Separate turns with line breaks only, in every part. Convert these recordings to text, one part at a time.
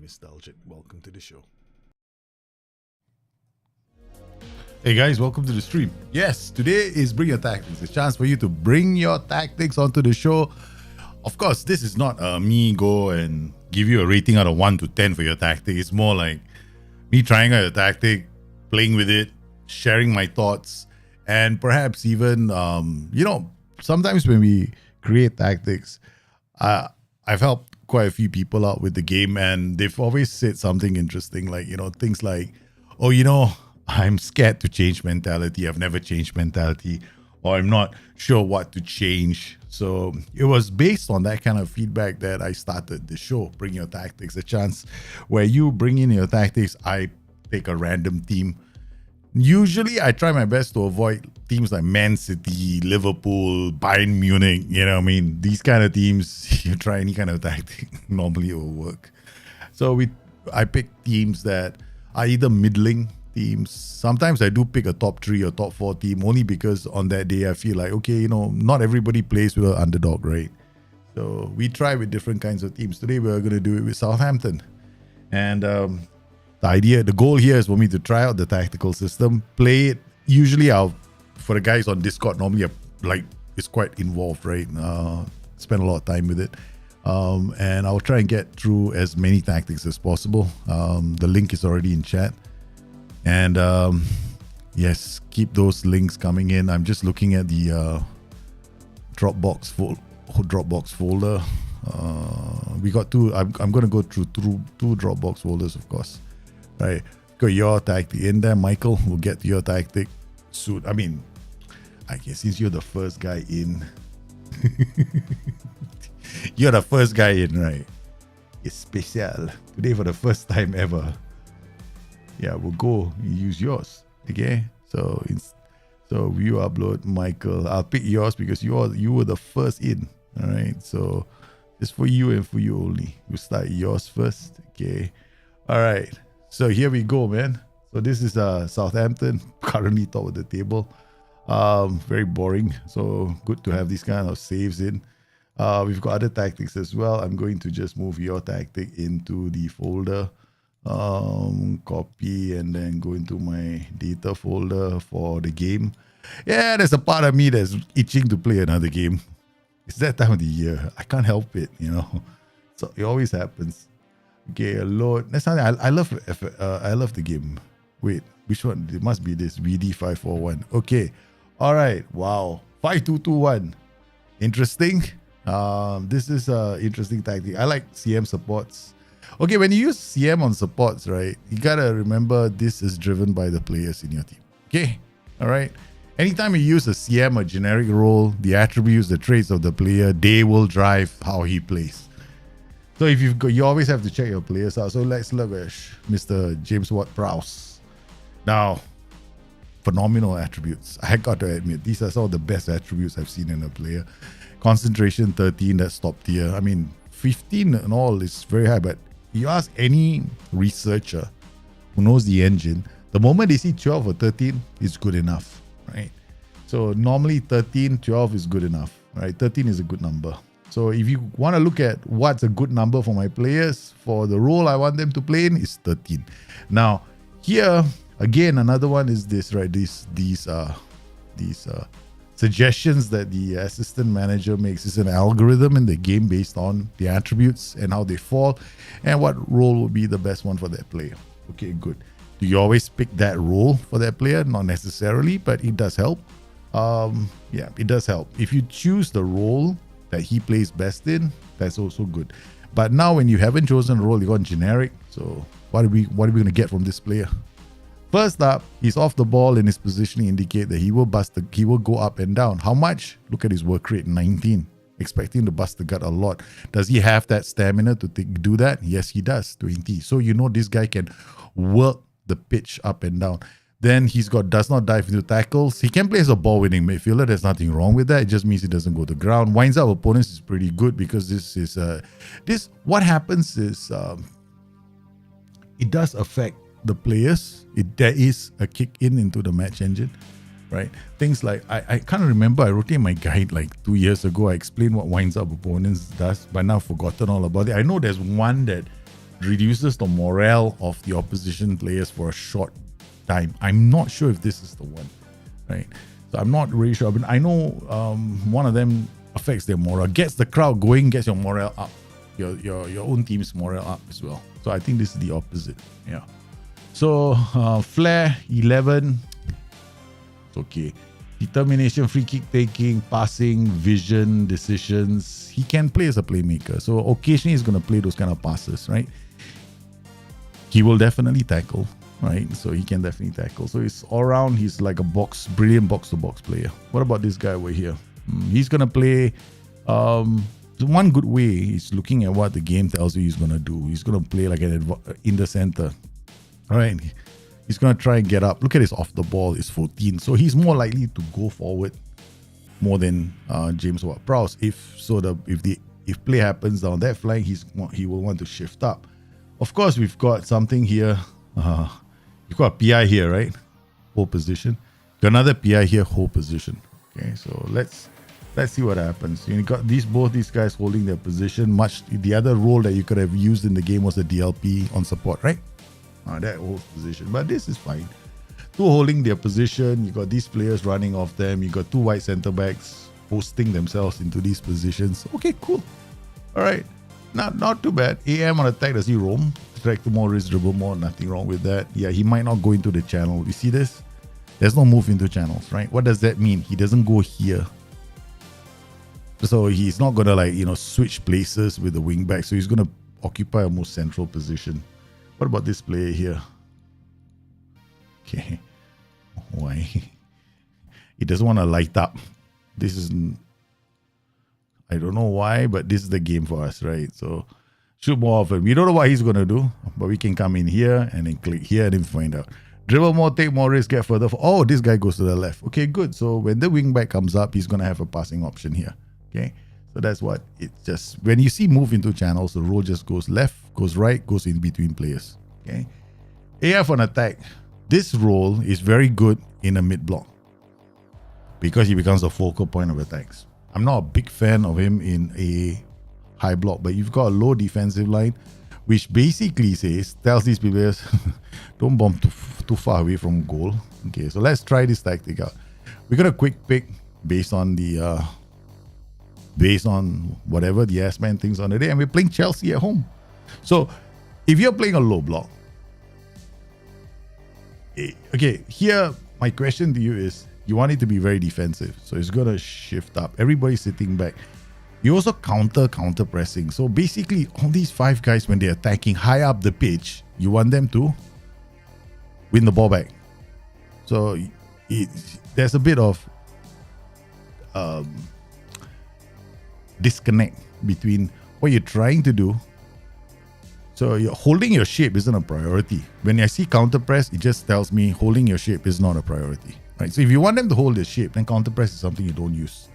is Daljit. Welcome to the show. Hey guys, welcome to the stream. Yes, today is Bring Your Tactics, a chance for you to bring your tactics onto the show. Of course, this is not me go and give you a rating out of 1 to 10 for your tactic. It's more like me trying out a tactic, playing with it, sharing my thoughts, and perhaps even, sometimes when we create tactics, I've helped quite a few people out with the game, and they've always said something interesting, like, things like, I'm scared to change mentality. I've never changed mentality, or I'm not sure what to change. So it was based on that kind of feedback that I started the show, Bring Your Tactics, a chance where you bring in your tactics. I take a random team. Usually I try my best to avoid teams like Man City, Liverpool, Bayern Munich. These kind of teams, you try any kind of tactic, normally it will work. So I pick teams that are either middling teams. Sometimes I do pick a top 3 or top 4 team, only because on that day I feel like, not everybody plays with an underdog, right? So we try with different kinds of teams. Today we're going to do it with Southampton. And the goal here is for me to try out the tactical system, play it. Usually for the guys on Discord, normally it's quite involved, right? Spend a lot of time with it. And I'll try and get through as many tactics as possible. The link is already in chat. And yes, keep those links coming in. I'm just looking at the Dropbox folder. We got 2. I'm going to go through 2 Dropbox folders, of course. Right, got your tactic in there. Michael, we'll get to your tactic soon. I guess since you're the first guy in, you're the first guy in, right? It's special today for the first time ever. Yeah, we'll go use yours. Okay, so you upload Michael. I'll pick yours because you were the first in. All right, so just for you and for you only. We'll start yours first. Okay, all right. So here we go, man. So this is Southampton, currently top of the table. Very boring. So good to have these kind of saves in. We've got other tactics as well. I'm going to just move your tactic into the folder. Copy and then go into my data folder for the game. Yeah, there's a part of me that's itching to play another game. It's that time of the year. I can't help it, So it always happens. Okay, load. That's something I love the game. Wait, which one? It must be this VD541. Okay, all right. Wow, 5221. Interesting. This is a interesting tactic. I like CM supports. Okay, when you use CM on supports, right, you gotta remember this is driven by the players in your team. Okay, all right. Anytime you use a CM, a generic role, the attributes, the traits of the player, they will drive how he plays. So if you always have to check your players out. So let's look at Mr. James Ward-Prowse. Now, phenomenal attributes. I got to admit, these are some of the best attributes I've seen in a player. Concentration 13, that's top tier. 15 and all is very high, but you ask any researcher who knows the engine, the moment they see 12 or 13, it's good enough, right? So normally 13, 12 is good enough, right? 13 is a good number. So if you want to look at what's a good number for my players, for the role I want them to play in, is 13. Now, here, again, another one is this, right? These suggestions that the assistant manager makes is an algorithm in the game based on the attributes and how they fall and what role will be the best one for that player. Okay, good. Do you always pick that role for that player? Not necessarily, but it does help. Yeah, it does help. If you choose the role that he plays best in, that's also good. But now when you haven't chosen a role, you got generic. So what are we going to get from this player? First up, he's off the ball and his positioning indicate that he will go up and down. How much? Look at his work rate, 19. Expecting to bust the gut a lot. Does he have that stamina to do that? Yes, he does, 20. So this guy can work the pitch up and down. Then he's got does not dive into tackles. He can play as a ball-winning midfielder. There's nothing wrong with that. It just means he doesn't go to the ground. Winds up opponents is pretty good because what happens is it does affect the players. There is a kick into the match engine, right? Things like I can't remember. I wrote in my guide like 2 years ago. I explained what winds up opponents does, but now I've forgotten all about it. I know there's one that reduces the morale of the opposition players for a short time. I'm not sure if this is the one, right? So I'm not really sure, but I know one of them affects their morale, gets the crowd going, gets your morale up, your own team's morale up as well. So I think this is the opposite. Yeah. So flair 11. It's okay. Determination, free kick taking, passing, vision, decisions. He can play as a playmaker. So occasionally he's going to play those kind of passes, right? He will definitely tackle, right? So he can definitely tackle. So it's all around. He's like a brilliant box-to-box player. What about this guy over here? He's going to play. One good way is looking at what the game tells you he's going to do. He's going to play like in the center. All right. He's going to try and get up. Look at his off the ball. It's 14. So he's more likely to go forward more than James Ward-Prowse. If play happens down that flank, he will want to shift up. Of course, we've got something here. You've got a PI here, right? Hold position. Got another PI here, hold position. Okay, so let's see what happens. You got both these guys holding their position. The other role that you could have used in the game was the DLP on support, right? That holds position, but this is fine. Two holding their position. You got these players running off them. You got two wide centre backs posting themselves into these positions. Okay, cool. All right, not too bad. AM on attack. Does he roam? Track to more, risk dribble more. Nothing wrong with that. Yeah, he might not go into the channel. You see this? There's no move into channels, right? What does that mean? He doesn't go here. So he's not gonna switch places with the wing back. So he's gonna occupy a more central position. What about this player here? Okay. Why? He doesn't want to light up. I don't know why, but this is the game for us, right? So shoot more often. We don't know what he's going to do, but we can come in here and then click here and then find out. Dribble more, take more risk, get further. Oh, this guy goes to the left. Okay, good. So when the wing back comes up, he's going to have a passing option here. Okay. So that's what it's just, when you see move into channels, the role just goes left, goes right, goes in between players. Okay. AF on attack. This role is very good in a mid block because he becomes the focal point of attacks. I'm not a big fan of him in a high block, but you've got a low defensive line, which basically tells these players don't bomb too far away from goal. Okay, so let's try this tactic out. We're gonna quick pick based on whatever the S-Man thinks on the day, and we're playing Chelsea at home. So if you're playing a low block, okay, here my question to you is, you want it to be very defensive, so it's gonna shift up. Everybody's sitting back. You also counter pressing. So basically, all these five guys, when they're attacking high up the pitch, you want them to win the ball back. So there's a bit of disconnect between what you're trying to do. So you're holding your shape isn't a priority. When I see counter press, it just tells me holding your shape is not a priority, right? So if you want them to hold their shape, then counter press is something you don't use.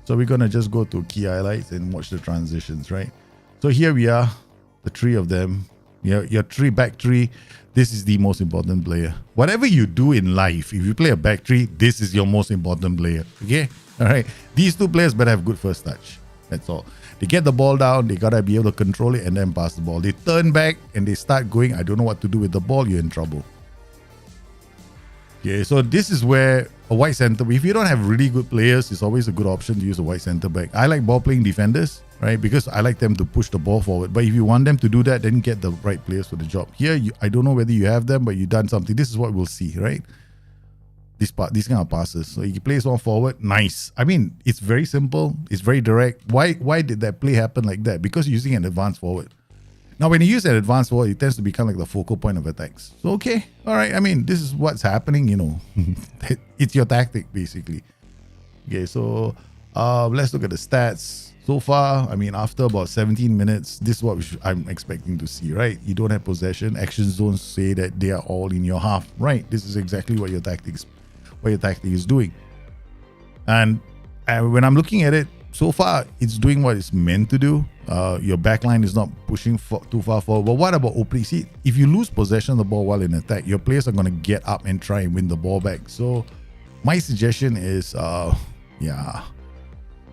So we're gonna just go to key highlights and watch the transitions, right? So here we are, the three of them. Your back three. This is the most important player. Whatever you do in life, if you play a back three, this is your most important player. Okay, all right. These two players better have good first touch. That's all. They get the ball down, they gotta be able to control it and then pass the ball. They turn back and they start going, I don't know what to do with the ball, you're in trouble. Okay, so this is where a wide center, if you don't have really good players, it's always a good option to use a wide center back. I like ball playing defenders, right? Because I like them to push the ball forward. But if you want them to do that, then get the right players for the job. Here, I don't know whether you have them, but you've done something. This is what we'll see, right? These kind of passes. So he plays one forward. Nice. I mean, it's very simple. It's very direct. Why did that play happen like that? Because you're using an advanced forward. Now, when you use an advanced forward, it tends to become like the focal point of attacks. So, okay. All right. I mean, this is what's happening, you know. It's your tactic, basically. Okay, so let's look at the stats. So far, I mean, after about 17 minutes, this is what I'm expecting to see, right? You don't have possession. Actions don't say that they are all in your half, right? This is exactly what your tactic is doing. And when I'm looking at it, so far, it's doing what it's meant to do. Your backline is not pushing too far forward. But what about opening? See, if you lose possession of the ball while in attack, your players are going to get up and try and win the ball back. So my suggestion is,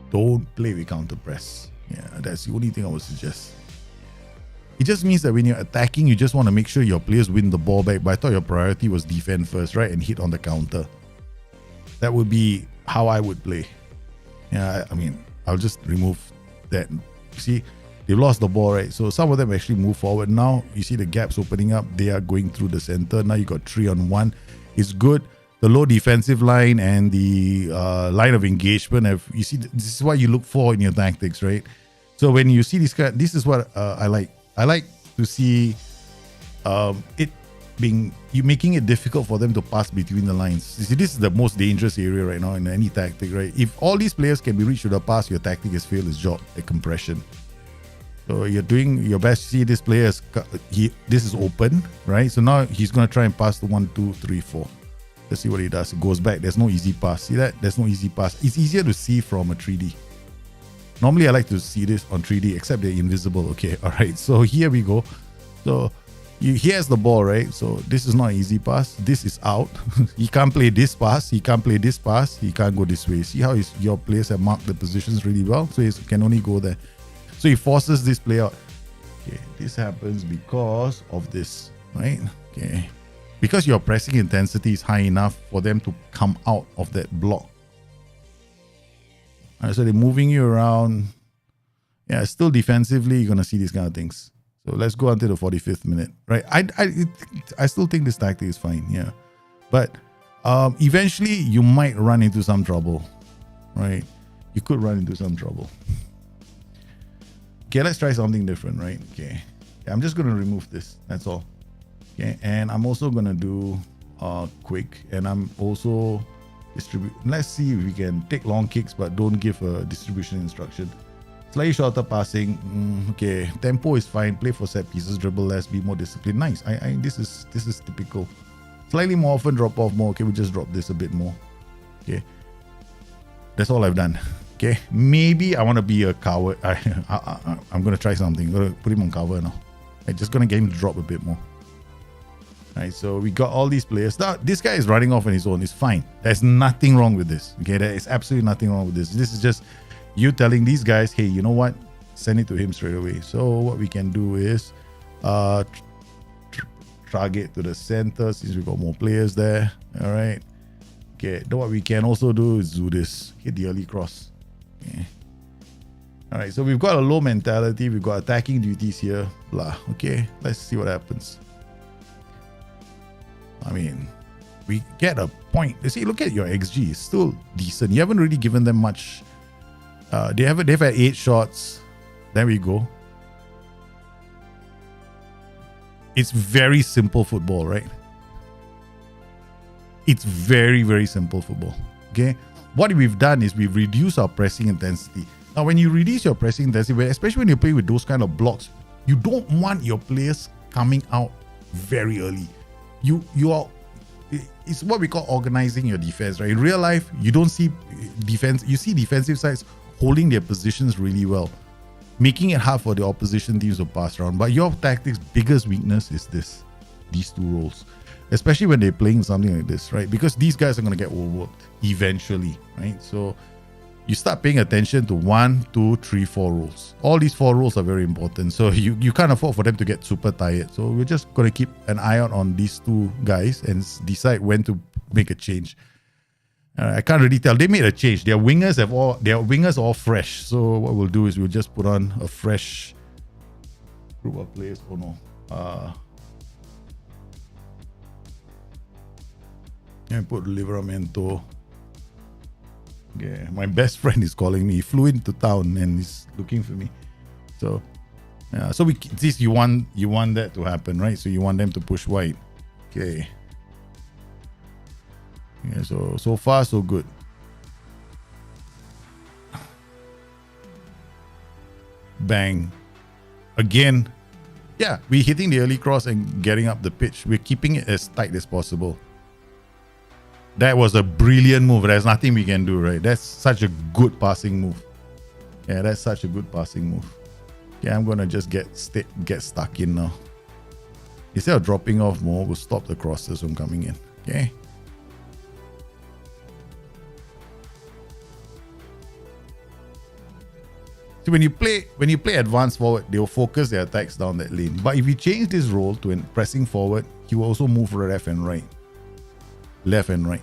don't play with counter press. Yeah, that's the only thing I would suggest. It just means that when you're attacking, you just want to make sure your players win the ball back. But I thought your priority was defend first, right? And hit on the counter. That would be how I would play. Yeah, I mean, I'll just remove that. See, they've lost the ball, right? So some of them actually move forward. Now, you see the gaps opening up. They are going through the center. Now you got 3-on-1. It's good. The low defensive line and the line of engagement have, you see, this is what you look for in your tactics, right? So when you see this guy, this is what I like. I like to see it being, you making it difficult for them to pass between the lines. You see, this is the most dangerous area right now in any tactic, right? If all these players can be reached with a pass, your tactic has failed its job at compression. So you're doing your best. See, this player is, this is open, right? So now he's going to try and pass the 1, 2, 3, 4. Let's see what he does. It goes back. There's no easy pass. See that? There's no easy pass. It's easier to see from a 3D. Normally, I like to see this on 3D, except they're invisible. Okay, all right. So here we go. So he has the ball, right? So this is not an easy pass. This is out. He can't play this pass. He can't play this pass. He can't go this way. See how your players have marked the positions really well? So he can only go there. So he forces this player out. Okay, this happens because of this, right? Okay. Because your pressing intensity is high enough for them to come out of that block. All right, so they're moving you around. Yeah, still defensively, you're going to see these kind of things. So let's go until the 45th minute, right? I still think this tactic is fine, yeah. But eventually, you might run into some trouble, right? You could run into some trouble. Okay, let's try something different, right? Okay, I'm just going to remove this. That's all. Okay, and I'm also gonna do quick, and I'm also distribute. Let's see if we can take long kicks, but don't give a distribution instruction. Slightly shorter passing. Okay, tempo is fine. Play for set pieces, dribble less, be more disciplined. Nice. This is typical. Slightly more often, drop off more. Okay, we just drop this a bit more. Okay, that's all I've done. Okay, maybe I want to be a coward. I'm gonna try something. I'm gonna put him on cover now. I'm just gonna get him to drop a bit more. Right, so we got all these players. Now, this guy is running off on his own. It's fine. There's nothing wrong with this. Okay, there is absolutely nothing wrong with this. This is just you telling these guys, hey, you know what? Send it to him straight away. So what we can do is target to the center since we got more players there. All right. Okay, then what we can also do is do this. Hit the early cross. Okay. All right, so we've got a low mentality. We've got attacking duties here. Blah. Okay, let's see what happens. I mean, we get a point. You see, look at your XG. It's still decent. You haven't really given them much. They've had 8 shots. There we go. It's very simple football, right? It's very, very simple football. Okay. What we've done is we've reduced our pressing intensity. Now, when you reduce your pressing intensity, especially when you play with those kind of blocks, you don't want your players coming out very early. You are, it's what we call organizing your defense, right? In real life, you don't see defense, you see defensive sides holding their positions really well, making it hard for the opposition teams to pass around. But your tactics' biggest weakness is these two roles, especially when they're playing something like this, right? Because these guys are going to get overworked eventually, right? So you start paying attention to 1, 2, 3, 4 rules. All these 4 rules are very important. So you can't afford for them to get super tired. So we're just going to keep an eye out on these 2 guys and decide when to make a change. I can't really tell. They made a change. Their wingers are all fresh. So what we'll do is we'll just put on a fresh group of players. Oh no. And put Livramento. Yeah, my best friend is calling me. He flew into town and he's looking for me. So, yeah. So you want that to happen, right? So you want them to push wide. Okay. Yeah. So far so good. Bang. Again. Yeah, we're hitting the early cross and getting up the pitch. We're keeping it as tight as possible. That was a brilliant move. There's nothing we can do, right? That's such a good passing move. Yeah, that's such a good passing move. Okay, I'm going to just get stuck in now. Instead of dropping off more, we'll stop the crosses from coming in. Okay. So when you play advanced forward, they will focus their attacks down that lane. But if you change this role to pressing forward, he will also move left and right. Left and right.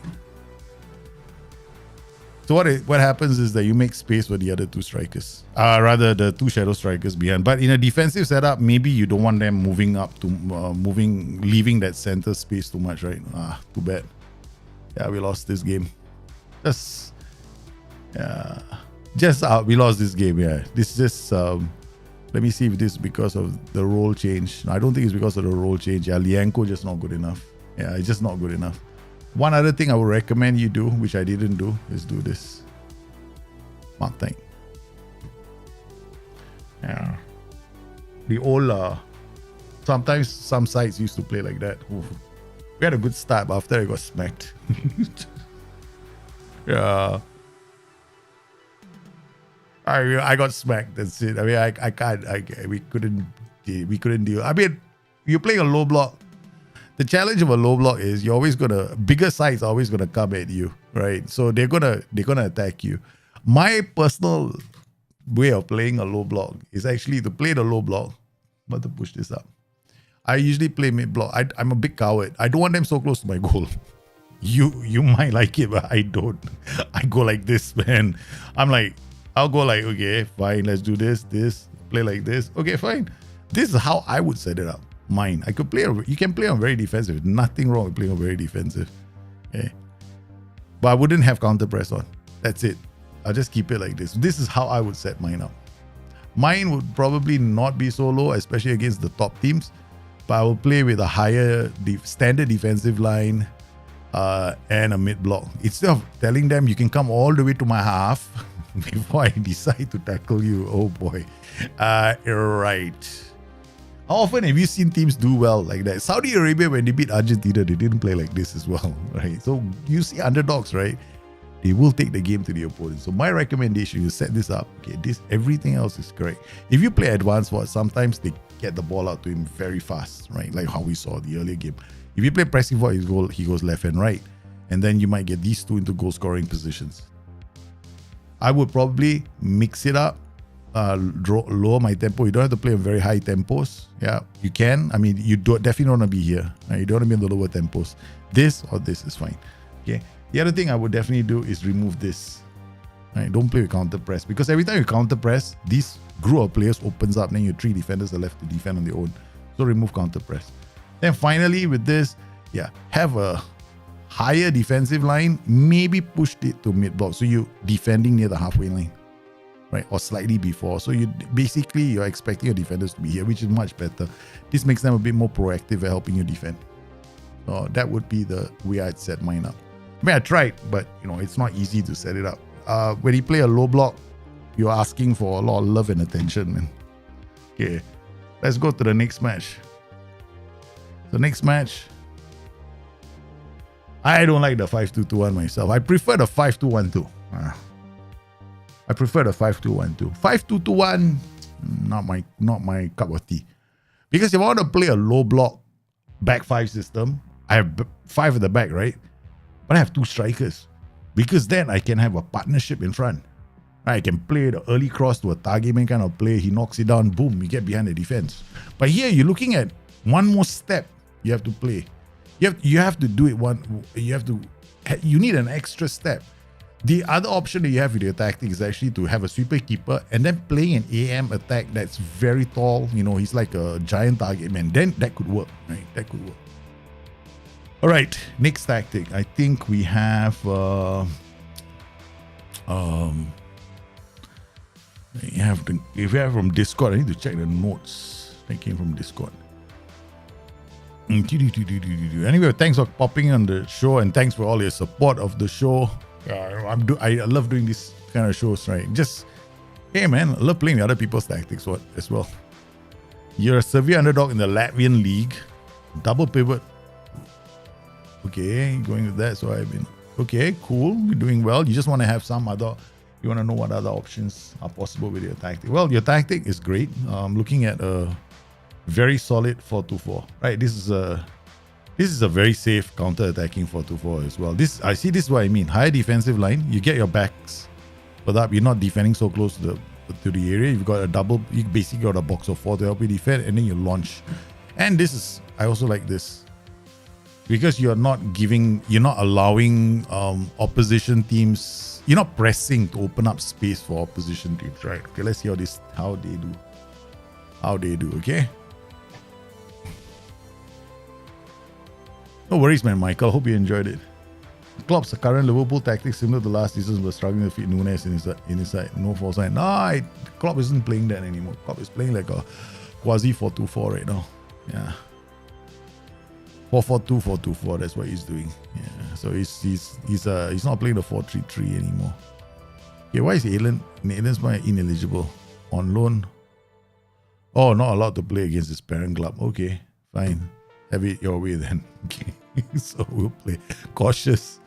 So what happens is that you make space for the other two strikers. Rather the two shadow strikers behind. But in a defensive setup, maybe you don't want them moving up to leaving that center space too much, right? Too bad. Yeah, we lost this game. We lost this game. Yeah, this just let me see if this is because of the role change. I don't think it's because of the role change. Yeah, Lianko just not good enough. Yeah, it's just not good enough. One other thing I would recommend you do, which I didn't do, is do this. Mark time. Yeah. The old sometimes some sites used to play like that. Oof. We had a good start, but after I got smacked. Yeah. I got smacked. That's it. I mean, we couldn't deal. I mean, you're playing a low block. The challenge of a low block is you're always bigger sides are always gonna come at you, right? So they're gonna attack you. My personal way of playing a low block is actually to play the low block, but to push this up. I usually play mid block. I'm a big coward. I don't want them so close to my goal. You might like it, but I don't. I go like this, man. I'll go like, okay, fine, let's do this, play like this. Okay, fine. This is how I would set it up. Mine. You can play on very defensive. Nothing wrong with playing on very defensive. Okay. But I wouldn't have counter press on. That's it. I'll just keep it like this. This is how I would set mine up. Mine would probably not be so low, especially against the top teams. But I will play with a higher standard defensive line and a mid block. Instead of telling them you can come all the way to my half before I decide to tackle you. Oh boy. Right. How often have you seen teams do well like that? Saudi Arabia, when they beat Argentina, they didn't play like this as well, right? So you see underdogs, right? They will take the game to the opponent. So my recommendation, you set this up. Okay, everything else is correct. If you play advanced forward, sometimes they get the ball out to him very fast, right? Like how we saw the earlier game. If you play pressing forward, he goes left and right. And then you might get these two into goal scoring positions. I would probably mix it up. Lower my tempo. You don't have to play on very high tempos. Yeah, you can. I mean, you definitely don't want to be here. Right? You don't want to be on the lower tempos. This or this is fine. Okay. The other thing I would definitely do is remove this. Right? Don't play with counter press, because every time you counter press, this group of players opens up. Then your three defenders are left to defend on their own. So remove counter press. Then finally with this, yeah, have a higher defensive line. Maybe pushed it to mid block, so you're defending near the halfway line. Right, or slightly before. So you're expecting your defenders to be here, which is much better. This makes them a bit more proactive at helping you defend. So that would be the way I'd set mine up. I mean, I tried, but it's not easy to set it up. When you play a low block, you're asking for a lot of love and attention, man. Okay, let's go to the next match. The next match, I don't like the 5-2-2-1 myself. I prefer the 5-2-1-2. I prefer the 5-2-1-2. 5-2-2-1, not my cup of tea. Because if I want to play a low block back five system, I have five at the back, right? But I have two strikers. Because then I can have a partnership in front. I can play the early cross to a target man kind of play. He knocks it down, boom, you get behind the defense. But here you're looking at one more step you have to play. You have to do it you need an extra step. The other option that you have with your tactic is actually to have a sweeper keeper and then playing an AM attack that's very tall. He's like a giant target man. Then that could work, right? That could work. All right, next tactic. I think we have if you have from Discord, I need to check the notes that came from Discord. Anyway, thanks for popping on the show and thanks for all your support of the show. I love doing these kind of shows, right? Just, hey man, I love playing with other people's tactics as well. You're a severe underdog in the Latvian league. Double pivot. Okay, going with that. So okay, cool. You're doing well. You just want to have you want to know what other options are possible with your tactic. Well, your tactic is great. I'm looking at a very solid 4-2-4. Right, this is a very safe counter-attacking 4-2-4 as well. This is what I mean. Higher defensive line, you get your backs put up. You're not defending so close to to the area. You've got a double, you basically got a box of 4 to help you defend, and then you launch. And this is, I also like this, because you're not allowing opposition teams, you're not pressing to open up space for opposition teams, right? Okay, let's see how they do, okay? No worries, man, Michael. Hope you enjoyed it. Klopp's current Liverpool tactics similar to last season was struggling to fit Nunes in his side. No false line. No, Klopp isn't playing that anymore. Klopp is playing like a quasi 4-2-4 right now. Yeah. 4-4-2, 4-2-4. That's what he's doing. Yeah. So he's not playing the 4-3-3 anymore. Okay, why is Aiden's ineligible? On loan? Oh, not allowed to play against his parent club. Okay, fine. Have it your way then. Okay. So we'll play cautious.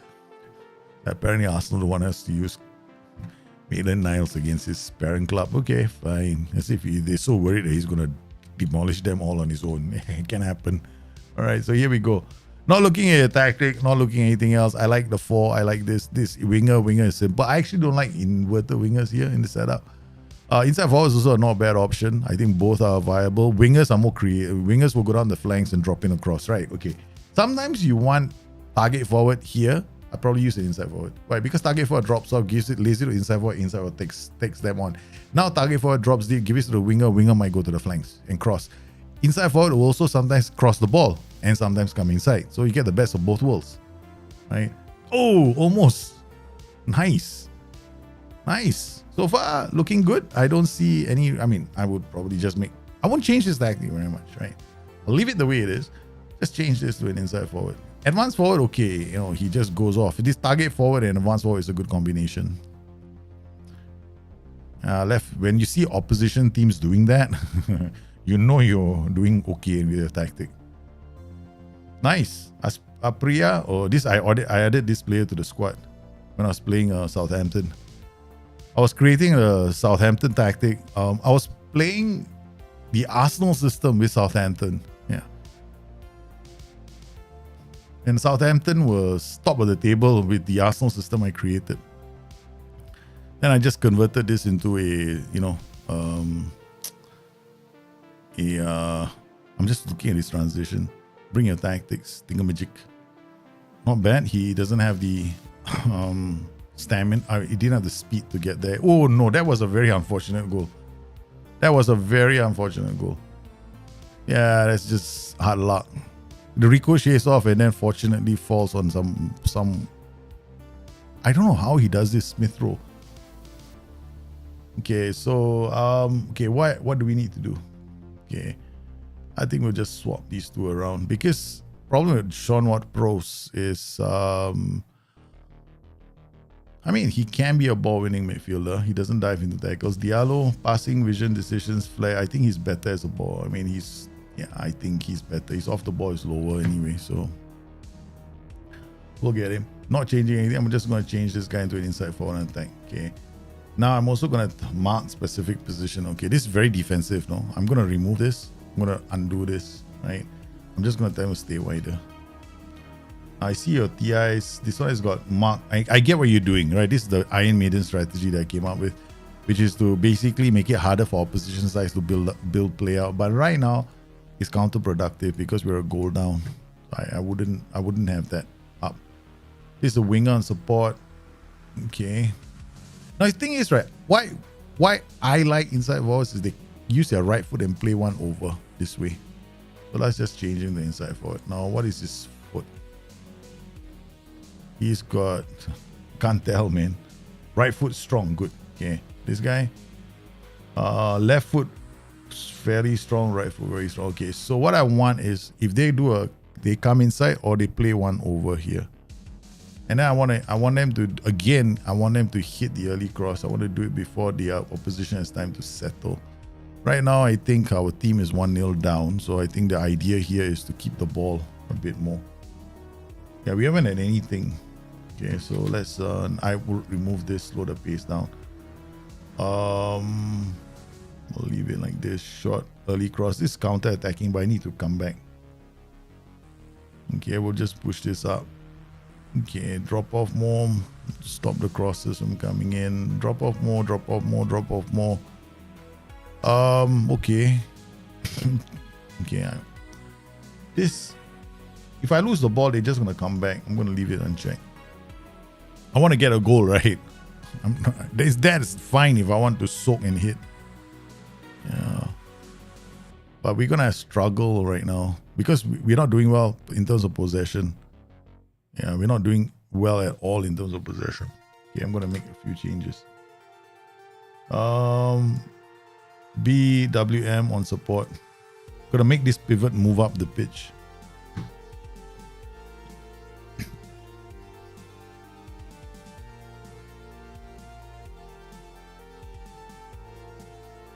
Apparently Arsenal don't want us to use Maitland-Niles against his parent club. Okay, fine. As if they're so worried that he's going to demolish them all on his own. It can happen. All right, so here we go. Not looking at a tactic, not looking at anything else. I like the 4. I like this winger is simple. I actually don't like inverted wingers here in the setup. Inside forward is also not a bad option. I think both are viable. Wingers are more creative. Wingers will go down the flanks and drop in across, right? Okay. Sometimes you want target forward here. I probably use it inside forward. Why? Because target forward drops off, lays it to inside forward takes them on. Now target forward drops deep, gives it to the winger might go to the flanks and cross. Inside forward will also sometimes cross the ball and sometimes come inside. So you get the best of both worlds. Right? Oh, almost. Nice. So far, looking good. I don't see any, I would probably I won't change this tactic very much, right? I'll leave it the way it is. Just change this to an inside forward. Advanced forward, okay, he just goes off. This target forward and advanced forward is a good combination. Left, when you see opposition teams doing that, you know you're doing okay with your tactic. Nice. Apriya, I added this player to the squad when I was playing Southampton. I was creating a Southampton tactic. I was playing the Arsenal system with Southampton. Yeah. And Southampton was top of the table with the Arsenal system I created. Then I just converted this into I'm just looking at this transition. Bring your tactics, thingamajig. Not bad. He doesn't have the stamina. He didn't have the speed to get there. Oh no, that was a very unfortunate goal. Yeah, that's just hard luck. The ricochets off and then fortunately falls on some. I don't know how he does this Smith roll. Okay, so what do we need to do? Okay, I think we'll just swap these two around because problem with Sean Watt Pros is he can be a ball-winning midfielder. He doesn't dive into tackles. Diallo, passing, vision, decisions, flair. I think he's better as a ball. I think he's better. He's off the ball is lower anyway, so we'll get him. Not changing anything. I'm just going to change this guy into an inside forward attack. Okay. Now I'm also going to mark specific position. Okay, this is very defensive. No, I'm going to remove this. I'm going to undo this. Right. I'm just going to tell him to stay wider. I see your TIs. This one has got mark. I get what you're doing, right? This is the Iron Maiden strategy that I came up with, which is to basically make it harder for opposition sides to build play out. But right now, it's counterproductive because we're a goal down. I wouldn't have that up. This is a winger on support. Okay. Now the thing is, right? Why I like inside forwards is they use their right foot and play one over this way. So let's just change him the inside forward. Now what is his foot? He's got, can't tell, man. Right foot strong, good. Okay. This guy, left foot fairly strong, right foot very strong. Okay, so what I want is if they come inside or they play one over here, and then I want them to hit the early cross. I want to do it before the opposition has time to settle. Right now, I think our team is 1-0 down, so I think the idea here is to keep the ball a bit more. Yeah, we haven't had anything. Okay, so let's. I will remove this, slow the pace down. We'll leave it like this. Short, early cross. This is counter-attacking, but I need to come back. Okay, we'll just push this up. Okay, drop off more. Stop the crosses from coming in. Drop off more, drop off more, drop off more. Okay. Okay. This, if I lose the ball, they're just going to come back. I'm going to leave it unchecked. I want to get a goal, right? That's fine if I want to soak and hit. Yeah. But we're going to struggle right now because we're not doing well in terms of possession. Yeah, we're not doing well at all in terms of possession. Okay, I'm going to make a few changes. BWM on support. Going to make this pivot move up the pitch.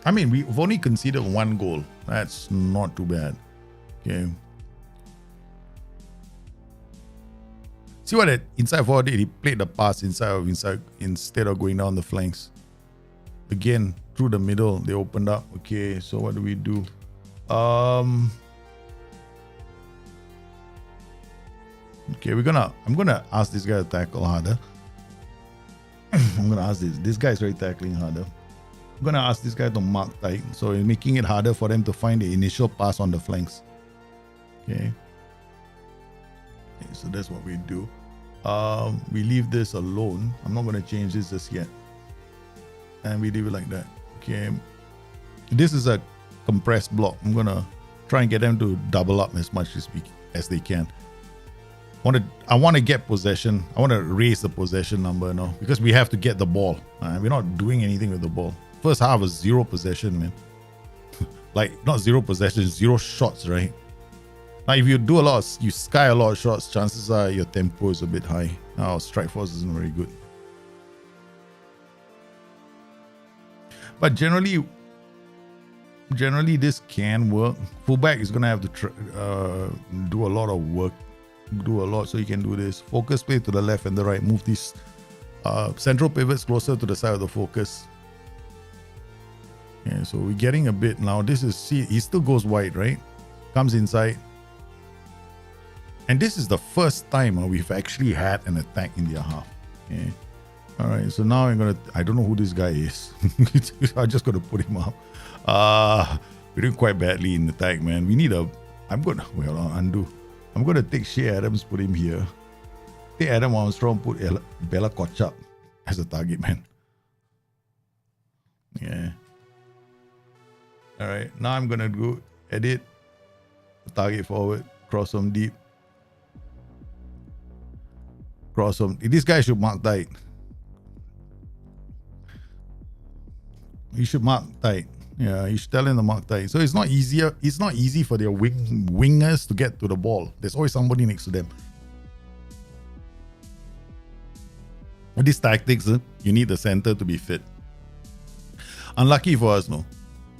I mean, we've only conceded one goal. That's not too bad. Okay. See what that inside forward did? He played the pass inside instead of going down the flanks. Again, through the middle, they opened up. Okay, so what do we do? Okay, I'm gonna ask this guy to tackle harder. I'm gonna ask this guy's really tackling harder. I'm gonna ask this guy to mark tight, so it's making it harder for them to find the initial pass on the flanks. Okay, so that's what we do. We leave this alone. I'm not gonna change this just yet, and we leave it like that. Okay, this is a compressed block. I'm gonna try and get them to double up as much as they can. I want to get possession. I want to raise the possession number now because we have to get the ball. We're not doing anything with the ball. First half was 0 possession, man. Like, not 0 possession, 0 shots, right? Now, if you do you sky a lot of shots, chances are your tempo is a bit high. Our strike force isn't very good. But generally this can work. Fullback is going to have to do a lot of work. So you can do this. Focus play to the left and the right. Move these central pivots closer to the side of the focus. Yeah, so we're getting a bit now. He still goes wide, right? Comes inside. And this is the first time we've actually had an attack in their half. Okay. All right, so now I don't know who this guy is. I'm just going to put him up. We're doing quite badly in the attack, man. I'm going to take Shea Adams, put him here. Take Adam Armstrong, put Bella Kochap as a target man. Yeah. All right, now I'm going to go edit, target forward, cross from deep. This guy should mark tight. He should mark tight. Yeah, you should tell him to mark tight. So it's not easy for their wingers to get to the ball. There's always somebody next to them. With these tactics, you need the center to be fit. Unlucky for us, no.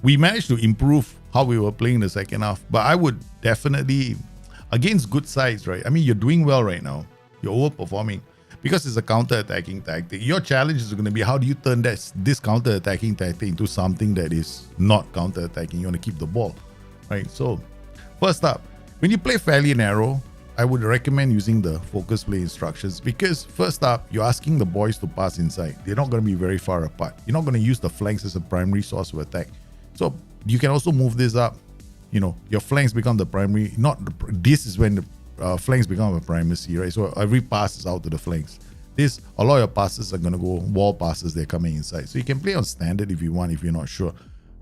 We managed to improve how we were playing in the second half, but I would definitely, against good sides, right? I mean, you're doing well right now. You're overperforming because it's a counter-attacking tactic. Your challenge is going to be how do you turn this counter-attacking tactic into something that is not counter-attacking. You want to keep the ball, right? So, first up, when you play fairly narrow, I would recommend using the focus play instructions because first up, you're asking the boys to pass inside. They're not going to be very far apart. You're not going to use the flanks as a primary source of attack. So you can also move this up. Your flanks become the primary. This is when the flanks become a primacy, right? So every pass is out to the flanks. A lot of your passes are going to go wall passes. They're coming inside. So you can play on standard if you want, if you're not sure.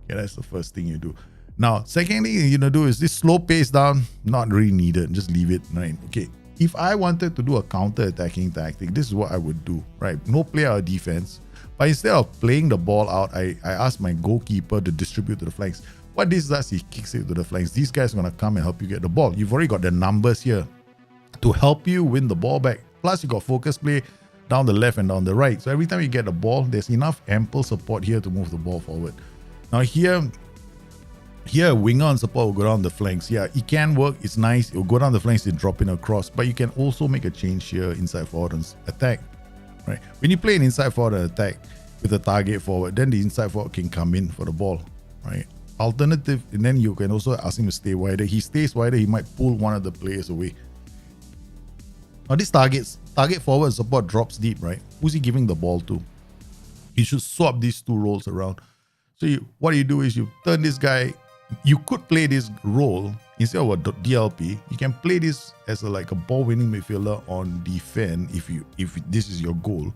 Okay, that's the first thing you do. Now, second thing you're going to do is this slow pace down, not really needed. Just leave it, right? Okay. If I wanted to do a counter-attacking tactic, this is what I would do, right? No player or defense. But instead of playing the ball out, I ask my goalkeeper to distribute to the flanks. What this does, he kicks it to the flanks. These guys are going to come and help you get the ball. You've already got the numbers here to help you win the ball back. Plus, you got focus play down the left and down the right. So every time you get the ball, there's enough ample support here to move the ball forward. Now here winger on support will go down the flanks. Yeah, it can work. It's nice. It will go down the flanks and drop in across. But you can also make a change here inside forward and attack. Right. When you play an inside forward attack with a target forward, then the inside forward can come in for the ball, right? Alternative, and then you can also ask him to stay wider. He stays wider, he might pull one of the players away. Now this target target forward support drops deep, right? Who's he giving the ball to? You should swap these two roles around. So what you do is you turn this guy. You could play this role instead of a DLP. You can play this as like a ball-winning midfielder on defense if this is your goal.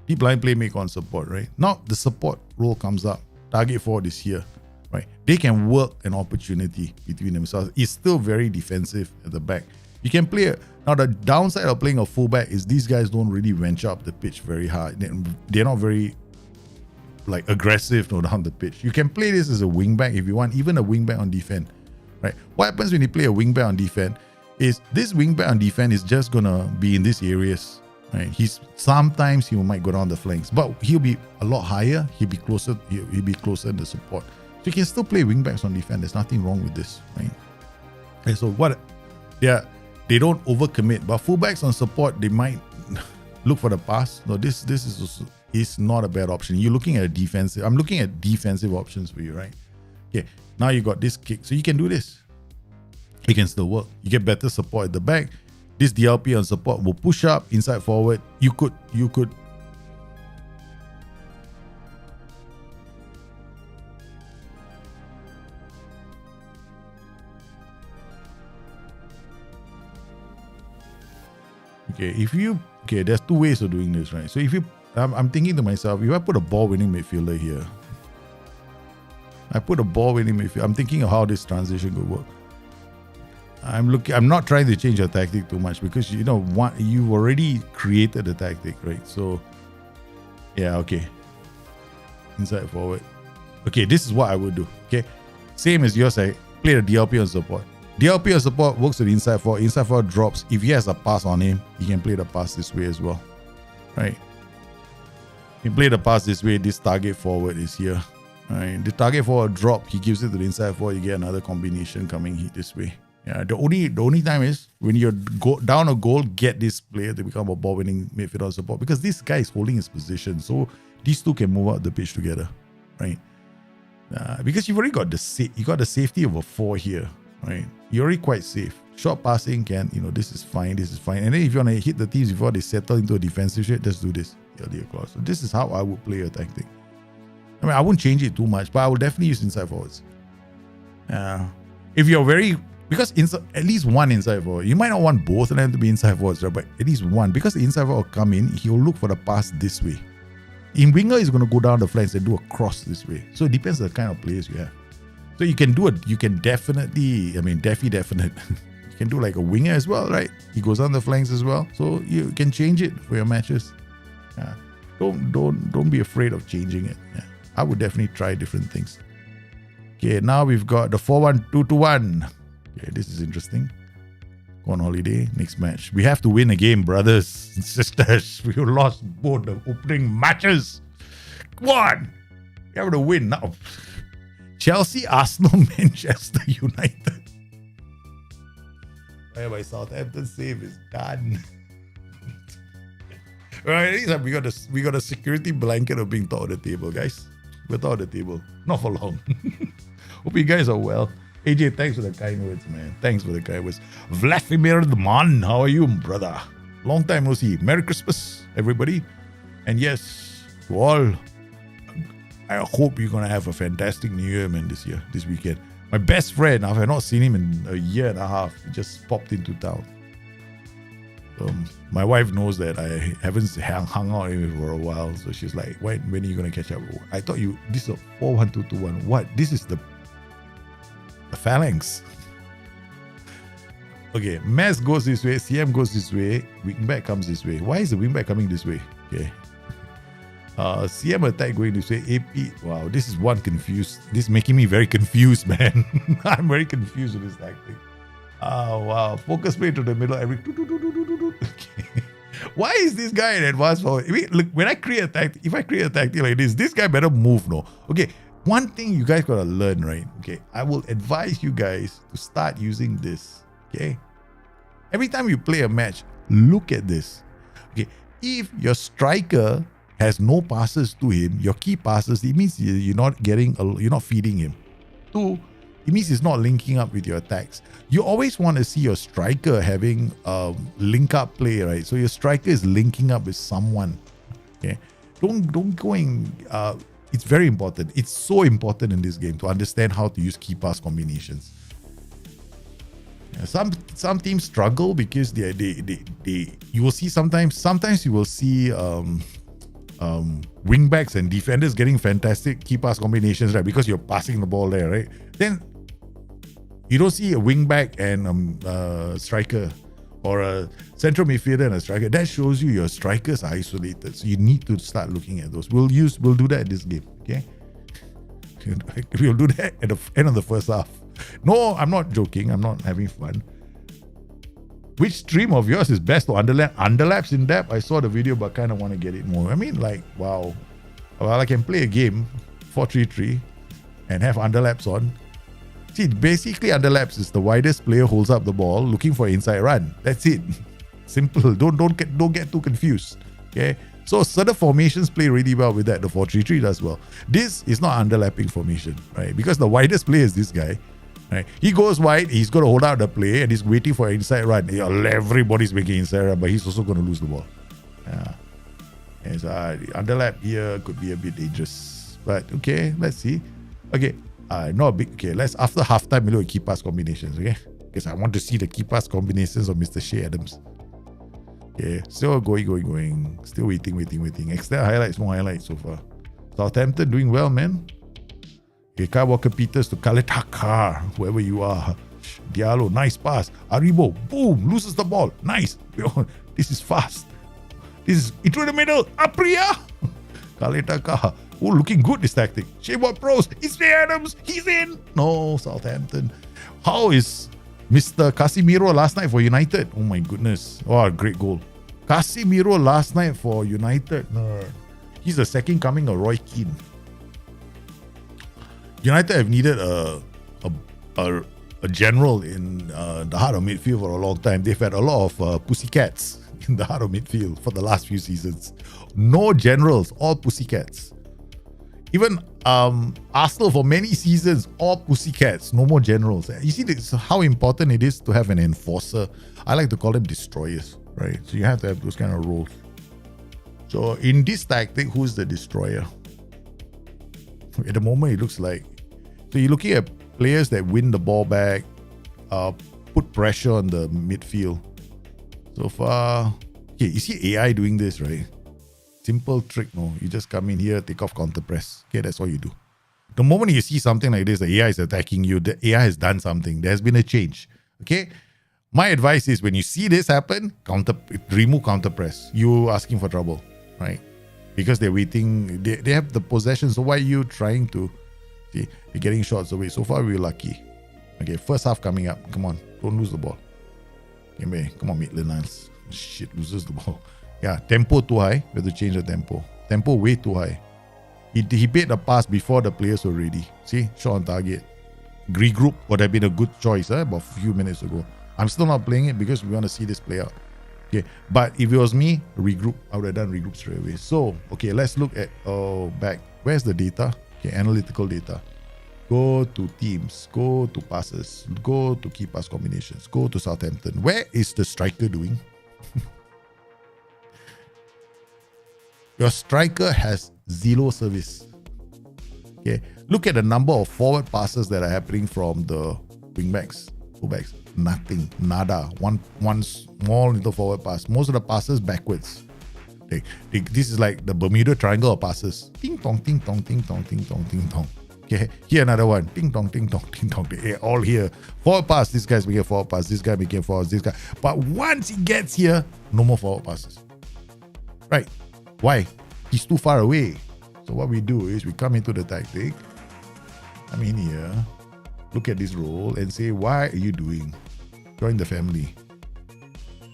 Deep line playmaker on support, right? Now the support role comes up. Target forward is here, right? They can work an opportunity between themselves. It's still very defensive at the back. You can play now. The downside of playing a fullback is these guys don't really venture up the pitch very hard. They're not very like aggressive down the pitch. You can play this as a wingback if you want, even a wingback on defense, right? What happens when you play a wingback on defense is this wingback on defense is just gonna be in these areas, right? Sometimes he might go down the flanks, but he'll be a lot higher. He'll be closer in the support. So you can still play wingbacks on defense. There's nothing wrong with this, right? And so they don't overcommit, but fullbacks on support, they might look for the pass. No, this is not a bad option. You're looking at a defensive. I'm looking at defensive options for you, right? Okay, now you got this kick, so you can do this. It can still work. You get better support at the back. This DLP on support will push up inside forward. You could. Okay, there's two ways of doing this, right? So I'm thinking to myself, if I put a ball-winning midfielder here, I'm thinking of how this transition could work. I'm not trying to change your tactic too much because you've already created the tactic, right? So yeah, okay. Inside forward. Okay, this is what I would do. Okay. Same as yours, I play the DLP on support. DLP on support works with inside forward. Inside forward drops. If he has a pass on him, he can play the pass this way as well. Right? He can play the pass this way. This target forward is here. Right? The target forward drop, he gives it to the inside forward, you get another combination coming this way. Yeah, the only time is when you're down a goal, get this player to become a ball-winning midfielder on support because this guy is holding his position. So these two can move out the pitch together. Right? Because you've already got the safety of a 4 here. Right, you're already quite safe. Short passing can, this is fine. And then if you want to hit the teams before they settle into a defensive shape, just do this earlier clause. So this is how I would play a tactic. I mean, I wouldn't change it too much, but I would definitely use inside forwards. If you're because at least one inside forward. You might not want both of them to be inside forwards, right? But at least one, because the inside forward will come in, he'll look for the pass this way. In winger, he's going to go down the flanks and do a cross this way. So it depends on the kind of players you have. So you can do it. You can definitely, definite. You can do like a winger as well, right? He goes on the flanks as well. So you can change it for your matches. Don't be afraid of changing it. Yeah. I would definitely try different things. Okay, now we've got the 4-1-2-2-1. Okay, this is interesting. Go on holiday, next match. We have to win a game, brothers and sisters. We lost both the opening matches. Come on. You have to win now. Chelsea, Arsenal, Manchester United. My Southampton save is done. Right, at least we got a security blanket of being top of the table, guys. We're top of the table. Not for long. Hope you guys are well. AJ, thanks for the kind words, man. Thanks for the kind words. Vladimir the Man, how are you, brother? Long time no see. Merry Christmas, everybody. And yes, to all, I hope you're going to have a fantastic New Year, man, this weekend. My best friend, I've not seen him in a year and a half. He just popped into town. My wife knows that I haven't hung out with him for a while. So she's like, when are you going to catch up? I thought this is a 4-1-2-2-1. What? This is the phalanx. Okay, Mass goes this way, CM goes this way, wingback comes this way. Why is the wingback coming this way? Okay. CM attack going this way. AP, wow, this is one confused. This is making me very confused, man. I'm very confused with this tactic. Oh, wow. Focus play to the middle. Okay. Why is this guy in advance forward? Look, when I create a tactic, if I create a tactic like this guy better move, no? Okay, one thing you guys gotta learn, right? Okay, I will advise you guys to start using this. Okay, every time you play a match, look at this. Okay, if your striker has no passes to him, your key passes, it means you're not feeding him. 2, It means it's not linking up with your attacks. You always want to see your striker having link up play, right? So your striker is linking up with someone. Okay, don't go in. It's very important. It's so important in this game to understand how to use key pass combinations. Yeah, some teams struggle because they you will see sometimes you will see wing backs and defenders getting fantastic key pass combinations, right? Because you're passing the ball there, right? Then you don't see a wing back and striker, or a central midfielder and a striker. That shows you your strikers are isolated. So you need to start looking at those. We'll do that in this game, okay? We'll do that at the end of the first half. No, I'm not joking. I'm not having fun. Which stream of yours is best to underlaps in depth? I saw the video, but kind of want to get it more. I mean, like, wow. Well, I can play a game 4-3-3 and have underlaps on. See, basically underlaps is the widest player holds up the ball looking for inside run. That's it. Simple. Don't get too confused. Okay. So certain formations play really well with that. The 4-3-3 does well. This is not underlapping formation, right? Because the widest player is this guy. Right? He goes wide, he's going to hold out the play and he's waiting for an inside run. Everybody's making inside run, but he's also going to lose the ball. Yeah. And so, underlap here could be a bit dangerous. But okay, let's see. Okay, not big. Okay, let's after halftime we look at key pass combinations. Okay, because I want to see the key pass combinations of Mr. Shea Adams. Okay, still going. Still waiting. Extend highlights, more highlights so far. Southampton doing well, man. Okay, Kyle Walker-Peters to Kaletaka, whoever you are. Diallo, nice pass. Aribo, boom, loses the ball. Nice. This is fast. This is into the middle. Apria. Kaletaka. Oh, looking good, this tactic. Shea Pros. It's Shea Adams. He's in. No, Southampton. How is Mr. Casemiro last night for United? Oh my goodness. Oh, great goal. Casemiro last night for United. No. He's the second coming of Roy Keane. United have needed a general in the heart of midfield for a long time. They've had a lot of pussycats in the heart of midfield for the last few seasons. No generals, all pussycats. Even Arsenal for many seasons, all pussycats, no more generals. You see this, how important it is to have an enforcer. I like to call them destroyers, right? So you have to have those kind of roles. So in this tactic, who's the destroyer? At the moment, it looks like, so you're looking at players that win the ball back, put pressure on the midfield. So far, okay, you see AI doing this, right? Simple trick, no? You just come in here, take off counter press. Okay, that's all you do. The moment you see something like this, the AI is attacking you, the AI has done something. There has been a change. Okay? My advice is when you see this happen, remove counter press. You asking for trouble, right? Because they're waiting, they have the possession. So why are you trying to? See, you're getting shots away. So far, we're lucky. Okay, first half coming up. Come on, don't lose the ball. Okay, come on, Maitland-Niles. Shit, loses the ball. Yeah, tempo too high. We have to change the tempo. Tempo way too high. He paid a pass before the players were ready. See, shot on target. Regroup would have been a good choice about a few minutes ago. I'm still not playing it because we want to see this play out. Okay, but if it was me, regroup, I would have done regroup straight away. So, okay, let's look at back. Where's the data? Okay, analytical data. Go to teams, go to passes, go to key pass combinations, go to Southampton. Where is the striker doing? Your striker has zero service. Okay, look at the number of forward passes that are happening from the wingbacks, fullbacks. Nothing, nada. One small little forward pass. Most of the passes backwards. This is like the Bermuda Triangle of passes. Ting tong, ting tong, ting tong, ting tong, ting tong. Okay, here another one. Ting tong, ting tong, ting tong. They all here. Forward pass. This guy's making a forward pass. This guy making a forward. This guy. But once he gets here, no more forward passes. Right? Why? He's too far away. So what we do is we come into the tactic. I'm in here. Look at this role and say, why are you doing? Join the family.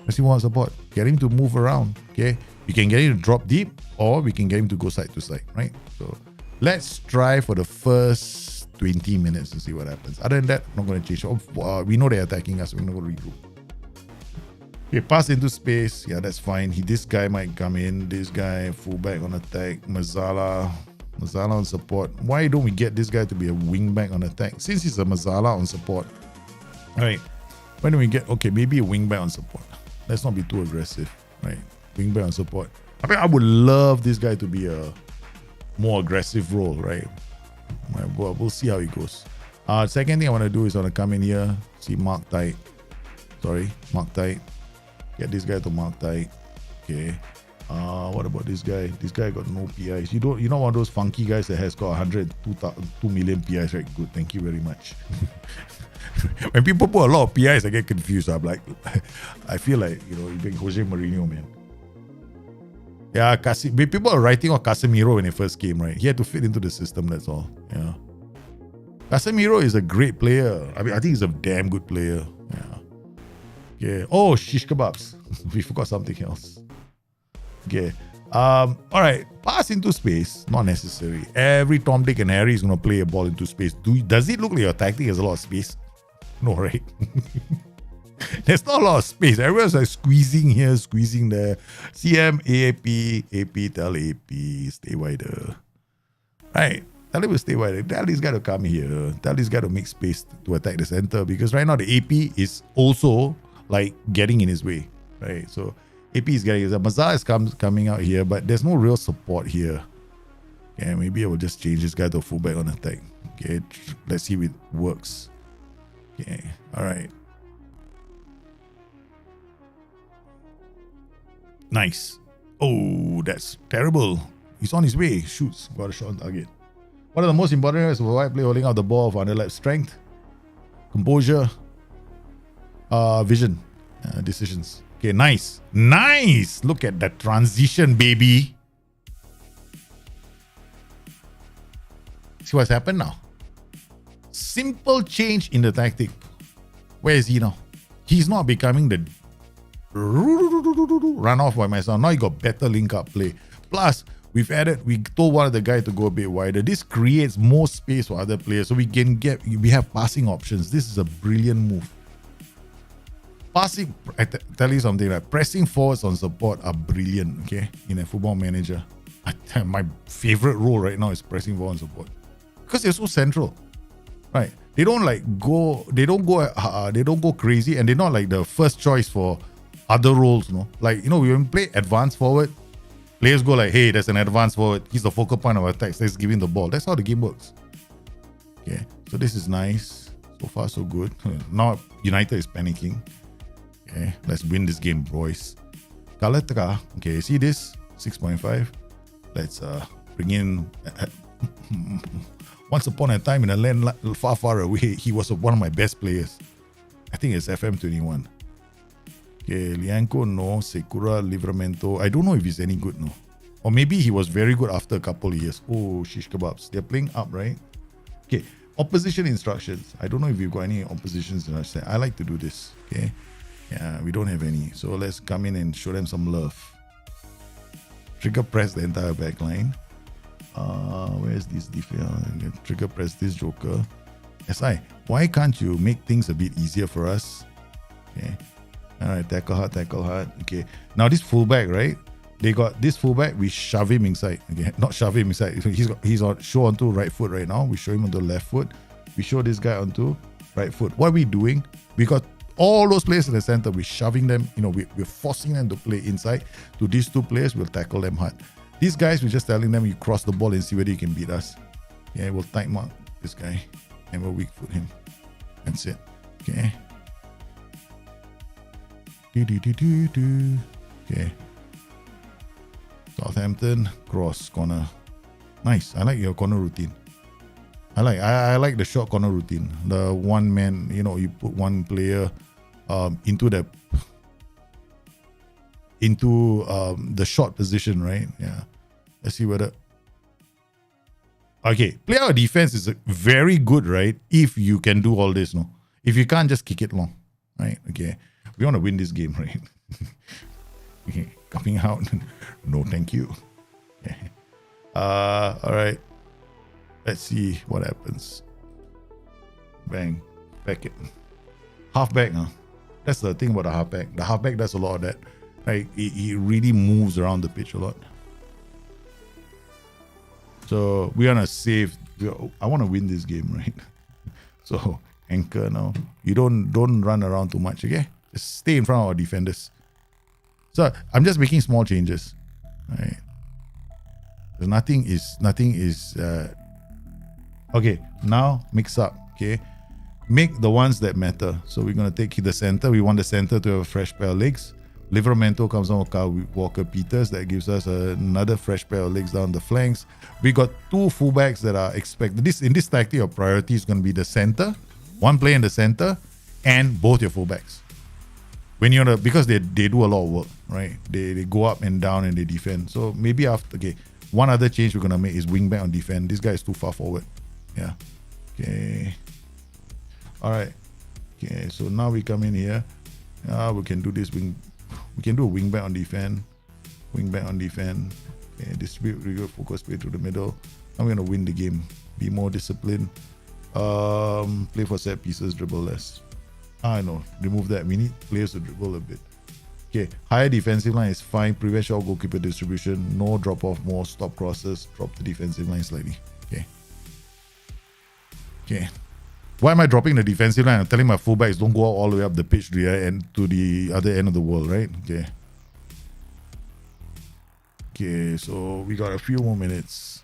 Let's see what support. Get him to move around. Okay. You can get him to drop deep, or we can get him to go side to side, right? So let's try for the first 20 minutes to see what happens. Other than that, I'm not going to change. We know they're attacking us. We're not going to regroup. Okay, pass into space. Yeah, that's fine. This guy might come in. This guy, fullback on attack. Mazzala. Mazala on support. Why don't we get this guy to be a wingback on attack? Since he's a Mazala on support. Right. Why don't we get, okay, maybe a wingback on support. Let's not be too aggressive. Right. Wingback on support. I mean, I would love this guy to be a more aggressive role, right? Well, we'll see how it goes. Second thing I want to do is I want to come in here, see mark tight. Sorry, mark tight. Get this guy to mark tight. Okay. What about this guy? This guy got no PIs. You're not one of those funky guys that has got 2 million PIs, right? Good, thank you very much. When people put a lot of PIs, I get confused. I'm like, I feel like, you've been Jose Mourinho, man. Yeah, people are writing on Casemiro when he first came, right? He had to fit into the system, that's all. Yeah. Casemiro is a great player. I mean, I think he's a damn good player. Yeah. Okay. Oh, shish kebabs. We forgot something else. Okay. All right. Pass into space. Not necessary. Every Tom, Dick, and Harry is going to play a ball into space. Does it look like your tactic has a lot of space? No, right? There's not a lot of space. Everyone's like squeezing here, squeezing there. CM, AP, tell AP, stay wider. Right. Tell him to stay wider. Tell this guy to come here. Tell this guy to make space to attack the center, because right now the AP is also like getting in his way. Right. So AP is getting his way. Mazar is coming out here, but there's no real support here. Okay, maybe I will just change this guy to fullback on attack. Okay, let's see if it works. Okay, all right. Nice. Oh, that's terrible. He's on his way. Shoots. Got a shot on target. What are the most important areas of a wide play? Holding out the ball for underlap strength, composure, vision, decisions. Okay, nice. Nice. Look at that transition, baby. See what's happened now? Simple change in the tactic. Where is he now? He's not becoming the run off by myself. Now you got better link up play. Plus, we told one of the guys to go a bit wider. This creates more space for other players, so we have passing options. This is a brilliant move. Passing, I tell you something, like pressing forwards on support are brilliant, okay, in a football manager. My favorite role right now is pressing forward on support, because they're so central, right? They don't go crazy, and they're not like the first choice for other roles, no? Like, when we play advanced forward, players go like, hey, there's an advanced forward, he's the focal point of attack, so let's give him the ball. That's how the game works. Okay, so this is nice. So far, so good. Now, United is panicking. Okay, let's win this game, boys. Kalatra. Okay, see this? 6.5. Let's bring in... Once upon a time in a land far, far away, he was one of my best players. I think it's FM21. Okay, Lianco, no. Sekura, Livramento. I don't know if he's any good, no. Or maybe he was very good after a couple of years. Oh, shish kebabs. They're playing up, right? Okay, opposition instructions. I don't know if you've got any oppositions instructions. I like to do this, okay? Yeah, we don't have any. So let's come in and show them some love. Trigger press the entire back line. Where's this defense? Trigger press this joker. SI, why can't you make things a bit easier for us? Okay. Alright, tackle hard. Okay. Now this fullback, right? They got this fullback, we shove him inside. Okay, not shove him inside. He's on show onto right foot right now. We show him onto left foot. We show this guy onto right foot. What are we doing? We got all those players in the center, we're shoving them, we're forcing them to play inside. To these two players, we'll tackle them hard. These guys, we're just telling them you cross the ball and see whether you can beat us. Yeah, we'll tight mark this guy and we'll weak foot him. That's it. Okay. Okay. Southampton, cross, corner. Nice. I like your corner routine. I like the short corner routine. The one man, you put one player into the short position, right? Yeah. Let's see whether. Okay, play out defense is very good, right? If you can do all this, no. If you can't, just kick it long, right? Okay. We want to win this game, right? Okay, coming out. No, thank you. Okay. All right. Let's see what happens. Bang. Back it. Halfback, huh? That's the thing about the halfback. The halfback does a lot of that. Right? He really moves around the pitch a lot. So we want to save. I want to win this game, right? So anchor now. You don't run around too much, okay? Just stay in front of our defenders. So I'm just making small changes, right? There's nothing is. Okay, now mix up. Okay, make the ones that matter. So we're gonna take the center. We want the center to have a fresh pair of legs. Livramento comes on with Kyle Walker Peters. That gives us another fresh pair of legs down the flanks. We got two fullbacks that are expected. In this tactic, your priority is going to be the center, one player in the center, and both your fullbacks. When you're because they do a lot of work, right? They go up and down and they defend. So maybe after one other change we're gonna make is wing back on defend. This guy is too far forward. Yeah. Okay. All right. Okay. So now we come in here. We can do this wing. We can do a wing back on defend. Wing back on defend. Okay. Distribute, rigor, focus, play through the middle. I'm gonna win the game. Be more disciplined. Play for set pieces, dribble less. I know. Remove that. We need players to dribble a bit. Okay. Higher defensive line is fine. Prevent short goalkeeper distribution. No drop off. More stop crosses. Drop the defensive line slightly. Okay. Okay. Why am I dropping the defensive line? I'm telling my fullbacks don't go all the way up the pitch to the other end of the world, right? Okay. Okay, so we got a few more minutes.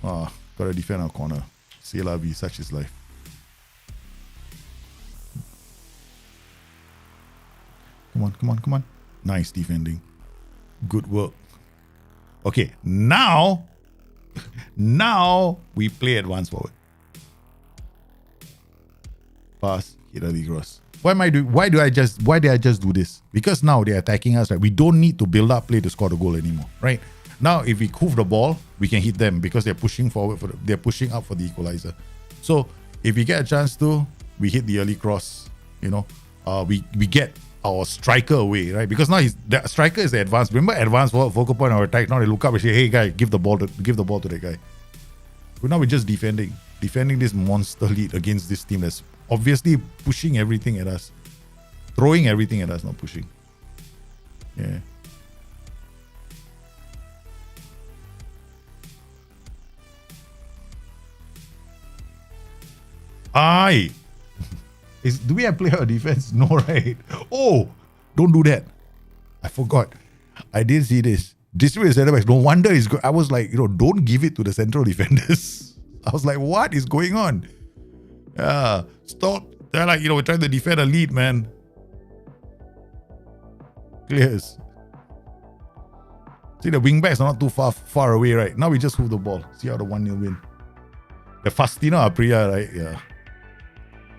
Gotta defend our corner. C'est la vie, such is life. Come on. Nice defending. Good work. Okay, now we play advance forward. Pass, hit a cross. Why did I just do this? Because now they're attacking us, right? We don't need to build up play to score the goal anymore, right? Now if we hoof the ball, we can hit them because they're pushing forward they're pushing up for the equalizer. So if we get a chance to, we hit the early cross, we get our striker away, right? Because now the striker is the advanced. Remember, advanced focal point of attack. Now they look up and say, "Hey guy, give the ball to that guy." But now we're just defending this monster lead against this team that's obviously pushing everything at us, throwing everything at us, not pushing. Yeah. Do we have player defense? No, right? Oh, don't do that. I forgot. I didn't see this. Distribute center backs. No wonder it's good. I was like, don't give it to the central defenders. I was like, what is going on? Yeah, stop. They're like, we're trying to defend a lead, man. Clears. See, the wing backs are not too far away, right? Now we just hoof the ball. See how the 1-0 win. The Faustino Apria, right? Yeah.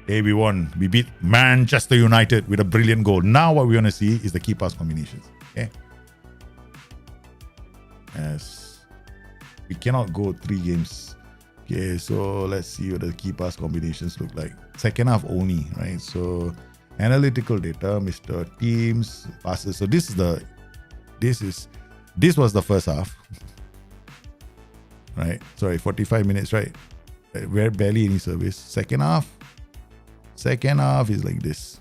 Hey, we won. We beat Manchester United with a brilliant goal. Now what we want to see is the key pass combinations. Okay. Yes. We cannot go 3 games. Okay, so let's see what the key pass combinations look like. Second half only, right? So analytical data, Mr. Teams, passes. So this was the first half. Right? Sorry, 45 minutes, right? We're barely any service. Second half is like this.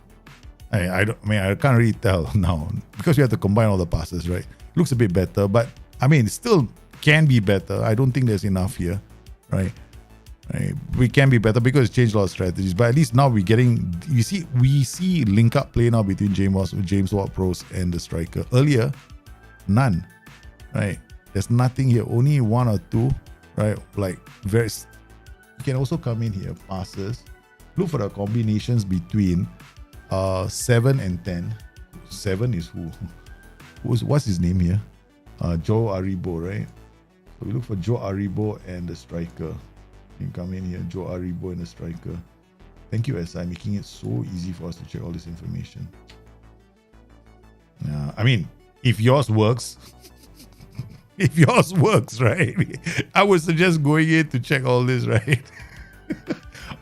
I can't really tell now because we have to combine all the passes, right? Looks a bit better, but it still can be better. I don't think there's enough here, right? We can be better because it's changed a lot of strategies, but at least now we're getting. We see link up play now between James Ward-Prowse and the striker. Earlier, none, right? There's nothing here. Only 1 or 2, right? Like very. You can also come in here, passes. Look for the combinations between 7 and 10. 7 is who? What's his name here? Joe Aribo, right? So we look for Joe Aribo and the striker. You can come in here, Joe Aribo and the striker. Thank you, SI, making it so easy for us to check all this information. If yours works, right? I would suggest going in to check all this, right?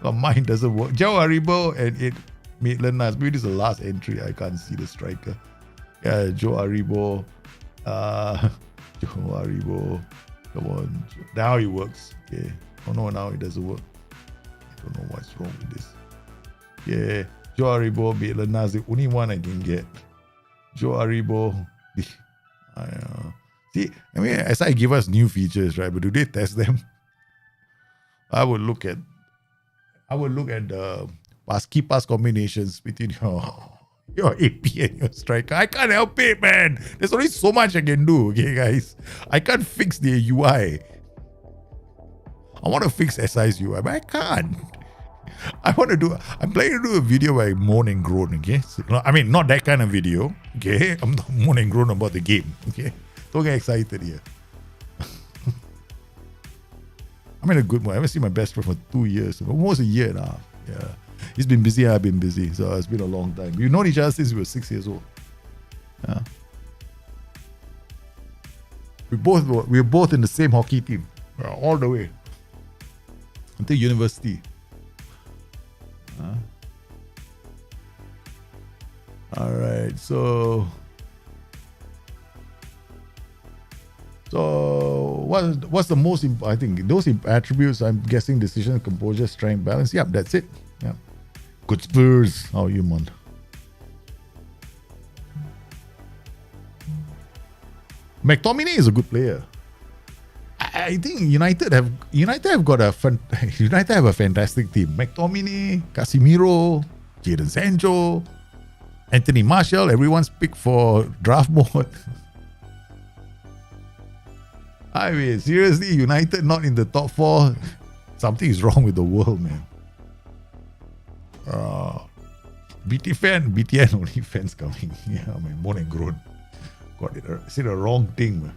But mine doesn't work. Joe Aribo and Maitland Niles. Maybe this is the last entry. I can't see the striker. Yeah, Joe Aribo. Joe Aribo. Come on. Now it works. Okay. Oh no, now it doesn't work. I don't know what's wrong with this. Yeah. Joe Aribo, Maitland Niles. The only one I can get. Joe Aribo. See, I mean, SI give us new features, right? But do they test them? I would look at the key pass combinations between your AP and your striker. I can't help it, man. There's only so much I can do, okay, guys? I can't fix the UI. I want to fix SI's UI, but I can't. I'm planning to do a video where I moan and groan, okay? So, I mean, not that kind of video, okay? I'm not moan and groan about the game, okay? Don't get excited here. I'm in a good mood. I haven't seen my best friend for 2 years, almost a year now. Yeah. He's been busy, I've been busy. So it's been a long time. We've known each other since we were 6 years old. Yeah. We were both in the same hockey team. All the way. Until university. Alright, so what's the most I think those attributes, I'm guessing: decision, composure, strength, balance. Yep, that's it. Yep. Good Spurs. How are you, man? McTominay is a good player. I think United have a fantastic team. McTominay, Casemiro, Jadon Sancho, Anthony Martial. Everyone's picked for draft mode. I mean, seriously, United not in the top 4. Something is wrong with the world, man. BTN only fans coming. Yeah, man, moan and groan. Got it. Said the wrong thing, man.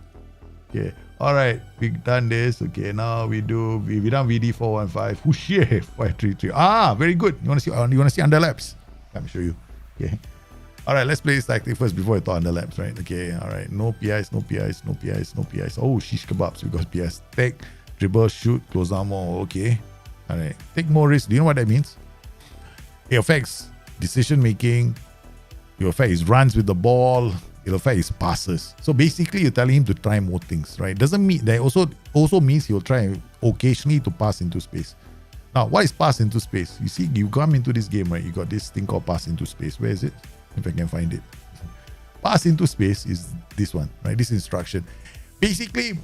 Okay. Alright, we've done this. Okay, now we done VD 415. Whoosh, 533. Very good. You wanna see underlaps? Let me show you. Okay. Alright, let's play this tactic first before we talk underlaps, right? Okay, alright. No PIs. Oh, shish kebabs. We got PIs. Take, dribble, shoot, close down more. Okay. Alright. Take more risk. Do you know what that means? It affects decision making. It affects his runs with the ball. It affects his passes. So basically, you're telling him to try more things, right? Doesn't mean that also means he'll try occasionally to pass into space. Now, what is pass into space? You see, you come into this game, right? You got this thing called pass into space. Where is it? If I can find it. Pass into space is this one, right? This instruction. Basically,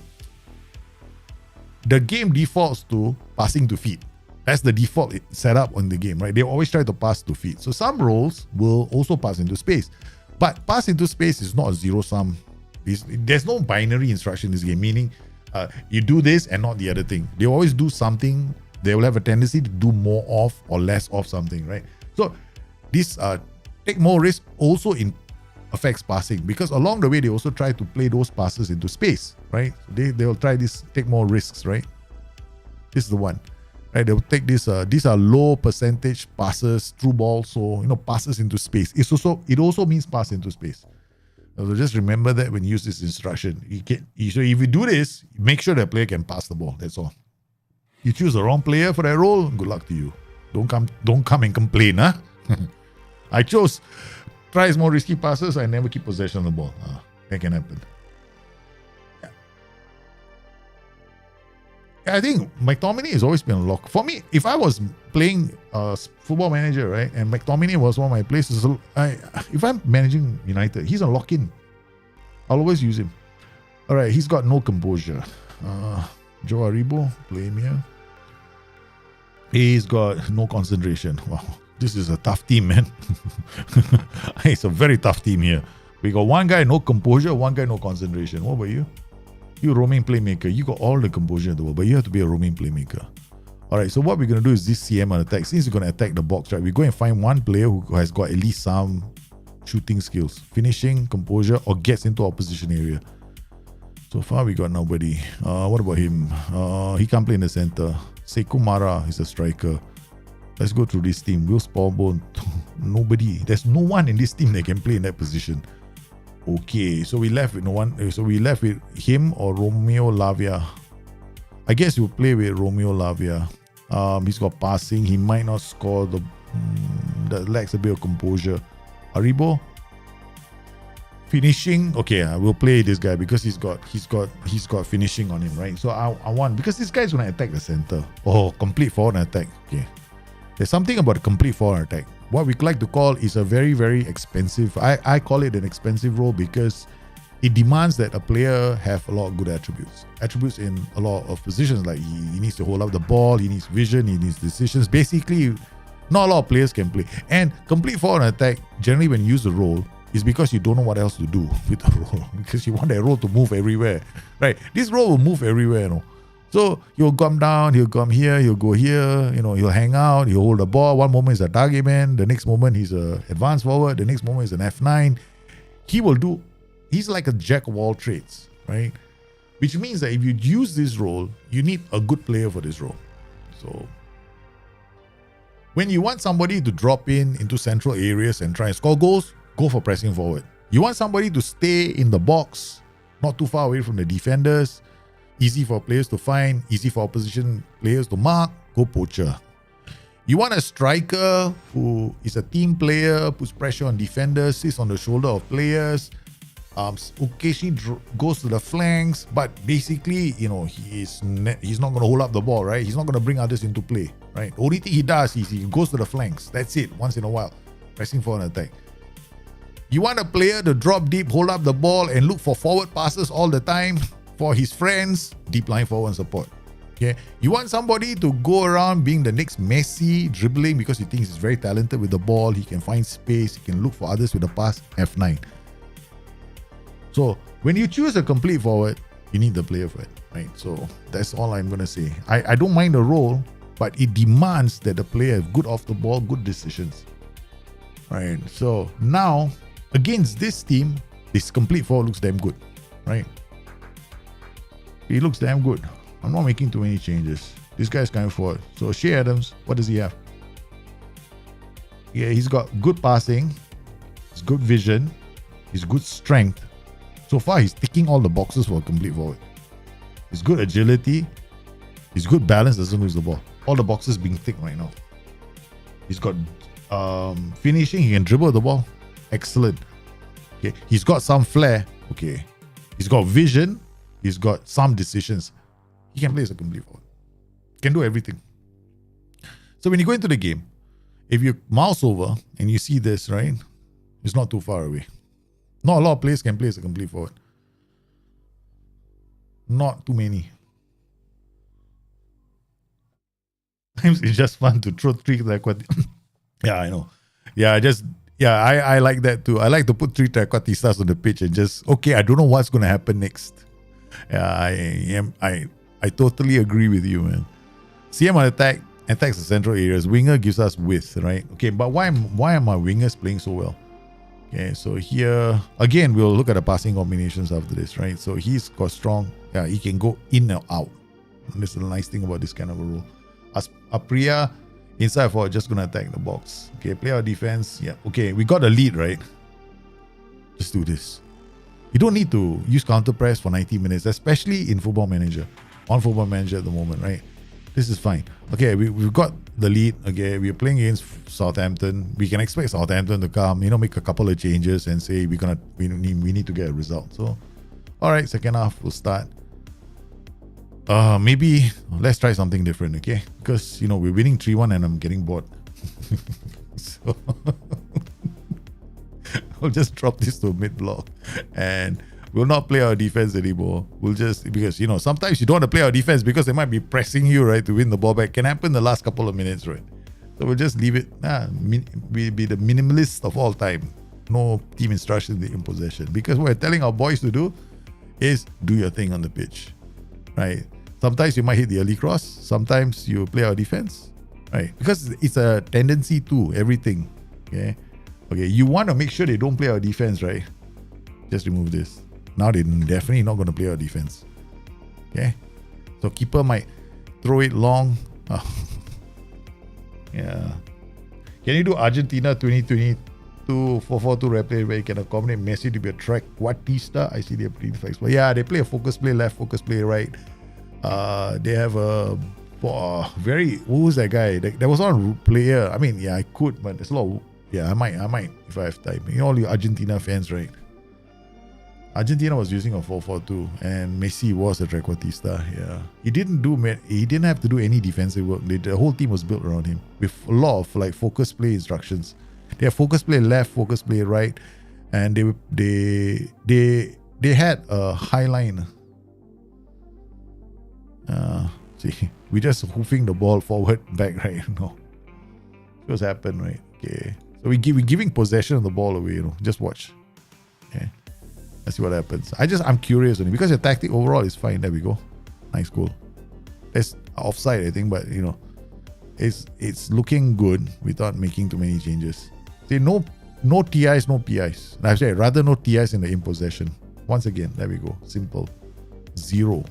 the game defaults to passing to feet. That's the default setup on the game, right? They always try to pass to feet. So some roles will also pass into space. But pass into space is not a zero-sum. There's no binary instruction in this game, meaning you do this and not the other thing. They always do something. They will have a tendency to do more of or less of something, right? So this take more risk also affects passing, because along the way they also try to play those passes into space, right? They will try this, take more risks, right? This is the one. Right, they'll take this. These are low percentage passes, through balls, so passes into space. It also means pass into space. So just remember that when you use this instruction. So if you do this, make sure the player can pass the ball. That's all. You choose the wrong player for that role. Good luck to you. Don't come and complain, huh? I chose tries more risky passes. I never keep possession of the ball. That can happen. I think McTominay has always been a lock. For me, if I was playing Football Manager, right, and McTominay was one of my places, if I'm managing United, he's a lock-in. I'll always use him. All right, he's got no composure. Joe Aribo, play him here. He's got no concentration. Wow, this is a tough team, man. It's a very tough team here. We got one guy, no composure, one guy, no concentration. What about you? You roaming playmaker, you got all the composure in the world, but you have to be a roaming playmaker. Alright, so what we're going to do is this CM on attack. Since we're going to attack the box, right, we go and find one player who has got at least some shooting skills, finishing, composure, or gets into opposition area. So far, we got nobody. What about him? He can't play in the center. Sekou Mara is a striker. Let's go through this team. Will Spalbone, nobody. There's no one in this team that can play in that position. Okay, so we left with no one. So we left with him or Romeo Lavia. I guess we'll play with Romeo Lavia. He's got passing. He might not score. That lacks a bit of composure. Aribo, finishing. Okay, we'll play this guy because he's got finishing on him, right? So I want, because this guy's gonna attack the center. Oh, complete forward attack. Okay, there's something about a complete forward attack. What we like to call is a very, very expensive. I call it an expensive role because it demands that a player have a lot of good attributes. Attributes in a lot of positions, like he needs to hold up the ball, he needs vision, he needs decisions. Basically, not a lot of players can play. And complete forward attack, generally when you use the role, is because you don't know what else to do with the role. Because you want that role to move everywhere. Right? This role will move everywhere, you know. So he'll come down, he'll come here, he'll go here, you know, he'll hang out, he'll hold the ball. One moment he's a target man, the next moment he's an advanced forward, the next moment he's an F9. He's like a jack of all trades, right? Which means that if you use this role, you need a good player for this role. So when you want somebody to drop into central areas and try and score goals, go for pressing forward. You want somebody to stay in the box, not too far away from the defenders, easy for players to find, easy for opposition players to mark, go poacher. You want a striker who is a team player, puts pressure on defenders, sits on the shoulder of players, occasionally goes to the flanks, but basically, you know, he's not going to hold up the ball, right? He's not going to bring others into play, right? The only thing he does is he goes to the flanks. That's it, once in a while, pressing for an attack. You want a player to drop deep, hold up the ball, and look for forward passes all the time for his friends, deep line forward support. Okay, you want somebody to go around being the next Messi, dribbling because he thinks he's very talented with the ball, he can find space, he can look for others with the pass, F9. So when you choose a complete forward, you need the player for it, right? So that's all I'm going to say. I don't mind the role, but it demands that the player have good off the ball, good decisions. Right. So now against this team, this complete forward looks damn good, right? He looks damn good. I'm not making too many changes. This guy's coming forward. So Shea Adams, what does he have? Yeah, he's got good passing, he's good vision, he's good strength. So far, he's ticking all the boxes for a complete forward. He's good agility, he's good balance, doesn't lose the ball. All the boxes being ticked right now. He's got finishing, he can dribble the ball. Excellent. Okay, he's got some flair. Okay, he's got vision, he's got some decisions. He can play as a complete forward. Can do everything. So when you go into the game, if you mouse over and you see this, right, it's not too far away. Not a lot of players can play as a complete forward. Not too many. Sometimes it's just fun to throw three trequartistas. Yeah, I know. I like that too. I like to put three trequartistas on the pitch and just, okay, I don't know what's going to happen next. Yeah, I totally agree with you, man. CM on attacks the central areas. Winger gives us width, right? Okay, but why are my wingers playing so well? Okay, so here, again, we'll look at the passing combinations after this, right? So he's got strong, yeah, he can go in or out. And this is the nice thing about this kind of a rule. Apriya, inside forward, just going to attack the box. Okay, play our defense. Yeah, okay, we got a lead, right? Just do this. You don't need to use counter press for 90 minutes, especially in Football Manager. On Football Manager at the moment, right? This is fine. Okay, we've got the lead. Okay, we're playing against Southampton. We can expect Southampton to come, make a couple of changes and say we need to get a result. So, all right, second half we'll start. Maybe let's try something different, okay? Because we're winning 3-1 and I'm getting bored. So I'll just drop this to mid block and we'll not play our defense anymore. We'll just, because sometimes you don't want to play our defense because they might be pressing you, right, to win the ball back. Can happen the last couple of minutes, right? So we'll just leave it. We'll be the minimalist of all time. No team instructions in possession. Because what we're telling our boys to do is do your thing on the pitch, right? Sometimes you might hit the early cross. Sometimes you play our defense, right? Because it's a tendency to everything, okay? Okay, you want to make sure they don't play our defense, right? Just remove this. Now they're definitely not going to play our defense. Okay? So keeper might throw it long. Yeah. Can you do Argentina 2022 4-4-2 replay where you can accommodate Messi to be a trequartista? I see they're pretty flexible. Yeah, they play a focus play left, focus play right. They have a very, who was that guy? There was one player. I mean, yeah, I could, but there's a lot of, yeah, I might if I have time. All you Argentina fans, right? Argentina was using a 4-4-2 and Messi was a trequartista. Yeah, he didn't have to do any defensive work. The whole team was built around him with a lot of focus play instructions. They have focus play left, focus play right, and they they had a high line. See, we just hoofing the ball forward, back, right? No. What's happened, right? Okay. So we're giving possession of the ball away, Just watch. Okay. Let's see what happens. I'm curious only because your tactic overall is fine. There we go. Nice goal. That's offside, I think, but it's looking good without making too many changes. See, no TIs, no PIs. I say rather no TIs in the in possession. Once again, there we go. Simple. 0.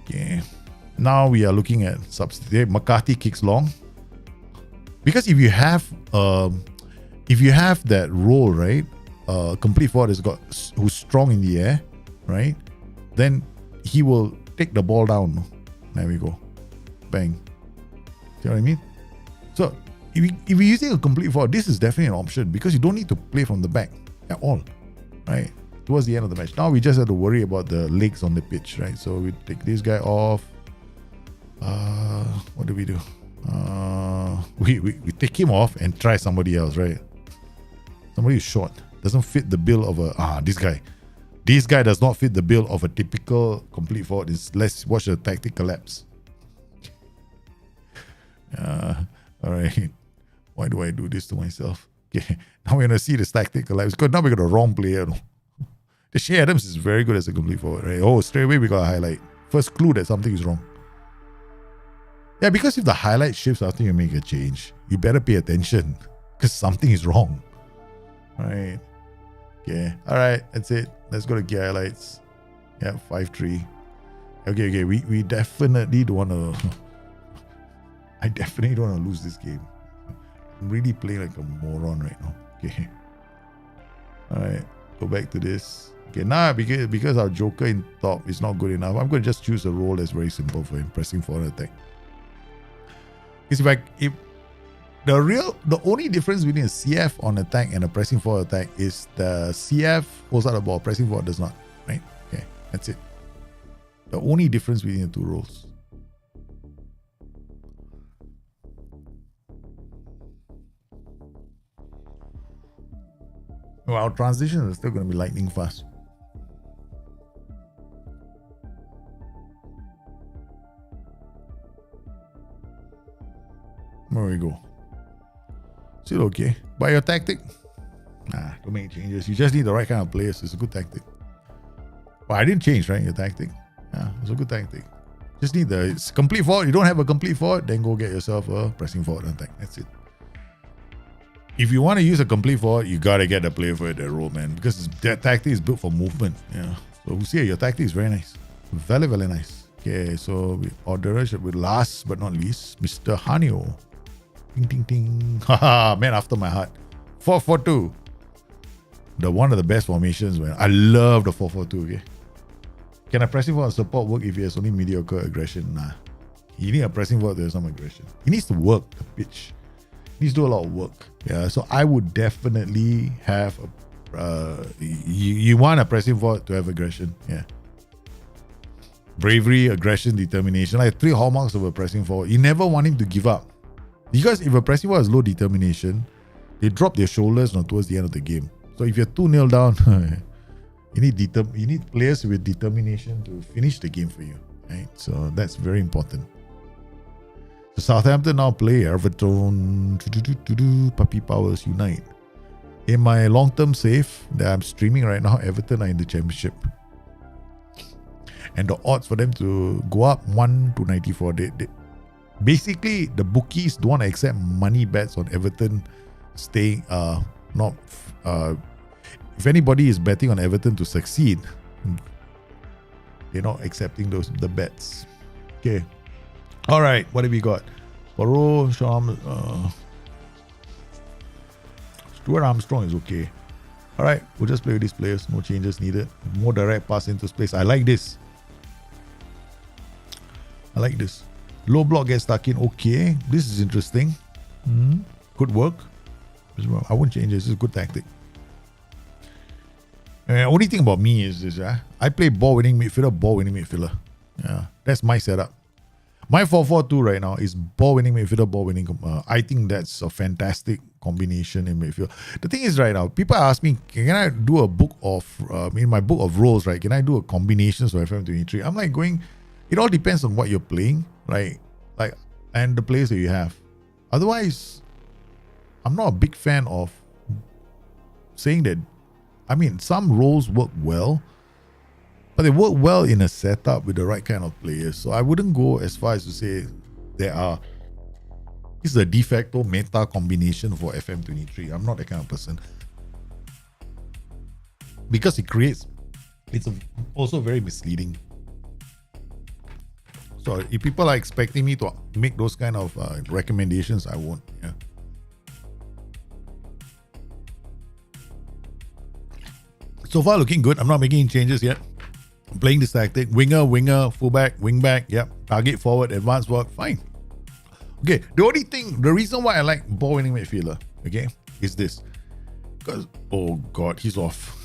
Okay. Now we are looking at substitute. McCarthy kicks long. Because if you have that role, right? Complete forward who's strong in the air, right? Then he will take the ball down. There we go. Bang. See what I mean? So if you're using a complete forward, this is definitely an option because you don't need to play from the back at all, right? Towards the end of the match. Now we just have to worry about the legs on the pitch, right? So we take this guy off. What do? We take him off and try somebody else, right? Somebody who's short. Doesn't fit the bill of this guy. This guy does not fit the bill of a typical complete forward. Let's watch the tactic collapse. All right. Why do I do this to myself? Okay. Now we're going to see the tactic collapse. Because now we got the wrong player. The Shea Adams is very good as a complete forward, right? Oh, straight away we got a highlight. First clue that something is wrong. Yeah, because if the highlight shifts after you make a change, you better pay attention because something is wrong. All right. Okay. All right. That's it. Let's go to key highlights. Yeah, 5-3. Okay. We definitely don't want to. I definitely don't want to lose this game. I'm really playing like a moron right now. Okay. All right. Go back to this. Okay. Now because our joker in top is not good enough, I'm going to just choose a role that's very simple for him, pressing forward attack. Because if the only difference between a CF on attack and a pressing forward attack is the CF holds out the ball, pressing forward does not, right? Okay, that's it. The only difference between the two roles. Well, our transitions are still going to be lightning fast. There we go. Still okay. But your tactic? Don't make changes. You just need the right kind of players. It's a good tactic. Well, I didn't change, right? Your tactic. Yeah, it's a good tactic. Just need it's complete forward. You don't have a complete forward, then go get yourself a pressing forward attack. That's it. If you want to use a complete forward, you gotta get a player for that role, man. Because that tactic is built for movement. Yeah. So we see your tactic is very nice. Very, very nice. Okay, so we order with last but not least, Mr. Hanyo. Ding, ding, ding. Haha, man after my heart. 4-4-2. One of the best formations, man. I love the 4-4-2, okay? Can a pressing forward support work if he has only mediocre aggression? Nah. You need a pressing forward to have some aggression. He needs to work the pitch. He needs to do a lot of work. Yeah, so I would definitely have you want a pressing forward to have aggression. Yeah. Bravery, aggression, determination. Like 3 hallmarks of a pressing forward. You never want him to give up. Because if a pressing forward has low determination, they drop their shoulders towards the end of the game. So if you're 2-0 down, you need players with determination to finish the game for you. Right? So that's very important. So Southampton now play Everton. Puppy Powers unite. In my long-term save that I'm streaming right now, Everton are in the championship. And the odds for them to go up 1-94. Basically, the bookies don't want to accept money bets on Everton staying. If anybody is betting on Everton to succeed, they're not accepting the bets. Okay. All right. What have we got? Burrow, Stuart Armstrong is okay. All right. We'll just play with these players. No changes needed. More direct pass into space. I like this. Low block gets stuck in. Okay. This is interesting. Could work. I won't change this. This is a good tactic. Only thing about me is this. I play ball winning midfielder. Yeah. That's my setup. My 4-4-2 right now is ball winning midfielder, ball winning. I think that's a fantastic combination in midfield. The thing is, right now, people ask me, can I do a book of, in my book of roles, right? Can I do a combinations of FM23? I'm like going, it all depends on what you're playing, right? Like, and the players that you have. Otherwise, I'm not a big fan of saying that. I mean, some roles work well, but they work well in a setup with the right kind of players. So I wouldn't go as far as to say this is a de facto meta combination for FM23. I'm not that kind of person. Because it's also very misleading. So if people are expecting me to make those kind of recommendations, I won't. Yeah. So far looking good. I'm not making any changes yet. I'm playing this tactic. Winger, fullback, wingback. Yep. Target forward, advanced work. Fine. Okay. The reason why I like ball winning midfielder, okay, is this. Because, oh God, he's off.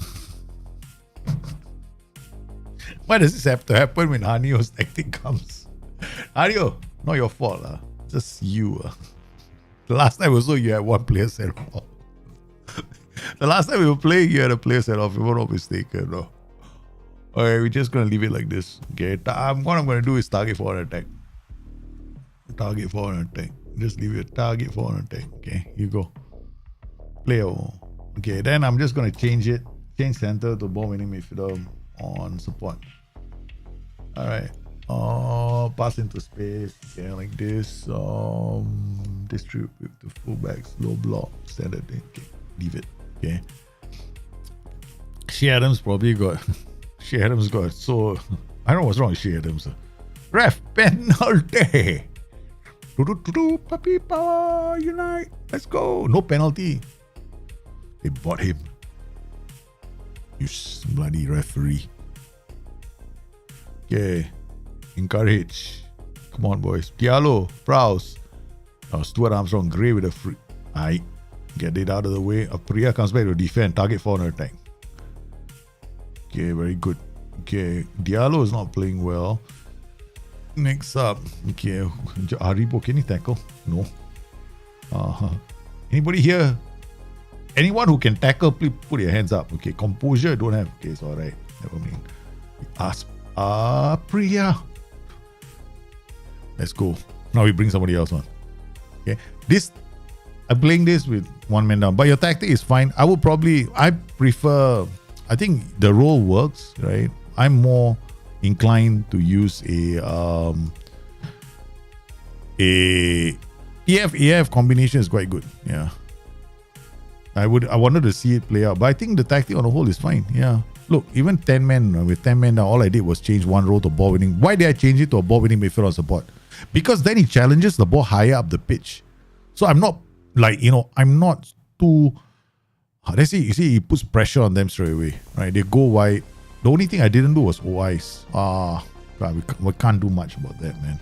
Why does this have to happen when Hanio's tactic comes? Hanio, not your fault. Just you. The last time also you had one player set off. The last time we were playing, you had a player set off, if I'm not mistaken. No. Okay, we're just going to leave it like this. Okay, what I'm going to do is target for an attack. Target for an attack. Just leave it. Target for an attack. Okay, you go. Player. Okay, then I'm just going to change it. Change center to ball winning midfielder on support. Alright. Pass into space. Okay, like this. Distribute to fullbacks. Low block. Standard thing. Okay, leave it. Okay. Shea Adams probably got. Shea Adams got so. I don't know what's wrong with Shea Adams. Ref penalty. Puppy power unite. Let's go. No penalty. They bought him. You bloody referee. Okay. Encourage. Come on, boys. Diallo. Prowse. Stuart Armstrong. Gray with a free. Aight. Get it out of the way. Priya comes back to defend. Target for an attack. Okay, very good. Okay, Diallo is not playing well. Next up. Okay, Haribo, can he tackle? No. Anybody here? Anyone who can tackle, please put your hands up. Okay, composure, don't have. Okay, it's alright. Never mind. Ask Priya. Let's go. Now we bring somebody else on. Okay, I'm playing this with one man down, but your tactic is fine. I think the role works, right? I'm more inclined to use a EF combination is quite good. Yeah. I wanted to see it play out, but I think the tactic on the whole is fine. Yeah. Look, even 10 men with 10 men down, all I did was change one role to ball winning. Why did I change it to a ball winning midfield on support? Because then he challenges the ball higher up the pitch. So I'm not I'm not too. Let's see, you see, he puts pressure on them straight away, right? They go wide. The only thing I didn't do was OIs. We can't do much about that, man.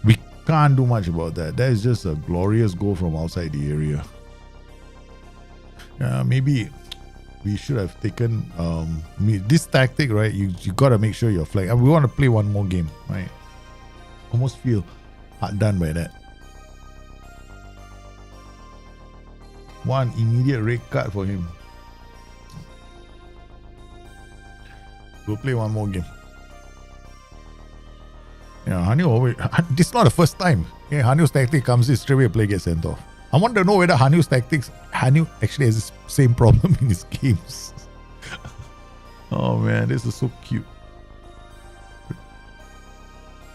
We can't do much about that. That is just a glorious goal from outside the area. Maybe we should have taken this tactic, right? You got to make sure you're flag. We want to play one more game, right? Almost feel hard done by that. One immediate red card for him. We'll play one more game. Yeah, Hanyo always. This is not the first time. Yeah, Hanyo's tactic comes in straight away, play gets sent off. I want to know whether Hanyo actually has the same problem in his games. Oh man, this is so cute.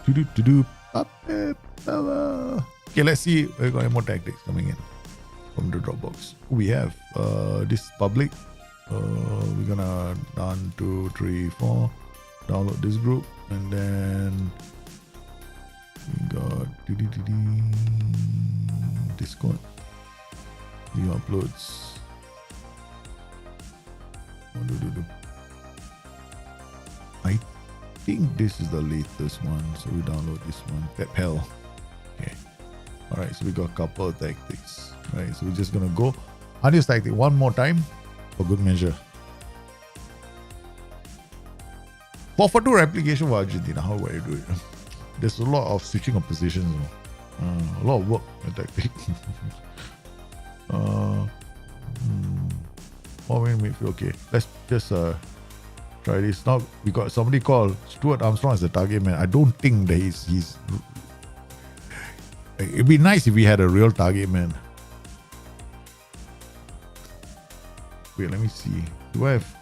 Okay, let's see. We got more tactics coming in from the Dropbox. We have this public. We're gonna 1, 2, 3, 4 download this group, and then we got Discord. He uploads. I think this is the latest one, so we download this one. Pep Okay. Alright, so we got a couple of tactics. Right, so we're just gonna go on this tactic one more time for good measure. 4-4-2 replication for Argentina. How would I do it? There's a lot of switching of positions. A lot of work and tactic. Midfield. Okay, let's just try this. Now we got somebody called Stuart Armstrong as the target man. I don't think that he's. It'd be nice if we had a real target man. Wait, let me see. Do I have?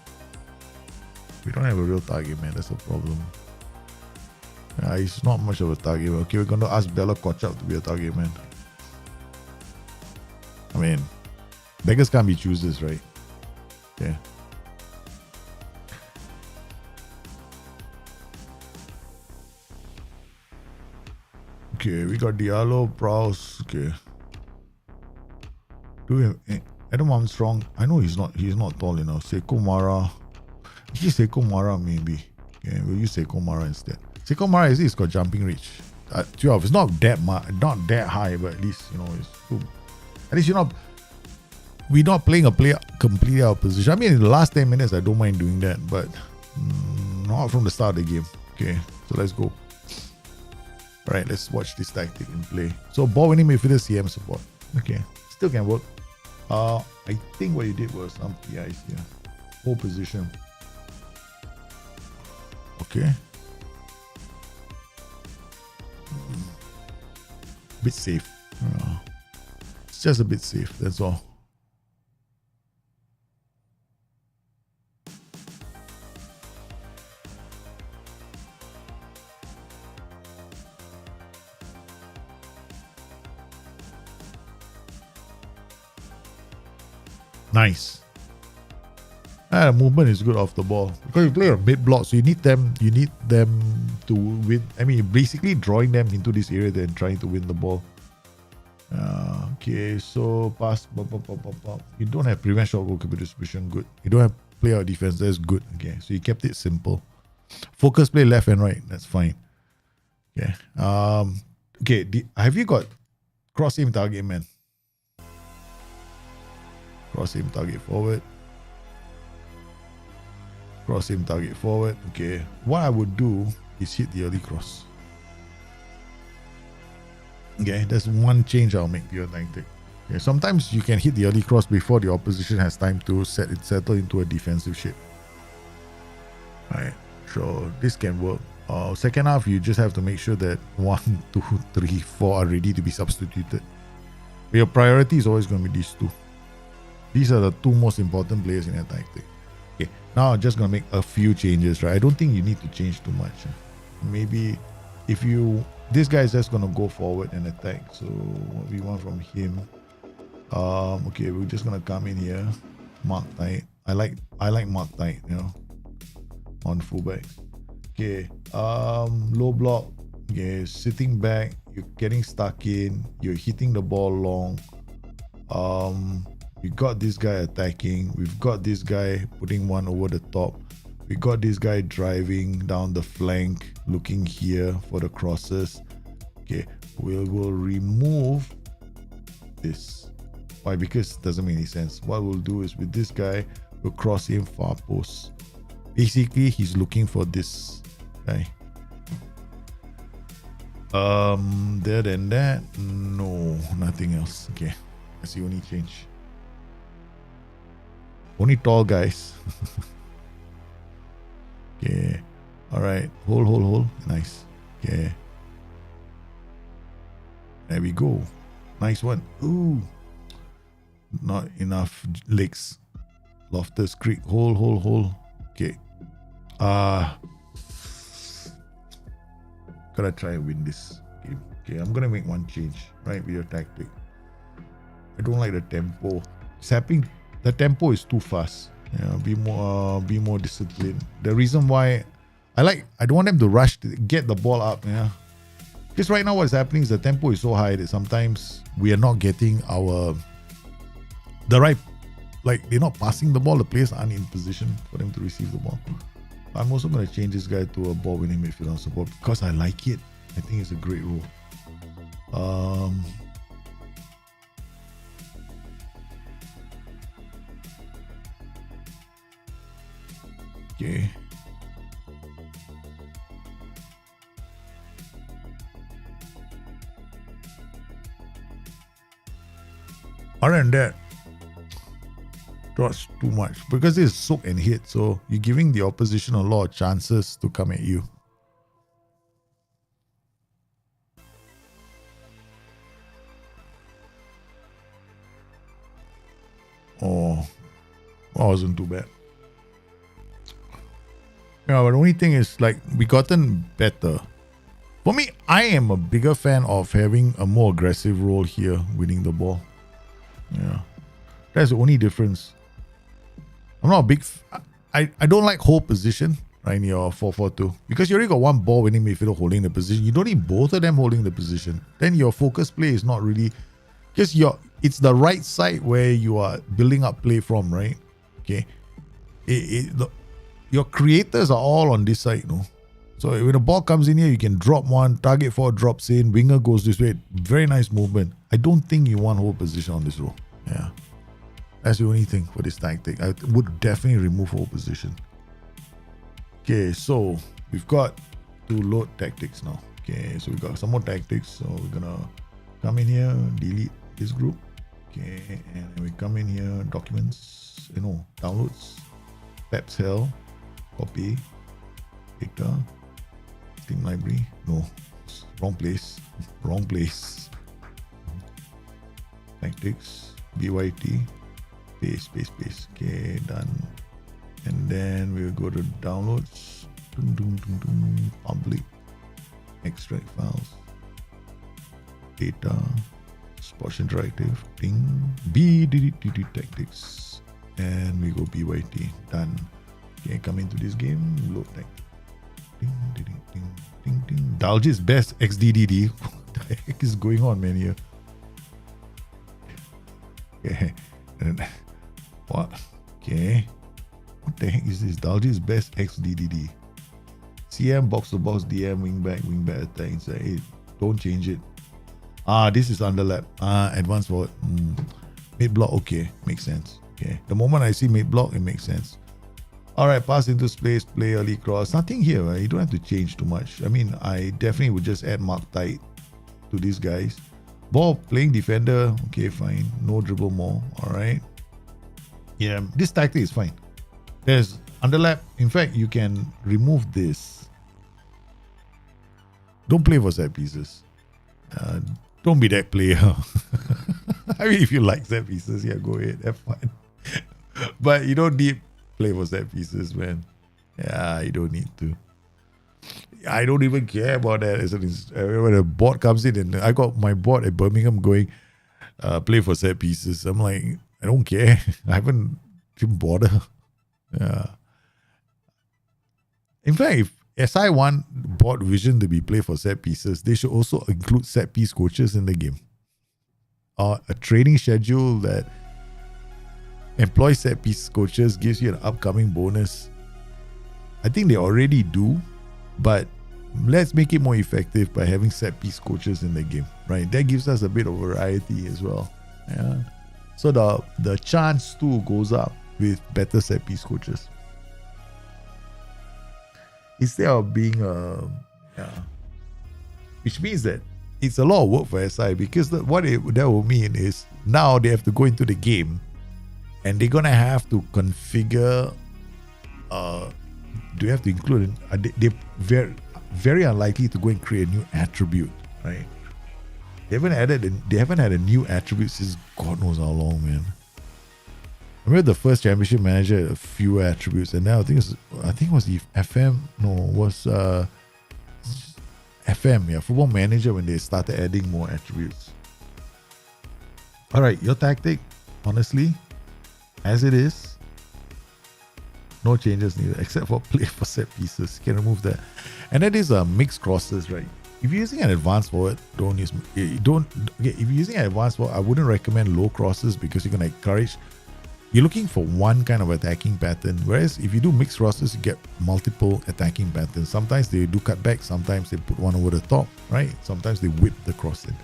We don't have a real target man. That's a problem. He's not much of a target man. Okay, we're going to ask Bella Kochap to be a target man. I mean, beggars can't be choosers, right? Yeah. Okay, we got Diallo, Prowse. Okay. Do we have Adam Armstrong? I know he's not tall enough. Sekou Mara. Actually, Sekou Mara maybe. Okay, we'll use Sekou Mara instead. Sekou Mara he's got jumping reach. 12. It's not that high, but at least it's good. At least we're not playing a player completely out of position. I mean, in the last 10 minutes, I don't mind doing that, but not from the start of the game. Okay, so let's go. All right, let's watch this tactic in play. So ball winning midfielder CM support. Okay, still can work. I think what you did was some PIs here. Hold position. Okay. Bit safe. It's just a bit safe, that's all. Nice. The movement is good off the ball because you play a mid block, so you need them to win. I mean, basically drawing them into this area and trying to win the ball. Okay, so pass. You don't have prevent shot goal distribution. Good. You don't have play out defense. That's good. Okay, so you kept it simple. Focus play left and right. That's fine. Okay. Okay. Have you got cross aim target man? Cross aim target forward. Cross aim target forward. Okay. What I would do is hit the early cross. Okay, that's one change I'll make to your tactic. Okay, sometimes you can hit the early cross before the opposition has time to settle into a defensive shape. Alright, so this can work. Second half, you just have to make sure that 1, 2, 3, 4 are ready to be substituted. But your priority is always going to be these two. These are the two most important players in your tactic. Okay, now I'm just going to make a few changes, right? I don't think you need to change too much. Maybe if this guy is just going to go forward and attack. So what we want from him. Okay, we're just going to come in here. Mark tight. I like mark tight, on fullbacks. Okay, low block. Okay, sitting back. You're getting stuck in. You're hitting the ball long. We got this guy attacking. We've got this guy putting one over the top. We got this guy driving down the flank, looking here for the crosses. Okay, we'll remove this. Why? Because it doesn't make any sense. What we'll do is with this guy, we'll cross him far post. Basically, he's looking for this guy. Other than that, no, nothing else. Okay, that's the only change. Only tall guys. Okay. Alright. Hold. Nice. Okay. There we go. Nice one. Ooh. Not enough legs. Loftus Creek. Hold. Okay. Gotta try and win this game. Okay, I'm gonna make one change, right, with your tactic. I don't like the tempo. It's happening. The tempo is too fast. Be more disciplined. The reason why I don't want them to rush to get the ball up. Because right now what's happening is the tempo is so high that sometimes we are not getting the right, like they're not passing the ball. The players aren't in position for them to receive the ball. I'm also going to change this guy to a ball winning midfielder support because I like it. I think it's a great role. Okay. Other than that, that's too much because it's soak and hit. So you're giving the opposition a lot of chances to come at you. Oh, that wasn't too bad. Yeah, but the only thing is like we gotten better. For me, I am a bigger fan of having a more aggressive role here, winning the ball. Yeah, that's the only difference. I'm not a big. I don't like hold position right in your 4-4-2 because you already got one ball winning midfielder holding the position. You don't need both of them holding the position. Then your focus play is not really because it's the right side where you are building up play from, right? Okay, your creators are all on this side, no. So when the ball comes in here, you can drop one, target 4 drops in, winger goes this way. Very nice movement. I don't think you want hold position on this row. Yeah. That's the only thing for this tactic. I would definitely remove hold position. Okay, so we've got to load tactics now. Okay, so we've got some more tactics. So we're gonna come in here, delete this group. Okay, and then we come in here, documents, downloads, Peps Hell, copy, data, Steam library. No, wrong place. Tactics, BYT. Paste. Okay, done. And then we'll go to downloads. Public. Extract files. Data. Sports Interactive. Ding. delete tactics. And we go BYT. Done. Okay, come into this game. Load tactics. Ding. Dalgis best XDDD. What the heck is going on, man, here? Okay. What? Okay. What the heck is this? Dalgis best XDDD. CM, box to box, DM, wingback attack inside. Hey, don't change it. This is underlap. Advanced forward. Mid block, okay. Makes sense. Okay. The moment I see mid block, it makes sense. Alright, pass into space, play early cross. Nothing here, right? You don't have to change too much. I mean, I definitely would just add mark tight to these guys. Ball, playing defender. Okay, fine. No dribble more. Alright. Yeah, this tactic is fine. There's underlap. In fact, you can remove this. Don't play for set pieces. Don't be that player. I mean, if you like set pieces, yeah, go ahead. Have fun. But you don't need play for set pieces, man. Yeah, you don't need to. I don't even care about that. When a bot comes in, and I got my bot at Birmingham going, play for set pieces. I'm like, I don't care. I haven't even bother. Yeah. In fact, if SI want bot vision to be play for set pieces, they should also include set piece coaches in the game. Or a training schedule that employs set piece coaches gives you an upcoming bonus. I think they already do, but let's make it more effective by having set piece coaches in the game, right? That gives us a bit of variety as well. Yeah. So the chance too goes up with better set piece coaches. Instead of being which means that it's a lot of work for SI, because that will mean is now they have to go into the game and they're gonna have to configure. Do you have to include? They're very unlikely to go and create a new attribute, right? They haven't had a new attribute since God knows how long, man. I remember the first championship manager had a few attributes, and now I think it was the FM. No, it was FM. Yeah, Football Manager, when they started adding more attributes. All right, your tactic, honestly, as it is, no changes needed except for play for set pieces. You can remove that, and that is mixed crosses, right? If you're using an advanced forward, if you're using an advanced forward, I wouldn't recommend low crosses because you're gonna encourage. You're looking for one kind of attacking pattern, whereas if you do mixed crosses, you get multiple attacking patterns. Sometimes they do cutback, sometimes they put one over the top, right? Sometimes they whip the cross in,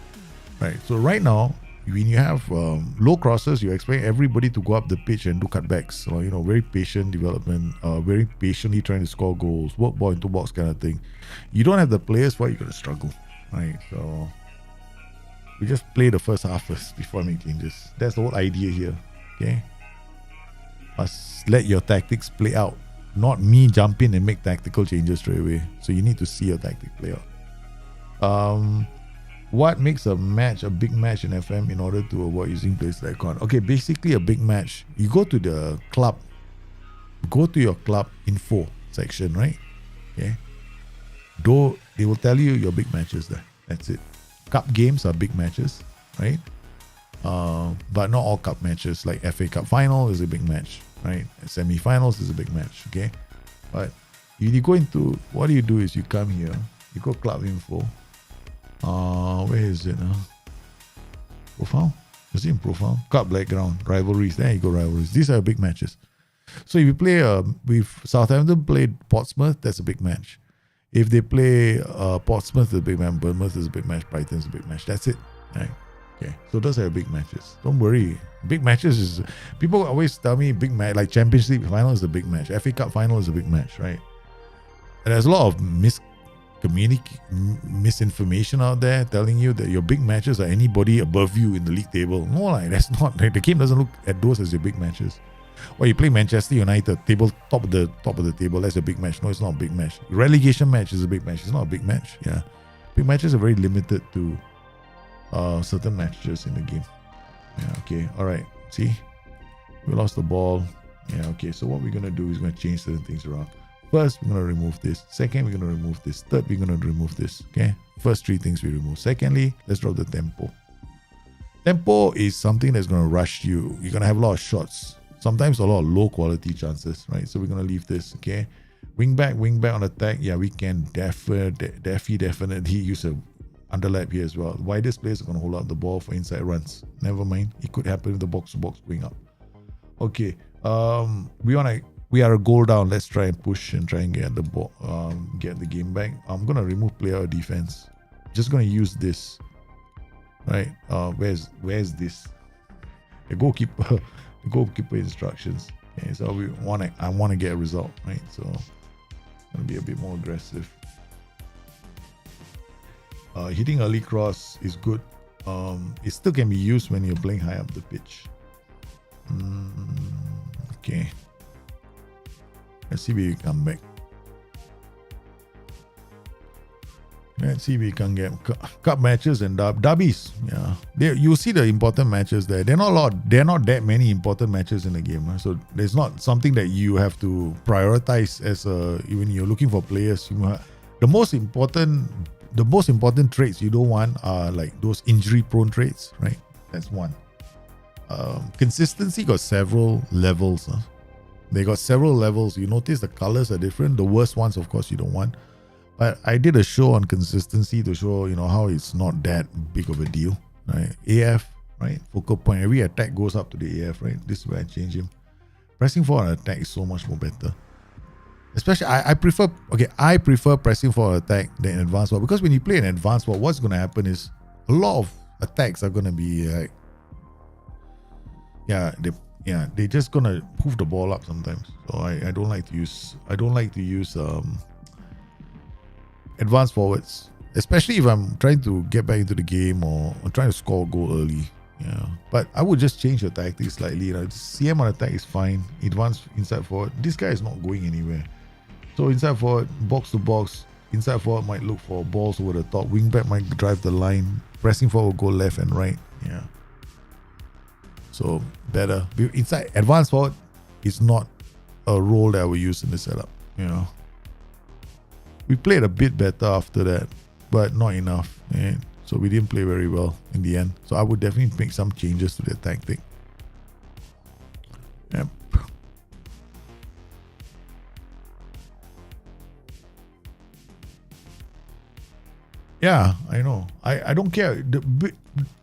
right? So right now, when you have low crosses, you expect everybody to go up the pitch and do cutbacks. So, very patient development, very patiently trying to score goals, work ball into box kind of thing. You don't have the players for it, you're going to struggle, right? So We just play the first half first before I make changes. That's the whole idea here. Okay. Must let your tactics play out. Not me jump in and make tactical changes straight away. So you need to see your tactic play out. What makes a match a big match in FM in order to avoid using players like con? Okay, basically a big match. You go to the club. Go to your club info section, right? Okay. Though they will tell you your big matches there. That's it. Cup games are big matches, right? But not all cup matches. Like FA Cup final is a big match, right? Semi-finals is a big match, okay? But you go into, what do is you come here, you go club info. Where is it? Profile? Is it in profile? Cup background, rivalries. There you go, rivalries. These are big matches. So if you play with Southampton played Portsmouth, that's a big match. If they play Portsmouth is a big match, Bournemouth is a big match, Brighton is a big match. That's it. Right? Okay. So those are big matches. Don't worry. Big matches is, people always tell me big match, like Champions League final is a big match. FA Cup final is a big match, right? And there's a lot of misinformation out there telling you that your big matches are anybody above you in the league table. No, like that's not. Like, the game doesn't look at those as your big matches. Or you play Manchester United, top of the table. That's a big match. No, it's not a big match. Relegation match is a big match. It's not a big match. Yeah, big matches are very limited to certain matches in the game. Yeah. Okay. All right. See, we lost the ball. Yeah. Okay. So what we're gonna do is we're gonna change certain things around. First, we're going to remove this. Second, we're going to remove this. Third, we're going to remove this. Okay. First three things we remove. Secondly, let's drop the tempo. Tempo is something that's going to rush you. You're going to have a lot of shots. Sometimes a lot of low quality chances, right? So we're going to leave this. Okay. Wing back on attack. Yeah, we can definitely use a underlap here as well. Widest players are going to hold out the ball for inside runs. Never mind. It could happen with the box to box going up. Okay. We are a goal down. Let's try and push and try and get the ball, get the game back. I'm gonna remove player defense. Just gonna use this, right? Where's this? The goalkeeper instructions. Okay, so I wanna get a result, right? So I'm gonna be a bit more aggressive. Hitting early cross is good. It still can be used when you're playing high up the pitch. Okay. Let's see if we come back. Let's see if we can get cup matches and derbies. Yeah, you see the important matches there. They're not that many important matches in the game. So there's not something that you have to prioritize as when you're looking for players. The most important traits you don't want are like those injury-prone traits, right? That's one. Consistency got several levels. They got several levels. You notice the colors are different. The worst ones, of course, you don't want. But I did a show on consistency to show, how it's not that big of a deal. Right? AF, right? Focal point. Every attack goes up to the AF, right? This is where I change him. Pressing for an attack is so much more better. Especially, I prefer pressing for an attack than advanced war. Because when you play an advanced war, what's going to happen is a lot of attacks are going to be like, they're just gonna hoof the ball up sometimes. So I don't like to use advanced forwards, especially if I'm trying to get back into the game or I'm trying to score a goal early. Yeah, but I would just change the tactics slightly. CM on attack is fine. Advanced inside forward. This guy is not going anywhere. So inside forward, box to box. Inside forward might look for balls over the top. Wing back might drive the line. Pressing forward, go left and right. Yeah. So better. Inside advanced forward is not a role that I will use in the setup. We played a bit better after that, but not enough. So we didn't play very well in the end. So I would definitely make some changes to the tactic. Yep. Yeah, I know. I don't care.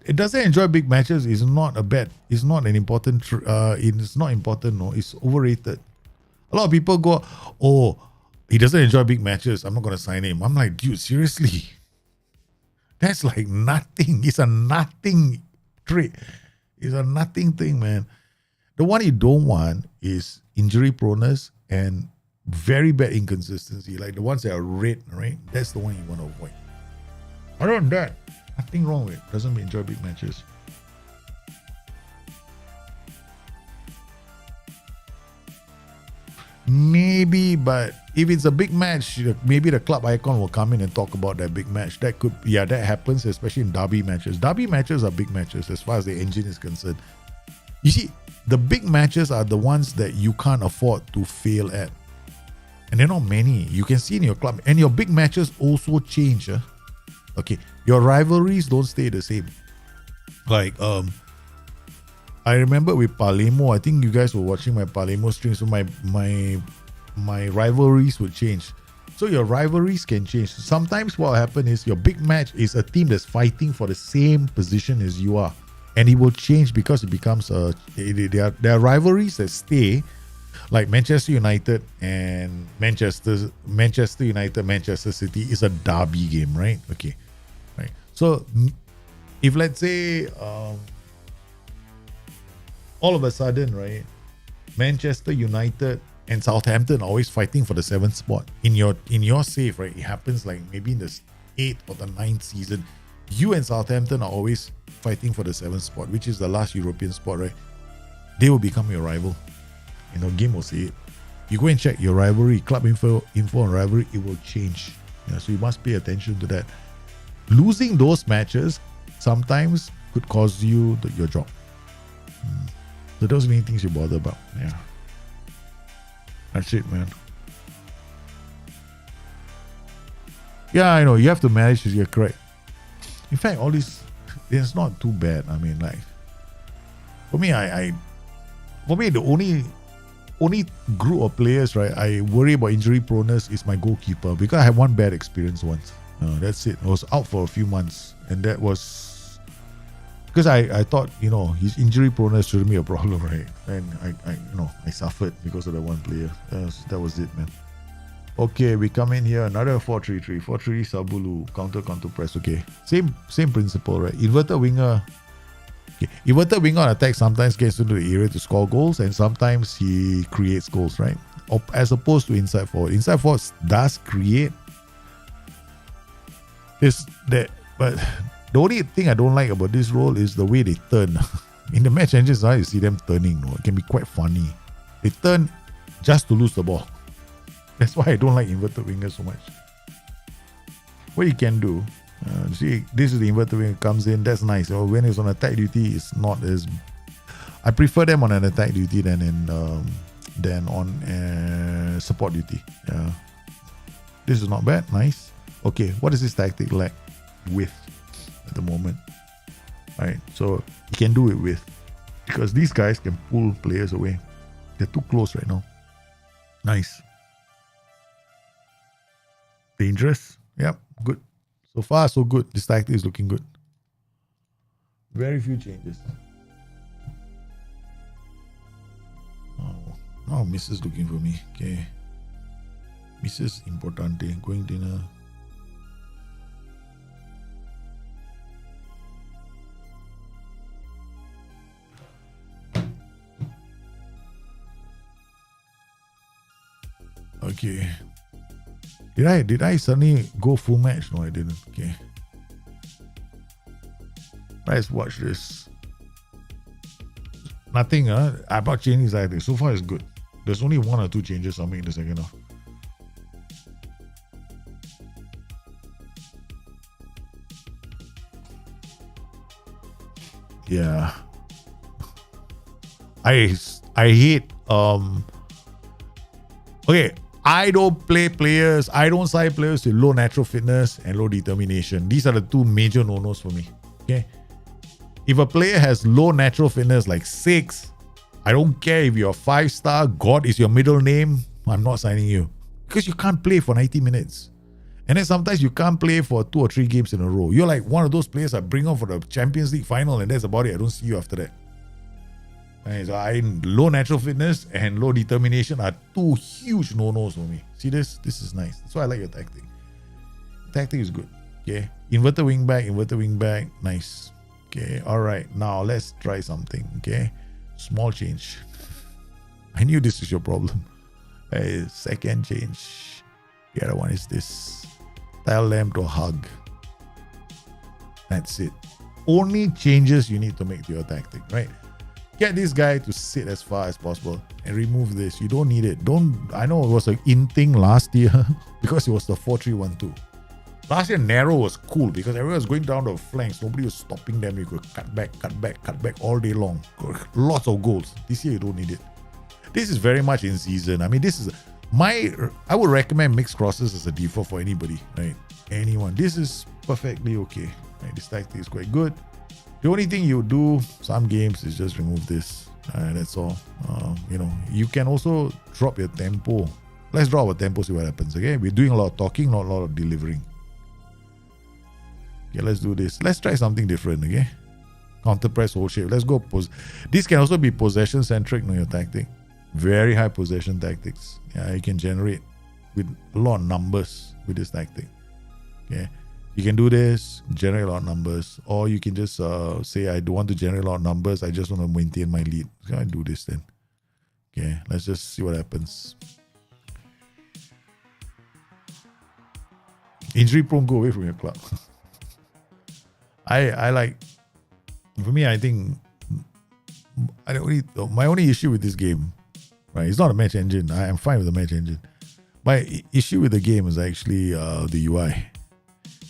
It doesn't enjoy big matches. It's not an important. It's not important. No, it's overrated. A lot of people go, "Oh, he doesn't enjoy big matches. I'm not gonna sign him." I'm like, dude, seriously, that's like nothing. It's a nothing trait. It's a nothing thing, man. The one you don't want is injury proneness and very bad inconsistency, like the ones that are red, right? That's the one you want to avoid. Other than that, Nothing wrong with it. Doesn't enjoy big matches. Maybe, but if it's a big match, maybe the club icon will come in and talk about that big match. That could, yeah, that happens, especially in derby matches. Derby matches are big matches as far as the engine is concerned. You see, the big matches are the ones that you can't afford to fail at. And there are not many. You can see in your club. And your big matches also change. Okay, your rivalries don't stay the same. Like, I remember with Palemo, I think you guys were watching my Palemo stream, so my rivalries would change. So your rivalries can change. Sometimes what will happen is your big match is a team that's fighting for the same position as you are. And it will change because it becomes there are rivalries that stay, like Manchester United and Manchester United, Manchester City is a derby game, right? Okay. Right. So if let's say all of a sudden, right, Manchester United and Southampton are always fighting for the 7th spot. In your save, right, it happens like maybe in the 8th or the 9th season. You and Southampton are always fighting for the 7th spot, which is the last European spot, right? They will become your rival. Game will say it. You go and check your rivalry, club info on rivalry, it will change. Yeah, so you must pay attention to that. Losing those matches sometimes could cause you your job. So those are the things you bother about. Yeah. That's it, man. Yeah, I know. You have to manage this. You're correct. In fact, all this, it's not too bad. I mean, like, for me, the only group of players, right, I worry about injury proneness is my goalkeeper, because I had one bad experience once. That's it. I was out for a few months, and that was because I thought, his injury proneness shouldn't be a problem, right? And I suffered because of that one player. That was it, man. Okay, we come in here, another 4-3-3. 4-3 Sabulu, counter press. Okay, same principle, right? Inverted winger. Okay, inverted winger on attack sometimes gets into the area to score goals, and sometimes he creates goals, right? As opposed to inside forward. Inside forward does create but the only thing I don't like about this role is the way they turn. In the match engines, you see them turning. It can be quite funny. They turn just to lose the ball. That's why I don't like inverted wingers so much. What you can do, see, this is the inverted winger comes in. That's nice. When it's on attack duty, it's not as. I prefer them on an attack duty than on support duty. Yeah, this is not bad. Nice. Okay, what is this tactic like with at the moment? All right, so you can do it with, because these guys can pull players away. They're too close right now. Nice. Dangerous. Yep, good. So far, so good. This tactic is looking good. Very few changes. Oh, Mrs. looking for me. Okay. Mrs. Importante. Going dinner. Okay. Did I suddenly go full match? No, I didn't. Okay. Let's watch this. Nothing, I'm not changing anything. So far it's good. There's only 1 or 2 changes I'll make in the second half. Yeah. I hate okay, I don't sign players with low natural fitness and low determination. These are the 2 major no-nos for me. Okay. If a player has low natural fitness, like 6, I don't care if you're 5-star, God is your middle name, I'm not signing you. Because you can't play for 90 minutes. And then sometimes you can't play for 2 or 3 games in a row. You're like one of those players I bring on for the Champions League final, and that's about it. I don't see you after that. And so low natural fitness and low determination are 2 huge no-nos for me. See this? This is nice. That's why I like your tactic. Tactic is good. Okay. Inverted wing back. Nice. Okay. All right. Now let's try something. Okay. Small change. I knew this is your problem. Second change. The other one is this. Tell them to hug. That's it. Only changes you need to make to your tactic, right? Get this guy to sit as far as possible and remove this. You don't need it. I know it was an in thing last year because it was the 4-3-1-2. Last year, narrow was cool because everyone was going down the flanks. Nobody was stopping them. You could cut back all day long. Lots of goals. This year, you don't need it. This is very much in season. I mean, I would recommend mixed crosses as a default for anybody, right? Anyone. This is perfectly okay. Right? This tactic is quite good. The only thing you do some games is just remove this. That's all. You can also drop your tempo. Let's drop our tempo, see what happens. Okay, we're doing a lot of talking, not a lot of delivering. Okay, let's do this. Let's try something different. Okay, counter press, whole shape. Let's go. This can also be possession centric. Your tactic. Very high possession tactics. Yeah, you can generate with a lot of numbers with this tactic. Okay. You can do this, generate a lot of numbers, or you can just say, I don't want to generate a lot of numbers, I just want to maintain my lead. So I do this then. Okay, let's just see what happens. Injury prone, go away from your club. For me, I think my only issue with this game, right, it's not a match engine. I am fine with the match engine. My issue with the game is actually the UI.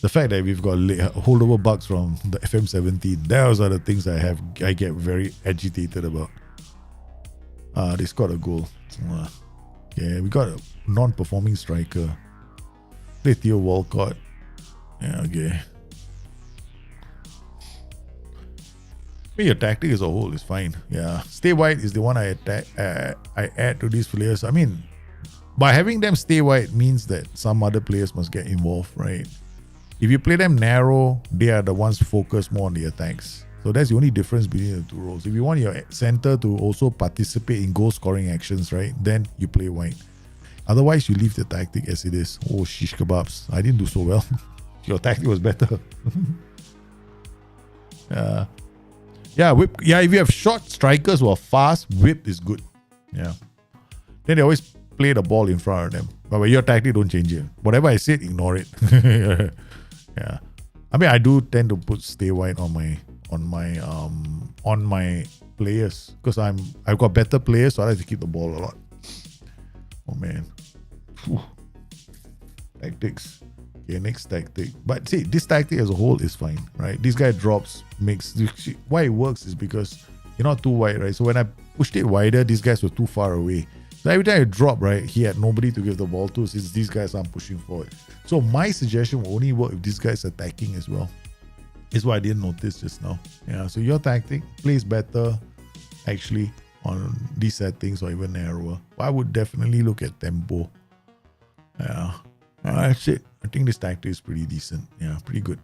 The fact that we've got holdover bugs from the FM17, those are the things I get very agitated about. They scored a goal. Yeah, we got a non-performing striker. Play Theo Walcott. Yeah, okay. Your tactic as a whole is fine. Yeah, stay wide is the one I add to these players. I mean, by having them stay wide means that some other players must get involved, right? If you play them narrow, they are the ones focused more on the attacks. So that's the only difference between the two roles. If you want your center to also participate in goal scoring actions, right, then you play wide. Otherwise, you leave the tactic as it is. Oh, shish kebabs. I didn't do so well. Your tactic was better. Whip. Yeah, if you have short strikers who are fast, whip is good. Yeah. Then they always play the ball in front of them. But with your tactic, don't change it. Whatever I said, ignore it. Yeah, I mean, I do tend to stay wide on my players because I've got better players, so I like to keep the ball a lot. Oh man, tactics. Okay, next tactic. But see, this tactic as a whole is fine, right? This guy drops, why it works is because you're not too wide, right? So when I pushed it wider, these guys were too far away. So every time you drop, right, he had nobody to give the ball to since these guys aren't pushing forward. So my suggestion will only work if this guy's attacking as well. Is what I didn't notice just now. Yeah, so your tactic plays better actually on these settings or even narrower. But I would definitely look at tempo. Yeah, that's it. I think this tactic is pretty decent. Yeah, pretty good.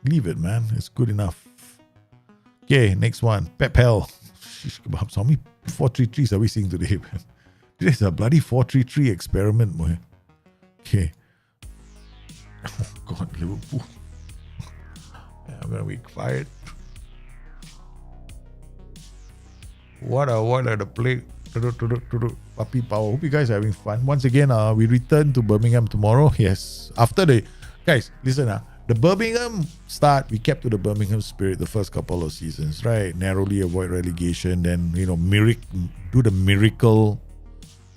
Leave it, man. It's good enough. Okay, next one. Pep Hell. How many 4-3-3s are we seeing today, man? This is a bloody 4-3-3 experiment, boy. Okay. Oh, God, Liverpool. I'm going to be quiet. What are the play? Puppy power. Hope you guys are having fun. Once again, we return to Birmingham tomorrow. Yes. After guys, listen, the Birmingham start, we kept to the Birmingham spirit the first couple of seasons, right? Narrowly avoid relegation, then, do the miracle.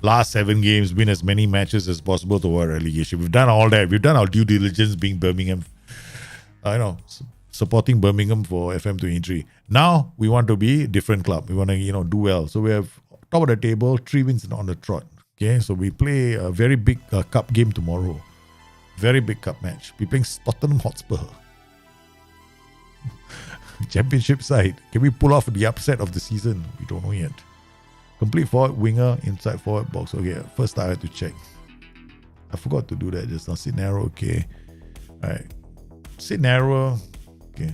Last 7 games, win as many matches as possible to avoid relegation. We've done all that. We've done our due diligence being Birmingham. Supporting Birmingham for FM23. Now, we want to be a different club. We want to, do well. So we have top of the table, 3 wins on the trot. Okay, so we play a very big cup game tomorrow. Very big cup match. We're playing Tottenham Hotspur. Championship side. Can we pull off the upset of the season? We don't know yet. Complete forward, winger, inside forward box. Okay, first I had to check. I forgot to do that just now. Sit narrow, okay. Alright. Sit narrow. Okay.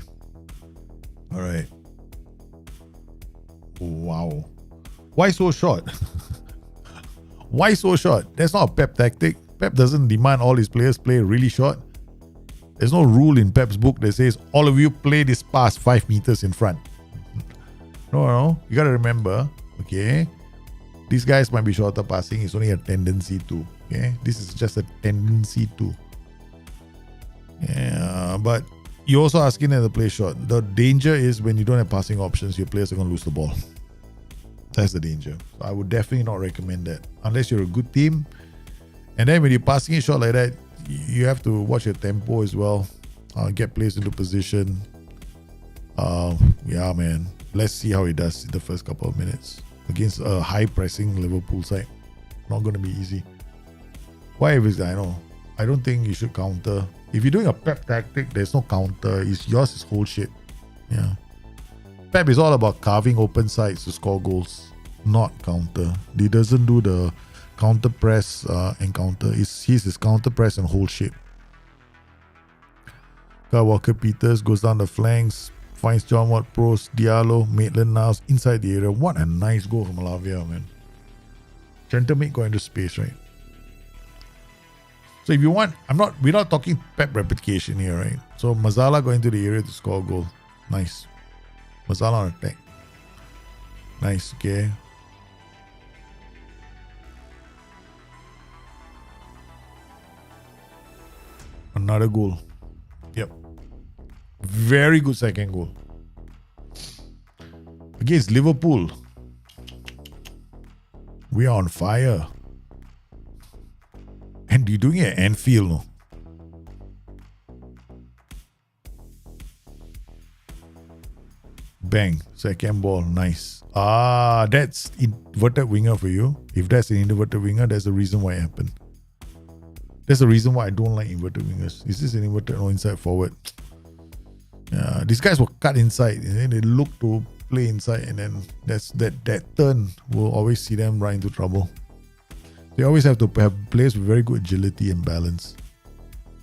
Alright. Wow. Why so short? Why so short? That's not a Pep tactic. Pep doesn't demand all his players play really short. There's no rule in Pep's book that says all of you play this pass 5 meters in front. No. You gotta remember, okay, these guys might be shorter passing. It's only a tendency to. Okay, this is just a tendency to. Yeah, but You're also asking them to play short. The danger is when you don't have passing options, your players are going to lose the ball. That's the danger. So I would definitely not recommend that. Unless you're a good team. And then when you're passing it short like that, you have to watch your tempo as well. Get players into position. Yeah, man. Let's see how he does in the first couple of minutes. Against a high pressing Liverpool side. Not going to be easy. Whatever is that, I know. I don't think you should counter. If you're doing a Pep tactic, there's no counter. Yours is whole shit. Yeah. Pep is all about carving open sides to score goals, not counter. He doesn't do the counter press and counter. He's his counter press and whole shit. Kyle Walker-Peters goes down the flanks, finds John Watt-Prowse, Diallo, Maitland-Niles inside the area. What a nice goal from Lavia, man. Centre-mid got into space, right? So if you want, we're not talking Pep replication here, right? So Mazzala going into the area to score a goal. Nice. Mazzala on attack. Nice, okay. Another goal. Yep. Very good second goal. Against Liverpool. We are on fire. And you're doing it at Anfield, no? Bang. Second ball. Nice. That's inverted winger for you. If that's an inverted winger, that's the reason why it happened. That's the reason why I don't like inverted wingers. Is this an inverted or inside forward? Yeah, these guys were cut inside and then they look to play inside, and then that turn will always see them run into trouble. They always have to have players with very good agility and balance.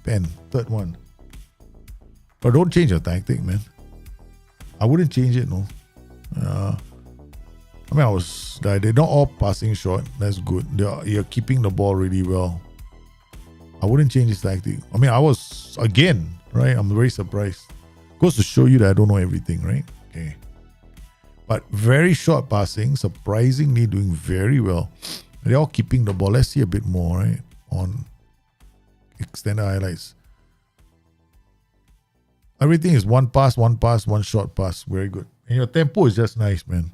Pen, third one. But don't change your tactic, man. I wouldn't change it, no. They're not all passing short. That's good. You're keeping the ball really well. I wouldn't change his tactic. I was, again, right? I'm very surprised. Goes to show you that I don't know everything, right? Okay. But very short passing, surprisingly doing very well. They're all keeping the ball. Let's see a bit more, right? On extended highlights. Everything is one pass, one short pass. Very good. And your tempo is just nice, man.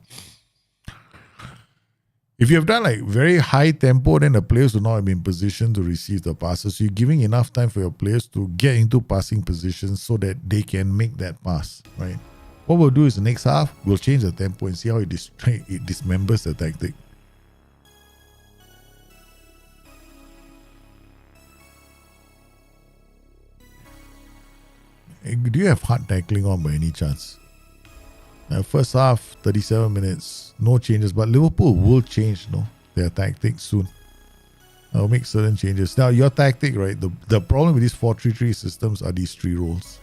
If you have done like very high tempo, then the players will not be in position to receive the passes. So you're giving enough time for your players to get into passing positions so that they can make that pass, right? What we'll do is the next half, we'll change the tempo and see how it dismembers the tactic. Do you have hard tackling on by any chance? First half, 37 minutes, no changes, but Liverpool will change their tactics soon. They'll make certain changes. Now, your tactic, right? The problem with these 4-3-3 systems are these three roles.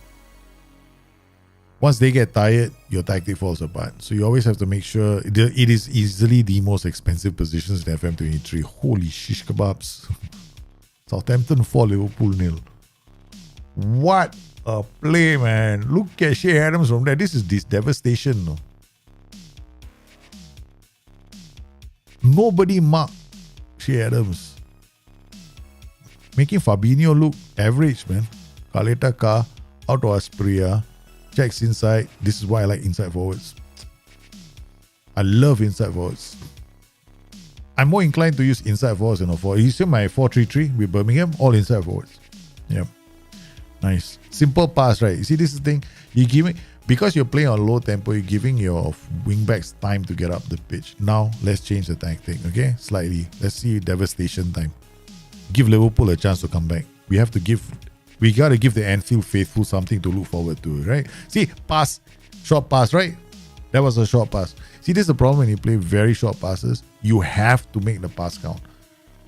Once they get tired, your tactic falls apart. So you always have to make sure it is easily the most expensive positions in FM23. Holy shish kebabs. Southampton 4, Liverpool 0. What a play, man. Look at Shea Adams from there. This is devastation. No? Nobody marked Shea Adams. Making Fabinho look average, man. Caleta Car, out to Aspria. Checks inside. This is why I like inside forwards. I love inside forwards. I'm more inclined to use inside forwards than a forward. You see my 4-3-3 with Birmingham? All inside forwards. Yep. Nice. Simple pass, right? You see, this is the thing. You giving, because you're playing on low tempo, you're giving your wingbacks time to get up the pitch. Now, let's change the tactic, okay? Slightly. Let's see devastation time. Give Liverpool a chance to come back. We got to give the Anfield faithful something to look forward to, right? See, pass, short pass, right? That was a short pass. See, this is the problem when you play very short passes. You have to make the pass count,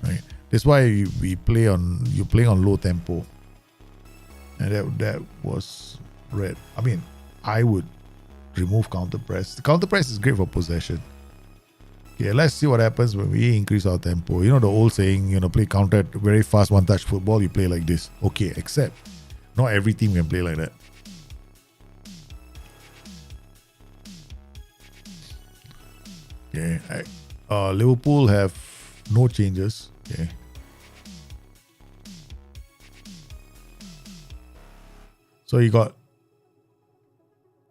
right? That's why you're playing on low tempo. And that was red. I would remove counter press. The counter press is great for possession. Okay, let's see what happens when we increase our tempo. You know the old saying, play counter very fast one-touch football, you play like this. Okay, except not every team can play like that. Okay, Liverpool have no changes. Okay. So you got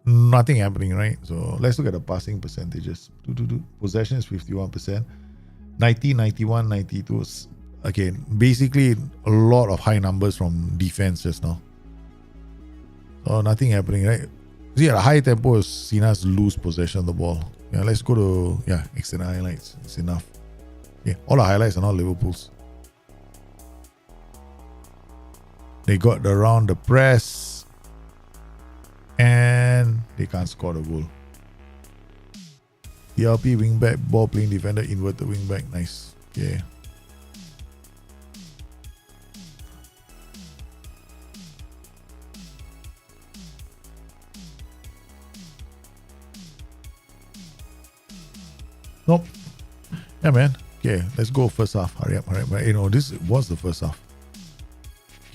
nothing happening, right? So let's look at the passing percentages. Possession is 51%, 90, 91, 92. Okay, basically a lot of high numbers from defense just now. So nothing happening, right? See, at a high tempo has seen us lose possession of the ball. Yeah, let's go to external highlights. It's enough. Okay, all the highlights are not Liverpool's. They got around the press and they can't score the goal. DLP wingback, ball playing defender, inverted wingback. Nice. Yeah. Nope. Yeah, man. Okay, let's go first half. Hurry up. This was the first half.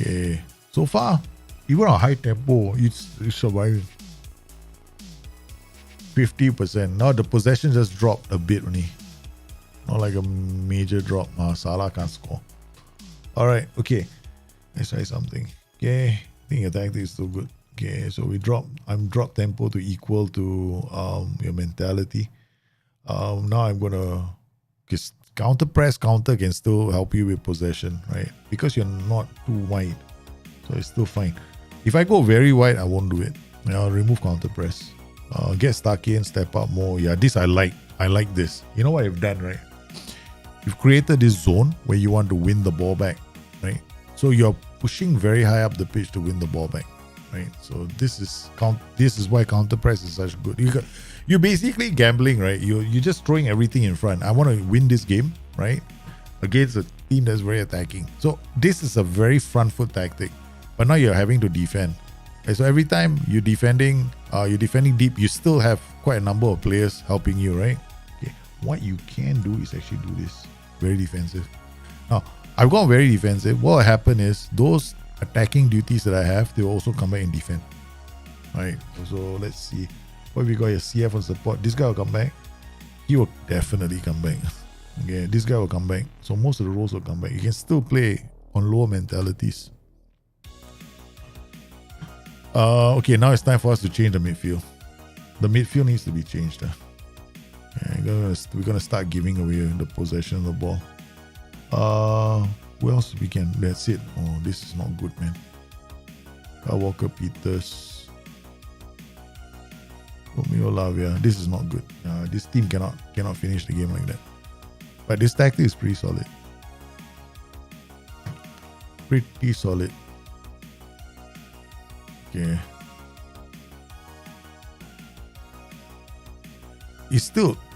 Okay. So far, even on high tempo, it's surviving. 50%. Now the possession just dropped a bit only. Not like a major drop. Salah can't score. Alright, okay. Let's try something. Okay. I think your tactic is still good. Okay, so I'm drop tempo to equal to your mentality. Now I'm gonna just counter press, counter can still help you with possession, right? Because you're not too wide. So it's still fine. If I go very wide, I won't do it. I'll remove counter press. Get stuck in, step up more. Yeah, this I like. I like this. You know what I've done, right? You've created this zone where you want to win the ball back, right? So you're pushing very high up the pitch to win the ball back, right? So this is why counter press is such good. You're basically gambling, right? You're just throwing everything in front. I want to win this game, right? Against a team that's very attacking. So this is a very front foot tactic. But now you're having to defend. Okay, so every time you're defending deep, you still have quite a number of players helping you, right? Okay. What you can do is actually do this. Very defensive. Now, I've gone very defensive. What will happen is those attacking duties that I have, they will also come back and defend. Right? So let's see. What we got here? CF on support. This guy will come back. He will definitely come back. Okay, this guy will come back. So most of the roles will come back. You can still play on lower mentalities. Okay, now it's time for us to change the midfield. The midfield needs to be changed. We're gonna start giving away the possession of the ball. Who else we can? That's it. Oh, this is not good, man. Walker Peters, Romeo Lavia. This is not good. This team cannot finish the game like that. But this tactic is pretty solid. Pretty solid. Okay.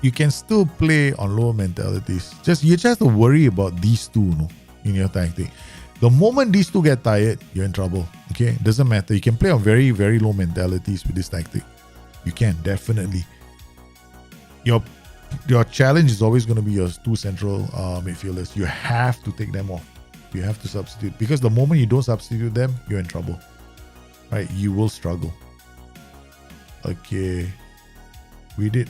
You can still play on lower mentalities. You just have to worry about these two, no, in your tactic. The moment these two get tired, you're in trouble. Okay, doesn't matter. You can play on very, very low mentalities with this tactic. You can definitely. Your challenge is always going to be your two central midfielders. You have to take them off. You have to substitute, because the moment you don't substitute them, you're in trouble. Right, you will struggle. Okay, we did.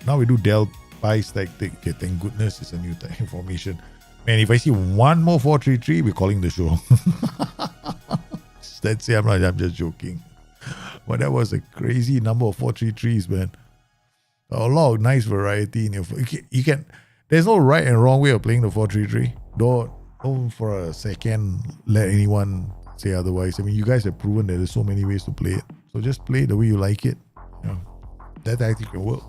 Now we do Del Pi's tactic. Okay, thank goodness it's a new formation. Man, if I see one more 4-3-3, we're calling the show. That's it. I'm just joking. But that was a crazy number of 4-3-3s, man. A lot of nice variety in your. You can. There's no right and wrong way of playing the 4-3-3. Don't for a second let anyone say otherwise. I mean, you guys have proven that there's so many ways to play it. So just play the way you like it. That tactic can work.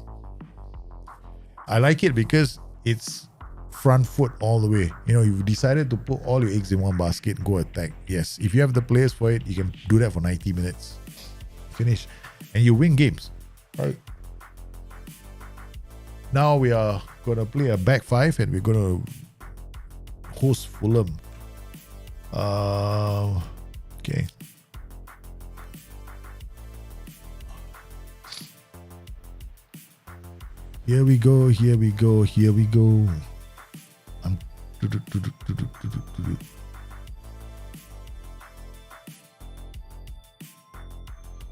I like it because it's front foot all the way. You've decided to put all your eggs in one basket, go attack. Yes, if you have the players for it, you can do that for 90 minutes. Finish. And you win games. Right. Now we are going to play a back five and we're going to host Fulham. Okay. Here we go.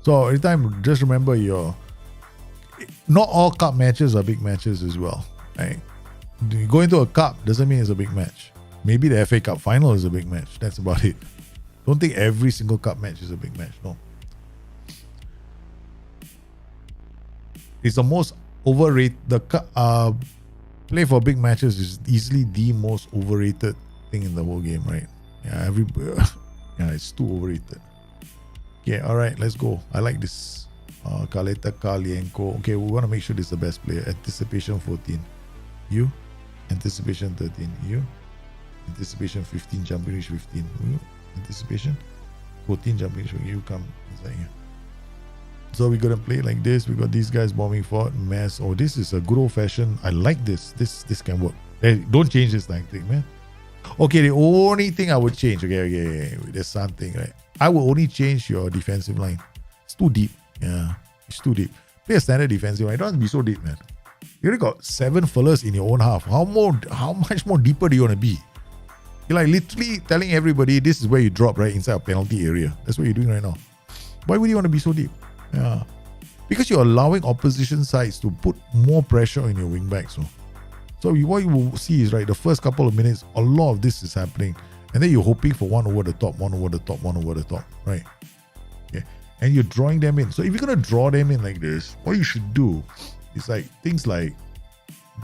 So every time, just remember not all cup matches are big matches as well. Right? You go into a cup doesn't mean it's a big match. Maybe the FA Cup final is a big match. That's about it. Don't think every single cup match is a big match. No. It's the most overrated. Play for big matches is easily the most overrated thing in the whole game, right? Yeah, it's too overrated. Okay, all right, let's go. I like this. Kaleta Kalienko. Okay, we want to make sure this is the best player. Anticipation 14. You. Anticipation 13. You. Anticipation 15. Jumping reach 15. You. Anticipation 14. Jumping reach. You come inside here. So we're gonna play like this. We got these guys bombing forward. Mass. Oh, this is a good old fashioned. I like this. This can work. Hey, don't change this tactic, man. Okay, the only thing I would change. Okay. There's something, right? I will only change your defensive line. It's too deep. Yeah, it's too deep. Play a standard defensive line. It doesn't be so deep, man. You already got 7 fillers in your own half. How much more deeper do you want to be? You're like literally telling everybody this is where you drop, right? Inside a penalty area. That's what you're doing right now. Why would you want to be so deep? Yeah. Because you're allowing opposition sides to put more pressure on your wingbacks. So what you will see is, right, the first couple of minutes, a lot of this is happening. And then you're hoping for one over the top, right? Okay. And you're drawing them in. So if you're going to draw them in like this, what you should do is like things like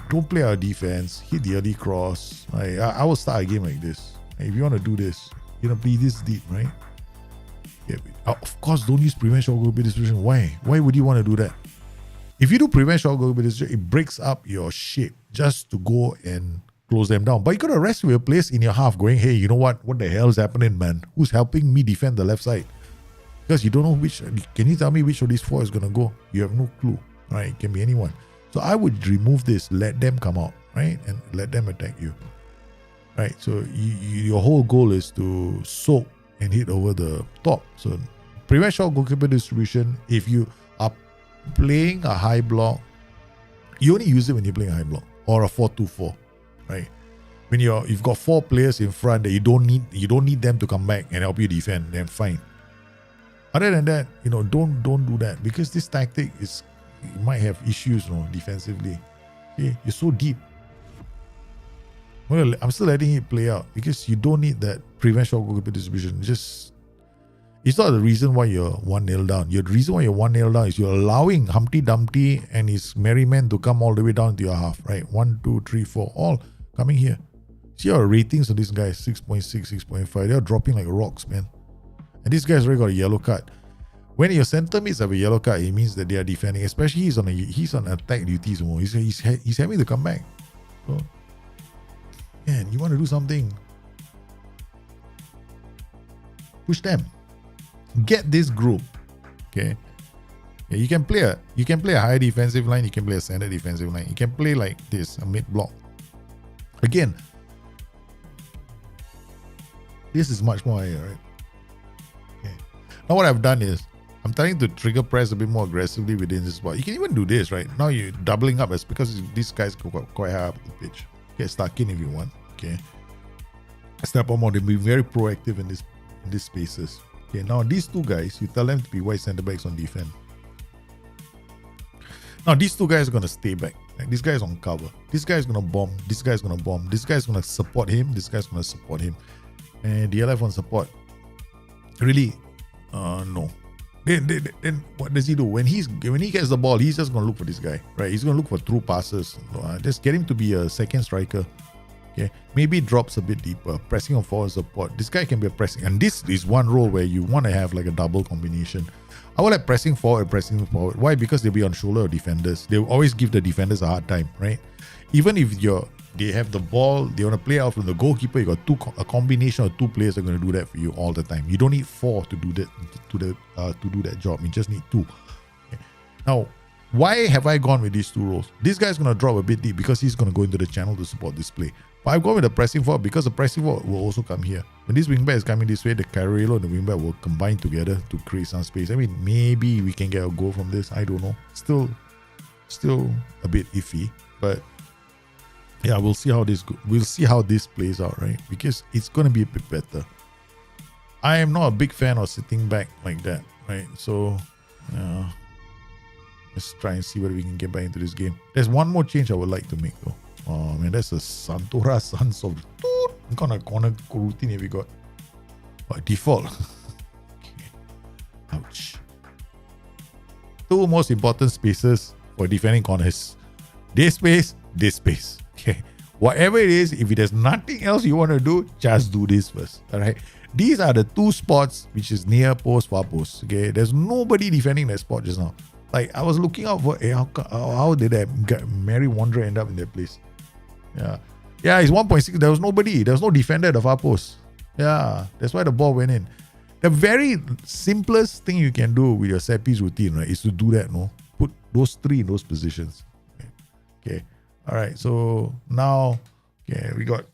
don't play our defense, hit the early cross. I will start a game like this. If you want to do this, you're going to play this deep, right? Yeah, of course, don't use prevent short goal distribution. Why? Why would you want to do that? If you do prevent short goal distribution, it breaks up your shape just to go and close them down. But you got to rest your place in your half going, hey, you know what? What the hell is happening, man? Who's helping me defend the left side? Because you don't know which. Can you tell me which of these 4 is going to go? You have no clue, right? It can be anyone. So I would remove this, let them come out, right? And let them attack you, right? So your whole goal is to soak and hit over the top. So prevent short goalkeeper distribution. If you are playing a high block, you only use it when you're playing a high block or a 4-2-4, right? When you've got 4 players in front that you don't need them to come back and help you defend, then fine. Other than that, don't do that, because this tactic it might have issues, defensively. Okay, you're so deep. Well, I'm still letting it play out because you don't need that prevent short goalkeeper distribution. It's not the reason why you're 1-0 down. The reason why you're 1-0 down is you're allowing Humpty Dumpty and his merry men to come all the way down to your half, right? 1, 2, 3, 4, all coming here. See our ratings of these guys, 6.6, 6.5. They're dropping like rocks, man. And this guy's already got a yellow card. When your center mids have a yellow card, it means that they are defending. Especially he's on attack duties. He's having to come back. So, man, you want to do something? Push them. Get this group. Okay. Yeah, you can play a high defensive line. You can play a standard defensive line. You can play like this, a mid block. Again, this is much more higher, right? Okay. Now what I've done is I'm trying to trigger press a bit more aggressively within this spot. You can even do this, right? Now you're doubling up, because these guys go quite high up the pitch. Get stuck in if you want. Okay. Step on more. They'll be very proactive in these spaces. Okay. Now these 2 guys, you tell them to be wide centre backs on defense. Now these 2 guys are gonna stay back. Like this guy is on cover. This guy is gonna bomb. This guy is gonna bomb. This guy is gonna support him. This guy is gonna support him. And the LF on support. Really? No. Then what does he do? When he gets the ball, he's just gonna look for this guy, right? He's gonna look for through passes. Just get him to be a second striker. Okay, maybe drops a bit deeper, pressing on forward support. This guy can be a pressing, and this is one role where you want to have like a double combination. I will like pressing forward. Why? Because they'll be on shoulder of defenders. They will always give the defenders a hard time, right? Even if they have the ball, they want to play out from the goalkeeper. You got a combination of 2 players are going to do that for you all the time. You don't need 4 to do that to do that job. You just need 2. Okay. Now, why have I gone with these 2 roles? This guy's going to drop a bit deep because he's going to go into the channel to support this play. But I've gone with the pressing forward because the pressing forward will also come here. When this wingback is coming this way, the Carrillo and the wingback will combine together to create some space. I mean, maybe we can get a goal from this. I don't know. Still a bit iffy, but yeah, we'll see how this plays out, right? Because it's going to be a bit better. I am not a big fan of sitting back like that, right? So, let's try and see whether we can get back into this game. There's one more change I would like to make, though. Oh man, that's a Santora Sons of what kind of corner routine have we got? By default. Okay. Ouch. 2 most important spaces for defending corners. This space. Okay. Whatever it is, if there's nothing else you want to do, just do this first. All right. These are the two spots which is near post, far post. Okay. There's nobody defending that spot just now. Like I was looking out for how did that Mary Wanderer end up in that place? Yeah. Yeah, it's 1.6. There was nobody. There was no defender at the far post. Yeah. That's why the ball went in. The very simplest thing you can do with your set piece routine, right, is to do that, no? Put those three in those positions. Okay. All right. So now, we got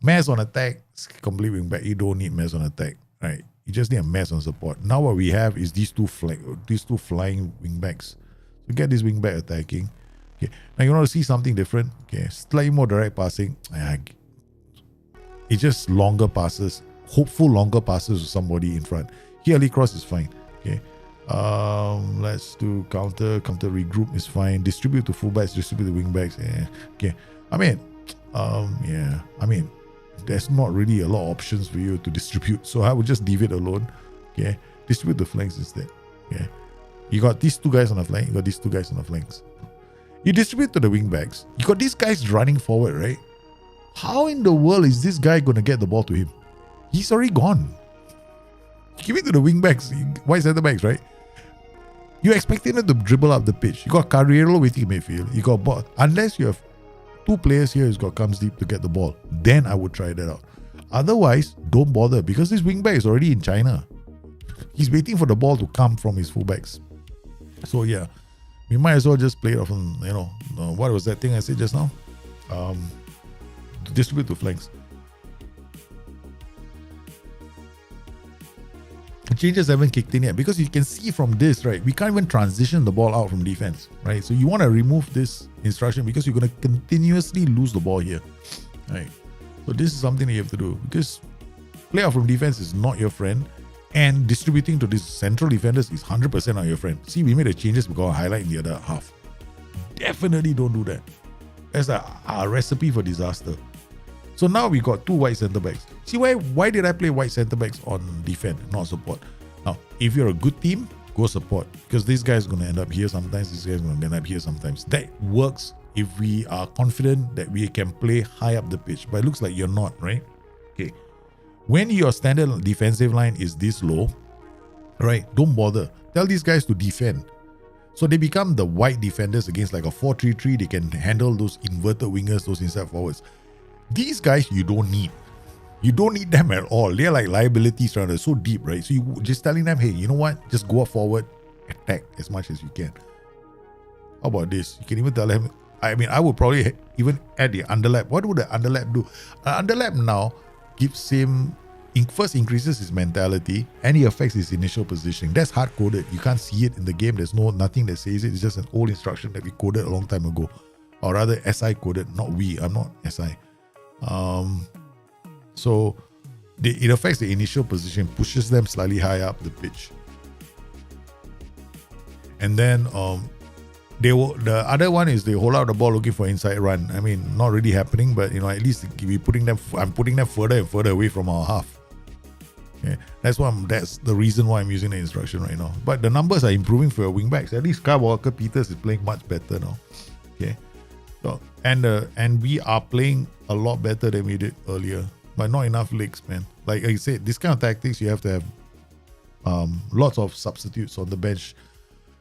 mass on attack, complete wing back. You don't need mass on attack, right? You just need a mass on support. Now what we have is these two flying wing backs. So get this wing back attacking. Okay. Now you want to see something different. Okay. Slightly more direct passing. It's just longer passes. Hopeful longer passes to somebody in front. Here, early cross is fine. Okay. Let's do counter regroup is fine. Distribute to fullbacks, distribute to wingbacks. Yeah. Okay. I mean, there's not really a lot of options for you to distribute, so I would just leave it alone. Okay. Distribute the flanks instead. Okay. You got these two guys on the flank. You got these two guys on the flanks. You distribute to the wingbacks. You got these guys running forward, right? How in the world is this guy going to get the ball to him? He's already gone. Give it to the wingbacks, wide centre backs, right? You're expecting them to dribble up the pitch. You got Carriero waiting in midfield. You got ball. Unless you have two players here who's got comes deep to get the ball, then I would try that out. Otherwise, don't bother because this wingback is already in China. He's waiting for the ball to come from his fullbacks. So yeah, we might as well just play it off on, what was that thing I said just now? Distribute to flanks. Changes haven't kicked in yet because you can see from this, right? We can't even transition the ball out from defense, right? So you want to remove this instruction because you're going to continuously lose the ball here, right? So this is something that you have to do because play out from defense is not your friend, and distributing to these central defenders is 100% not your friend. See, we made the changes we're going to highlight in the other half. Definitely don't do that. That's a recipe for disaster. So now we got two wide centre backs. See why did I play wide centre backs on defense, not support? Now, if you're a good team, go support because this guy is going to end up here sometimes. This guy is going to end up here sometimes. That works if we are confident that we can play high up the pitch. But it looks like you're not, right? Okay. When your standard defensive line is this low, right? Don't bother. Tell these guys to defend. So they become the wide defenders against like a 4-3-3. They can handle those inverted wingers, those inside forwards. These guys you don't need. You don't need them at all. They're like liabilities around. They're so deep, right? So you just telling them, hey, you know what? Just go forward, attack as much as you can. How about this? You can even tell them. I mean, I would probably even add the underlap. What would the underlap do? Underlap now gives him first increases his mentality and he affects his initial positioning. That's hard coded. You can't see it in the game. There's nothing that says it. It's just an old instruction that we coded a long time ago, or rather SI coded. Not we. I'm not SI. So it affects the initial position, pushes them slightly higher up the pitch, and then the other one is they hold out the ball looking for inside run. I mean, not really happening, but at least I'm putting them further and further away from our half. Okay. That's the reason why I'm using the instruction right now. But the numbers are improving for your wingbacks. At least Kyle Walker-Peters is playing much better now. Okay. So and we are playing a lot better than we did earlier, but not enough legs, man. Like I said, this kind of tactics you have to have lots of substitutes on the bench.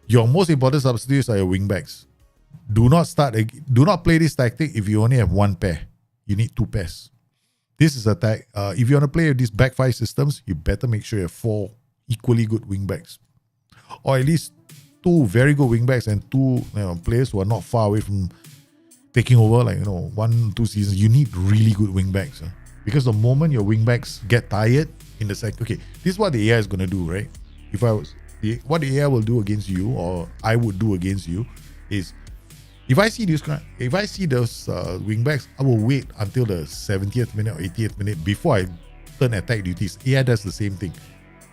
Your most important substitutes are your wingbacks. Do not play this tactic if you only have one pair. You need two pairs. This is attack. If you want to play with these back five systems, you better make sure you have 4 equally good wingbacks, or at least 2 very good wingbacks and 2 players who are not far away from taking over, 1-2 seasons. You need really good wingbacks, because the moment your wingbacks get tired in the second, okay, this is what the AI is going to do, right? What the AI will do against you, or I would do against you, is if I see those wingbacks, I will wait until the 70th minute or 80th minute before I turn attack duties. AI does the same thing.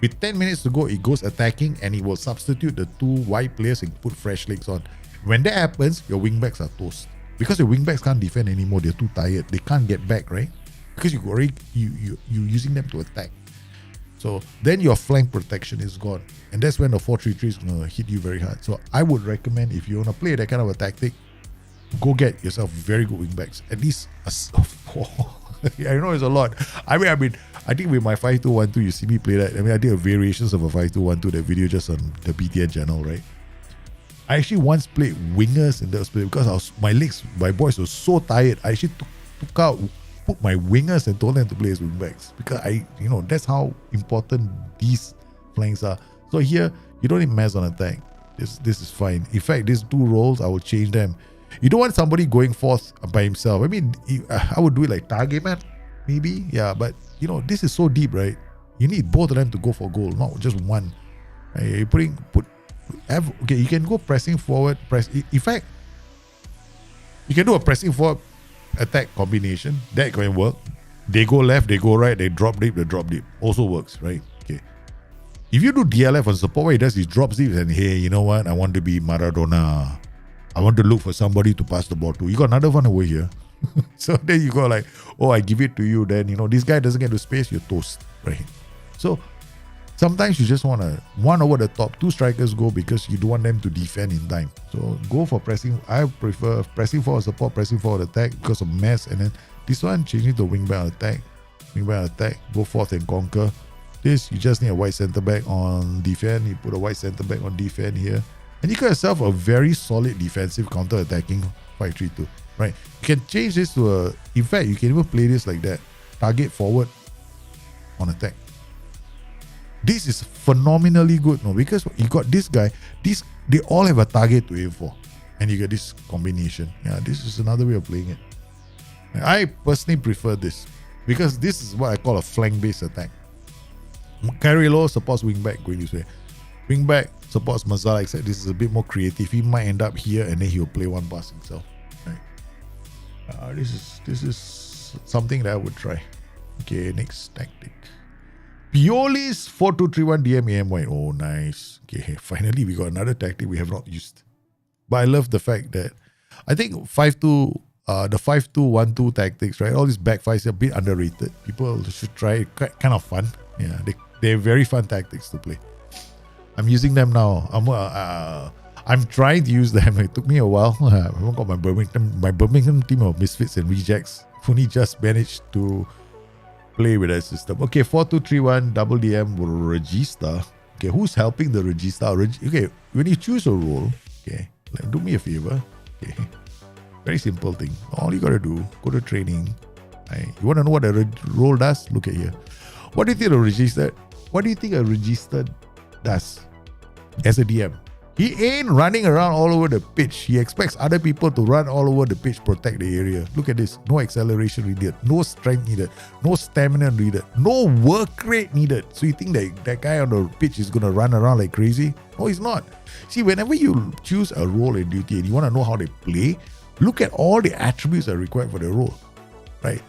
With 10 minutes to go, it goes attacking and it will substitute the 2 wide players and put fresh legs on. When that happens, your wingbacks are toast. Because your wingbacks can't defend anymore, they're too tired. They can't get back, right? Because you're using them to attack. So then your flank protection is gone. And that's when the 4-3-3 is going to hit you very hard. So I would recommend, if you want to play that kind of a tactic, go get yourself very good wing backs. At least I know it's a lot. I mean, I think with my 5-2-1-2, you see me play that. I mean, I did a variations of a 5-2-1-2, that video just on the BTN channel, right? I actually once played wingers in those plays because my boys were so tired. I actually put my wingers and told them to play as wingbacks because that's how important these flanks are. So here, you don't need mess on attack. This is fine. In fact, these two roles, I will change them. You don't want somebody going forth by himself. I mean, I would do it like target man, maybe. Yeah, but this is so deep, right? You need both of them to go for goal, not just one. Right? You can go pressing forward, in fact, you can do a pressing forward attack combination. That can work. They go left, they go right, they drop deep, also works, right? Okay. If you do DLF on support, what he does is drops deep and, hey, you know what? I want to be Maradona. I want to look for somebody to pass the ball to. You got another one over here. So then you go like, oh, I give it to you. Then, this guy doesn't get to space, you're toast, right? So sometimes you just want to one over the top. Two strikers go because you don't want them to defend in time. So go for pressing. I prefer pressing forward support, pressing forward attack because of mess. And then this one, changing to wingback attack. Wingback attack, go forth and conquer. This, you just need a white centre back on defend. You put a white centre back on defend here. And you got yourself a very solid defensive counter-attacking 5-3-2. Right? You can change this to in fact, you can even play this like that. Target forward on attack. This is phenomenally good, no? Because you got this guy, they all have a target to aim for. And you get this combination. Yeah, this is another way of playing it. And I personally prefer this because this is what I call a flank-based attack. Carrillo supports wing-back going this way. Wing-back supports Mazala, except this is a bit more creative. He might end up here and then he'll play one pass himself. Right. This is something that I would try. Okay, next tactic. Pioli's 4-2-3-1 DM white. Oh, nice. Okay, finally we got another tactic we have not used. But I love the fact that I think the 5-2-1-2 tactics, right? All these backfires are a bit underrated. People should try it. Kind of fun. Yeah, they're very fun tactics to play. I'm using them now. I'm trying to use them. It took me a while. I haven't got my Birmingham team of misfits and rejects. Only just managed to play with that system. Okay, 4-2-3-1 double DM Regista. Okay, who's helping the Regista? Okay, when you choose a role, okay, do me a favor. Okay, very simple thing. All you gotta do, go to training. Right? You want to know what a role does? Look at here. What do you think a register does as a DM? He ain't running around all over the pitch. He expects other people to run all over the pitch, protect the area. Look at this. No acceleration needed. No strength needed. No stamina needed. No work rate needed. So you think that guy on the pitch is going to run around like crazy? No, he's not. See, whenever you choose a role in duty and you want to know how they play, look at all the attributes that are required for the role. Right?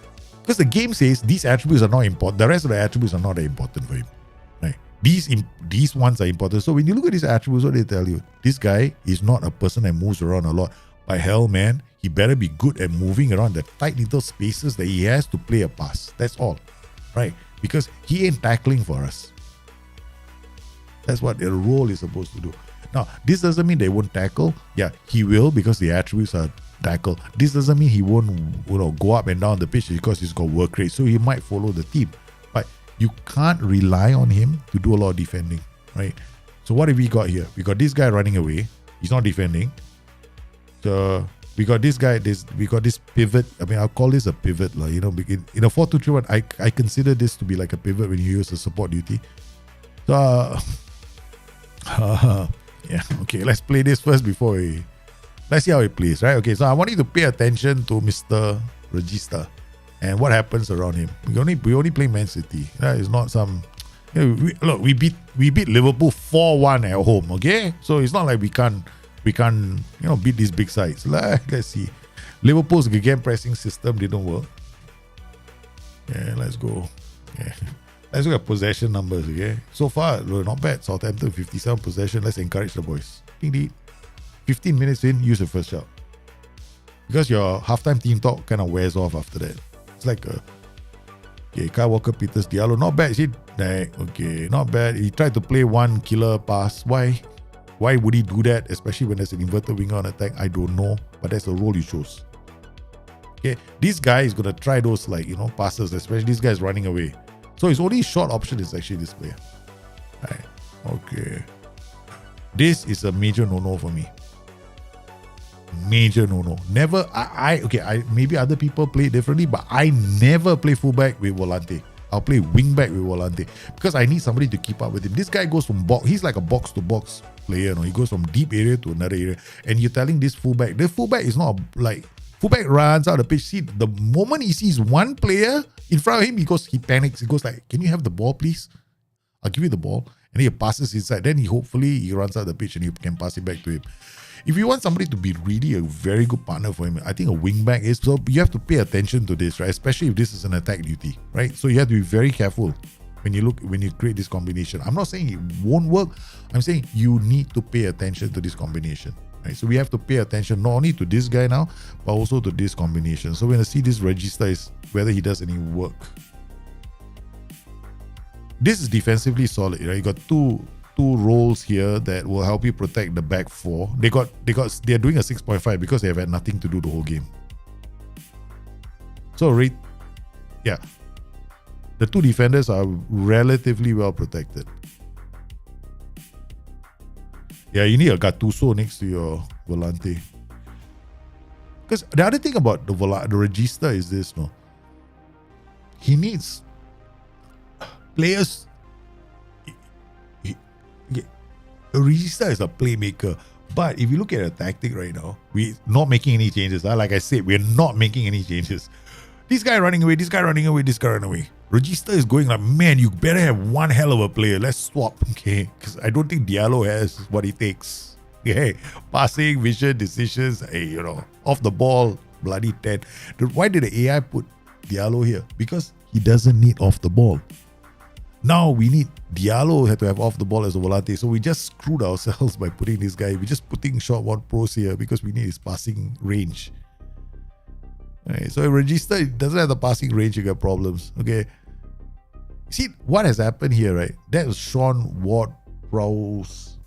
Because the game says these attributes are not important. The rest of the attributes are not that important for him. Right? These ones are important. So when you look at these attributes, what they tell you? This guy is not a person that moves around a lot. By hell, man, he better be good at moving around the tight little spaces that he has to play a pass. That's all. Right? Because he ain't tackling for us. That's what the role is supposed to do. Now, this doesn't mean they won't tackle. Yeah, he will because the attributes are tackle. This doesn't mean he won't go up and down the pitch because he's got work rate. So he might follow the team. But you can't rely on him to do a lot of defending, right? So what have we got here? We got this guy running away. He's not defending. So we got this guy. We got this pivot. I mean, I'll call this a pivot, in a 4-2-3-1. I consider this to be like a pivot when you use a support duty. So yeah, okay. Let's play this first before let's see how it plays, right? Okay, so I want you to pay attention to Mr. Regista and what happens around him. We only play Man City. That is not some. We beat Liverpool 4-1 at home. Okay, so it's not like we can't beat these big sides. Let's see. Liverpool's game pressing system didn't work. Yeah, let's go. Yeah. Let's look at possession numbers. Okay, so far not bad. Southampton 57 possession. Let's encourage the boys. Indeed. 15 minutes in, use the first shot. Because your halftime team talk kind of wears off after that. It's like Okay, Kyle Walker-Peters, Diallo, not bad. See, okay, not bad. He tried to play one killer pass. Why? Why would he do that? Especially when there's an inverted winger on attack. I don't know, but that's the role he chose. Okay, this guy is gonna try those passes, especially this guy is running away. So his only short option is actually this player. Right. Okay. This is a major no-no for me. Major no-no. Never. Maybe other people play it differently, but I never play fullback with Volante. I'll play wingback with Volante because I need somebody to keep up with him. This guy goes from box. He's like a box-to-box player. He goes from deep area to another area, and you're telling this fullback. The fullback is not like fullback runs out the pitch. See, the moment he sees one player in front of him, he panics. He goes like, "Can you have the ball, please? I'll give you the ball." And he passes inside. Then hopefully he runs out the pitch and you can pass it back to him. If you want somebody to be really a very good partner for him, I think a wingback is. So you have to pay attention to this, right? Especially if this is an attack duty, right? So you have to be very careful when you create this combination. I'm not saying it won't work. I'm saying you need to pay attention to this combination, right? So we have to pay attention not only to this guy now, but also to this combination. So when I see this register is whether he does any work. This is defensively solid, right? You got two roles here that will help you protect the back four. They're doing a 6.5 because they have had nothing to do the whole game. So the two defenders are relatively well protected. Yeah, you need a Gattuso next to your Volante. Because the other thing about the Regista is this, no? He needs players. Regista is a playmaker, but if you look at a tactic right now, we're not making any changes. Like I said, we're not making any changes. This guy running away, this guy running away, this guy running away. Regista is going like, man, you better have one hell of a player. Let's swap, okay? Because I don't think Diallo has what it takes. Okay, passing, vision, decisions, off the ball, bloody 10. Why did the AI put Diallo here? Because he doesn't need off the ball. Now we need Diallo had to have off the ball as a Volante, so we just screwed ourselves by putting this guy. We're just putting short one pros here because we need his passing range. Right, so if Regista doesn't have the passing range, you got problems. Okay. See what has happened here, right? That was Sean Ward-Prowse's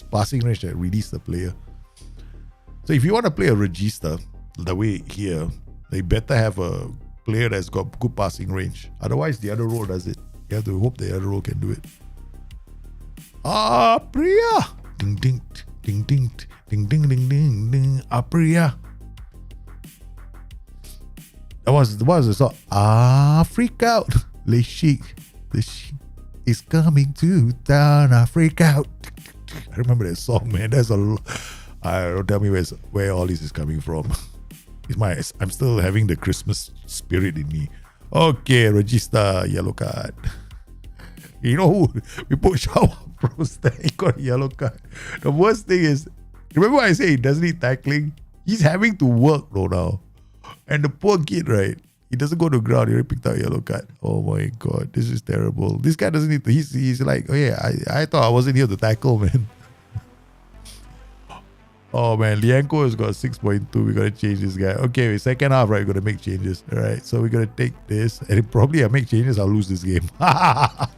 passing range that released the player. So if you want to play a Regista the way here, they better have a player that's got good passing range. Otherwise, the other row does it. You have to hope the other row can do it. Priya! Ding ding ding ding ding ding ding ding ding. Priya. That was the song. Freak out. The Sheik is coming to town. Freak out. I remember that song, man. That's don't tell me where all this is coming from. I'm still having the Christmas spirit in me. Okay, Regista, yellow card. You know who? We put Shaw Pros there. He got a yellow card. The worst thing is, remember I say he doesn't need tackling? He's having to work now. And the poor kid, right? He doesn't go to the ground. He already picked out a yellow card. Oh my God, this is terrible. This guy doesn't need to. He's like, oh yeah, I thought I wasn't here to tackle, man. Oh man, Lianco has got 6.2. We gotta change this guy. Okay, second half, right? We're gonna make changes. Alright, so we're gonna take this. And probably I make changes, I'll lose this game. Alright,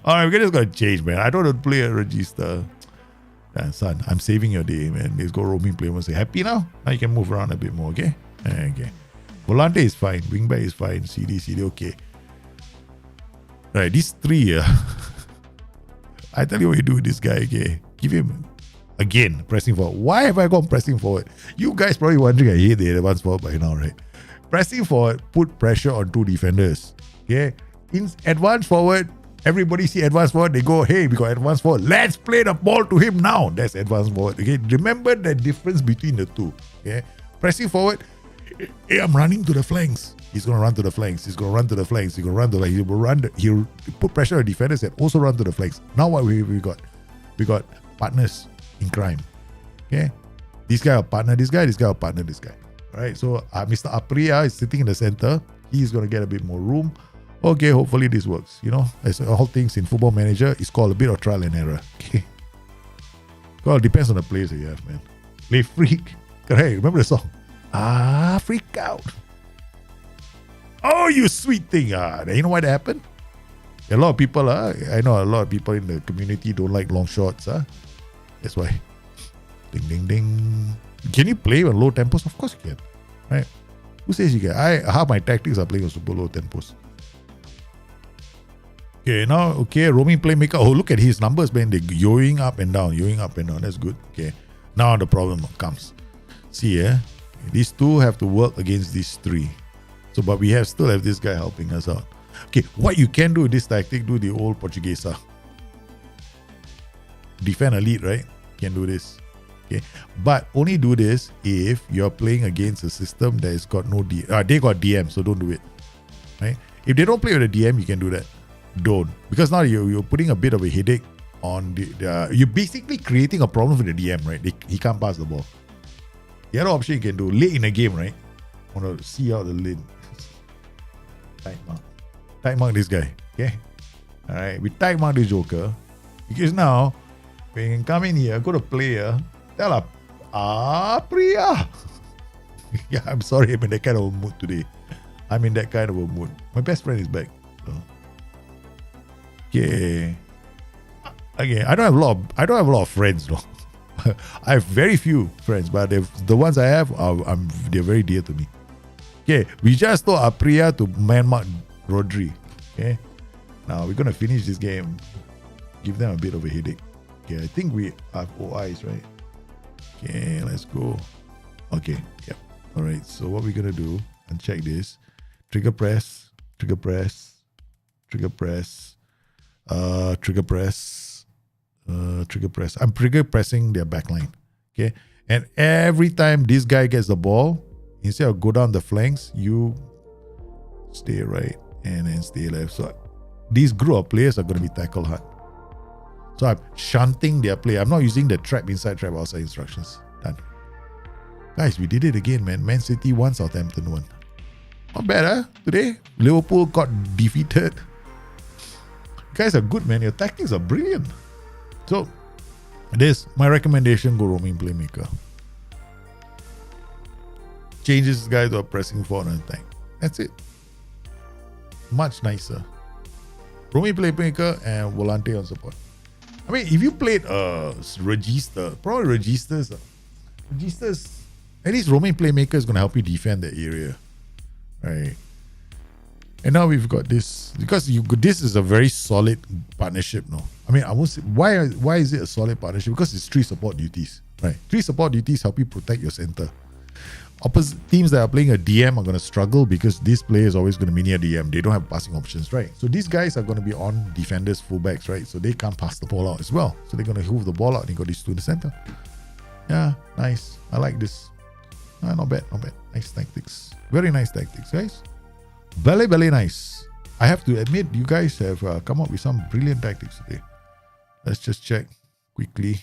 we're just gonna change, man. I don't want to play a Regista. Son, I'm saving your day, man. Let's go roaming play. Say, happy now? Now you can move around a bit more, okay? Okay. Volante is fine. Wingback is fine. CD, okay. Right, these three. I tell you what you do with this guy, okay? Give him, again, pressing forward. Why have I gone pressing forward? You guys probably wondering I hate the advance forward by now, right? Pressing forward, put pressure on two defenders. Okay? In advance forward, everybody see advance forward, they go, hey, we got advance forward. Let's play the ball to him now. That's advance forward. Okay? Remember the difference between the two. Okay? Pressing forward, hey, I'm running to the flanks. He's going to run to the flanks. He's going to run to the flanks. He's going to run to the flanks. He'll put pressure on defenders and also run to the flanks. Now what we got? We got partners in crime. Okay? This guy will partner this guy. This guy will partner this guy. Alright, so Mr. Apriya is sitting in the center. He's going to get a bit more room. Okay, hopefully this works. You know, as all things in Football Manager, it's called a bit of trial and error. Okay? Well, it depends on the players that you have, man. Play freak. Correct. Remember the song? Freak out. Oh, you sweet thing. You know what happened? A lot of people, I know a lot of people in the community don't like long shots. That's why. Ding, ding, ding. Can you play on low tempos? Of course you can. Right? Who says you can? Half my tactics are playing on super low tempos. Okay, now, roaming playmaker. Oh, look at his numbers, man. They're yoing up and down. That's good. Okay, now the problem comes. See, these two have to work against these three. So, but we still have this guy helping us out. Okay, what you can do with this tactic, do the old Portuguese. Defend elite, right? Can do this. Okay, but only do this if you're playing against a system that has got no DM. They got DM, so don't do it. Right? If they don't play with a DM, you can do that. Don't, because now you're putting a bit of a headache on you're basically creating a problem for the DM, right? He can't pass the ball. The other option you can do late in a game, right? Want to see out the lane. Tight mark this guy. Okay, all right. We tight mark this joker because now we can come in here, go to player, tell her, Priya. Yeah, I'm sorry, I'm in that kind of a mood today. My best friend is back. So. Okay. Okay, I don't have a lot of friends, though. I have very few friends, but the ones I have, they're very dear to me. Okay, we just told Apriya to man mark Rodri. Okay, now we're gonna finish this game. Give them a bit of a headache. Okay, I think we have OIs, right? Okay, let's go. Okay, yep. All right. So what we're gonna do? Uncheck this. Trigger press. Trigger press. Trigger press. Trigger press. Trigger press. I'm trigger pressing their backline. Okay, and every time this guy gets the ball, instead of go down the flanks, you stay right and then stay left. So these group of players are going to be tackle hard. So I'm shunting their play. I'm not using the trap inside, trap outside instructions. Done. Guys, we did it again, man. Man City 1, Southampton 1. Not bad, Today, Liverpool got defeated. You guys are good, man. Your tactics are brilliant. So, my recommendation, go roaming playmaker. Change this guy to a pressing forward and attack. That's it. Much nicer. Roaming playmaker and Volante on support. I mean, if you played Register, probably Registers, at least roaming playmaker is going to help you defend that area. Right. And now we've got this, because this is a very solid partnership, no? I mean, I won't say, why is it a solid partnership? Because it's 3 support duties, right? 3 support duties help you protect your center. Opposite teams that are playing a DM are going to struggle because this player is always going to mini a DM. They don't have passing options, right? So these guys are going to be on defenders, fullbacks, right? So they can't pass the ball out as well. So they're going to hoof the ball out and you got these 2 in the center. Yeah, nice. I like this. Not bad. Nice tactics. Very nice tactics, guys. Very nice. I have to admit, you guys have come up with some brilliant tactics today. Let's just check quickly.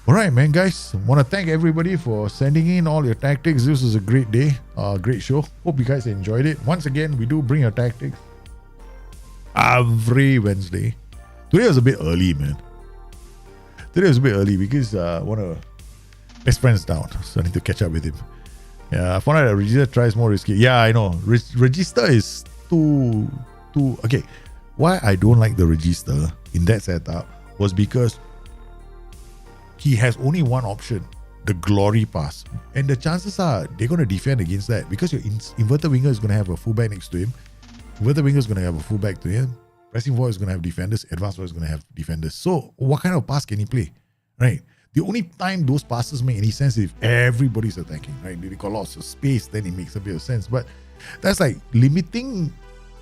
Alright, man, guys. Want to thank everybody for sending in all your tactics. This was a great day. Great show. Hope you guys enjoyed it. Once again, we do bring your tactics every Wednesday. Today was a bit early, man. Today was a bit early because one of best friends down, so I need to catch up with him. Yeah, I found out that Register tries more risky. Yeah, I know. Register is too. Okay, why I don't like the Register in that setup was because he has only one option, the glory pass. And the chances are they're going to defend against that because your inverted winger is going to have a fullback next to him. Inverted winger is going to have a fullback to him. Pressing forward is going to have defenders. Advanced forward is going to have defenders. So what kind of pass can he play? Right? The only time those passes make any sense is if everybody's attacking, right? They got lots of space, then it makes a bit of sense. But that's like limiting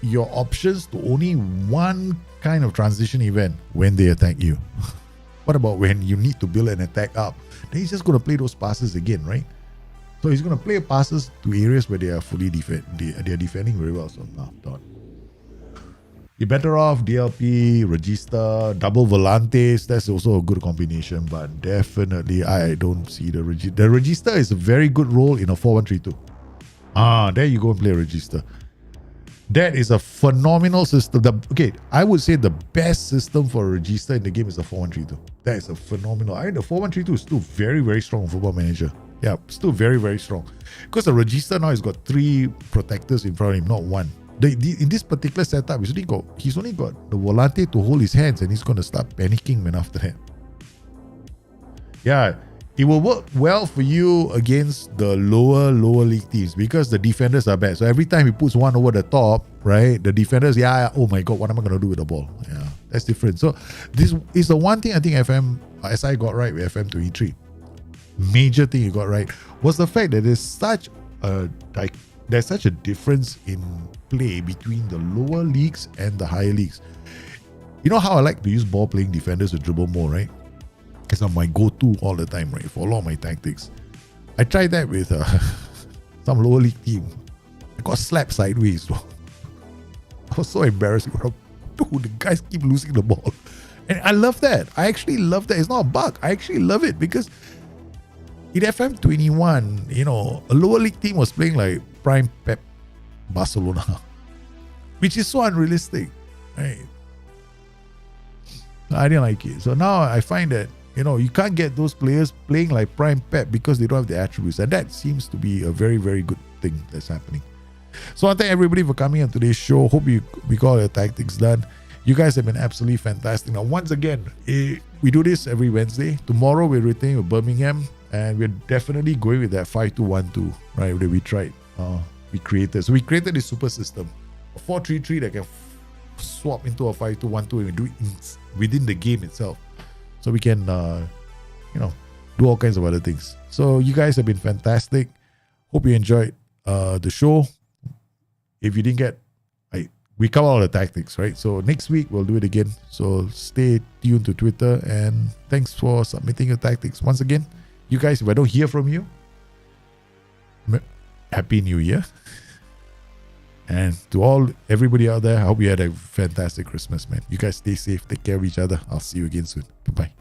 your options to only one kind of transition event when they attack you. What about when you need to build an attack up? Then he's just going to play those passes again, right? So he's going to play passes to areas where they are fully they are defending very well. So no, don't. You're better off DLP, Register, double Volantes. That's also a good combination, but definitely I don't see the Register. The Register is a very good role in a 4-1-3-2. There you go and play Register. That is a phenomenal system. Okay, I would say the best system for a register in the game is the 4-1-3-2. That is a phenomenal. The 4-1-3-2 is still very, very strong on Football Manager. Yeah, still very, very strong. Because the register now has got 3 protectors in front of him, not one. In this particular setup, he's only got the volante to hold his hands, and he's going to start panicking man after that. Yeah, it will work well for you against the lower league teams because the defenders are bad. So every time he puts one over the top, right, the defenders, oh my God, what am I going to do with the ball? Yeah, that's different. So this is the one thing I think SI got right with FM23. Major thing you got right was the fact that there's such a difference in play between the lower leagues and the higher leagues. You know how I like to use ball playing defenders to dribble more, right? It's not my go-to all the time, right? For a lot of my tactics. I tried that with some lower league team. I got slapped sideways. I was so embarrassed. Dude, the guys keep losing the ball. And I love that. I actually love that. It's not a bug. I actually love it because in FM21, a lower league team was playing like Prime Pep Barcelona, which is so unrealistic, right? I didn't like it. So now I find that you can't get those players playing like Prime Pep because they don't have the attributes. And that seems to be a very, very good thing that's happening. So I thank everybody for coming on today's show. Hope we got your tactics done. You guys have been absolutely fantastic. Now, once again, we do this every Wednesday. Tomorrow, we're returning with Birmingham. And we're definitely going with that 5-2-1-2, right? That we tried. We created. So we created this super system. A 4-3-3 that can swap into a 5-2-1-2 and we do it within the game itself. So we can, do all kinds of other things. So you guys have been fantastic. Hope you enjoyed the show. If you didn't get, we cover all the tactics, right? So next week we'll do it again. So stay tuned to Twitter and thanks for submitting your tactics. Once again, you guys, if I don't hear from you, Happy New Year. And to everybody out there, I hope you had a fantastic Christmas, man. You guys stay safe, take care of each other. I'll see you again soon. Bye-bye.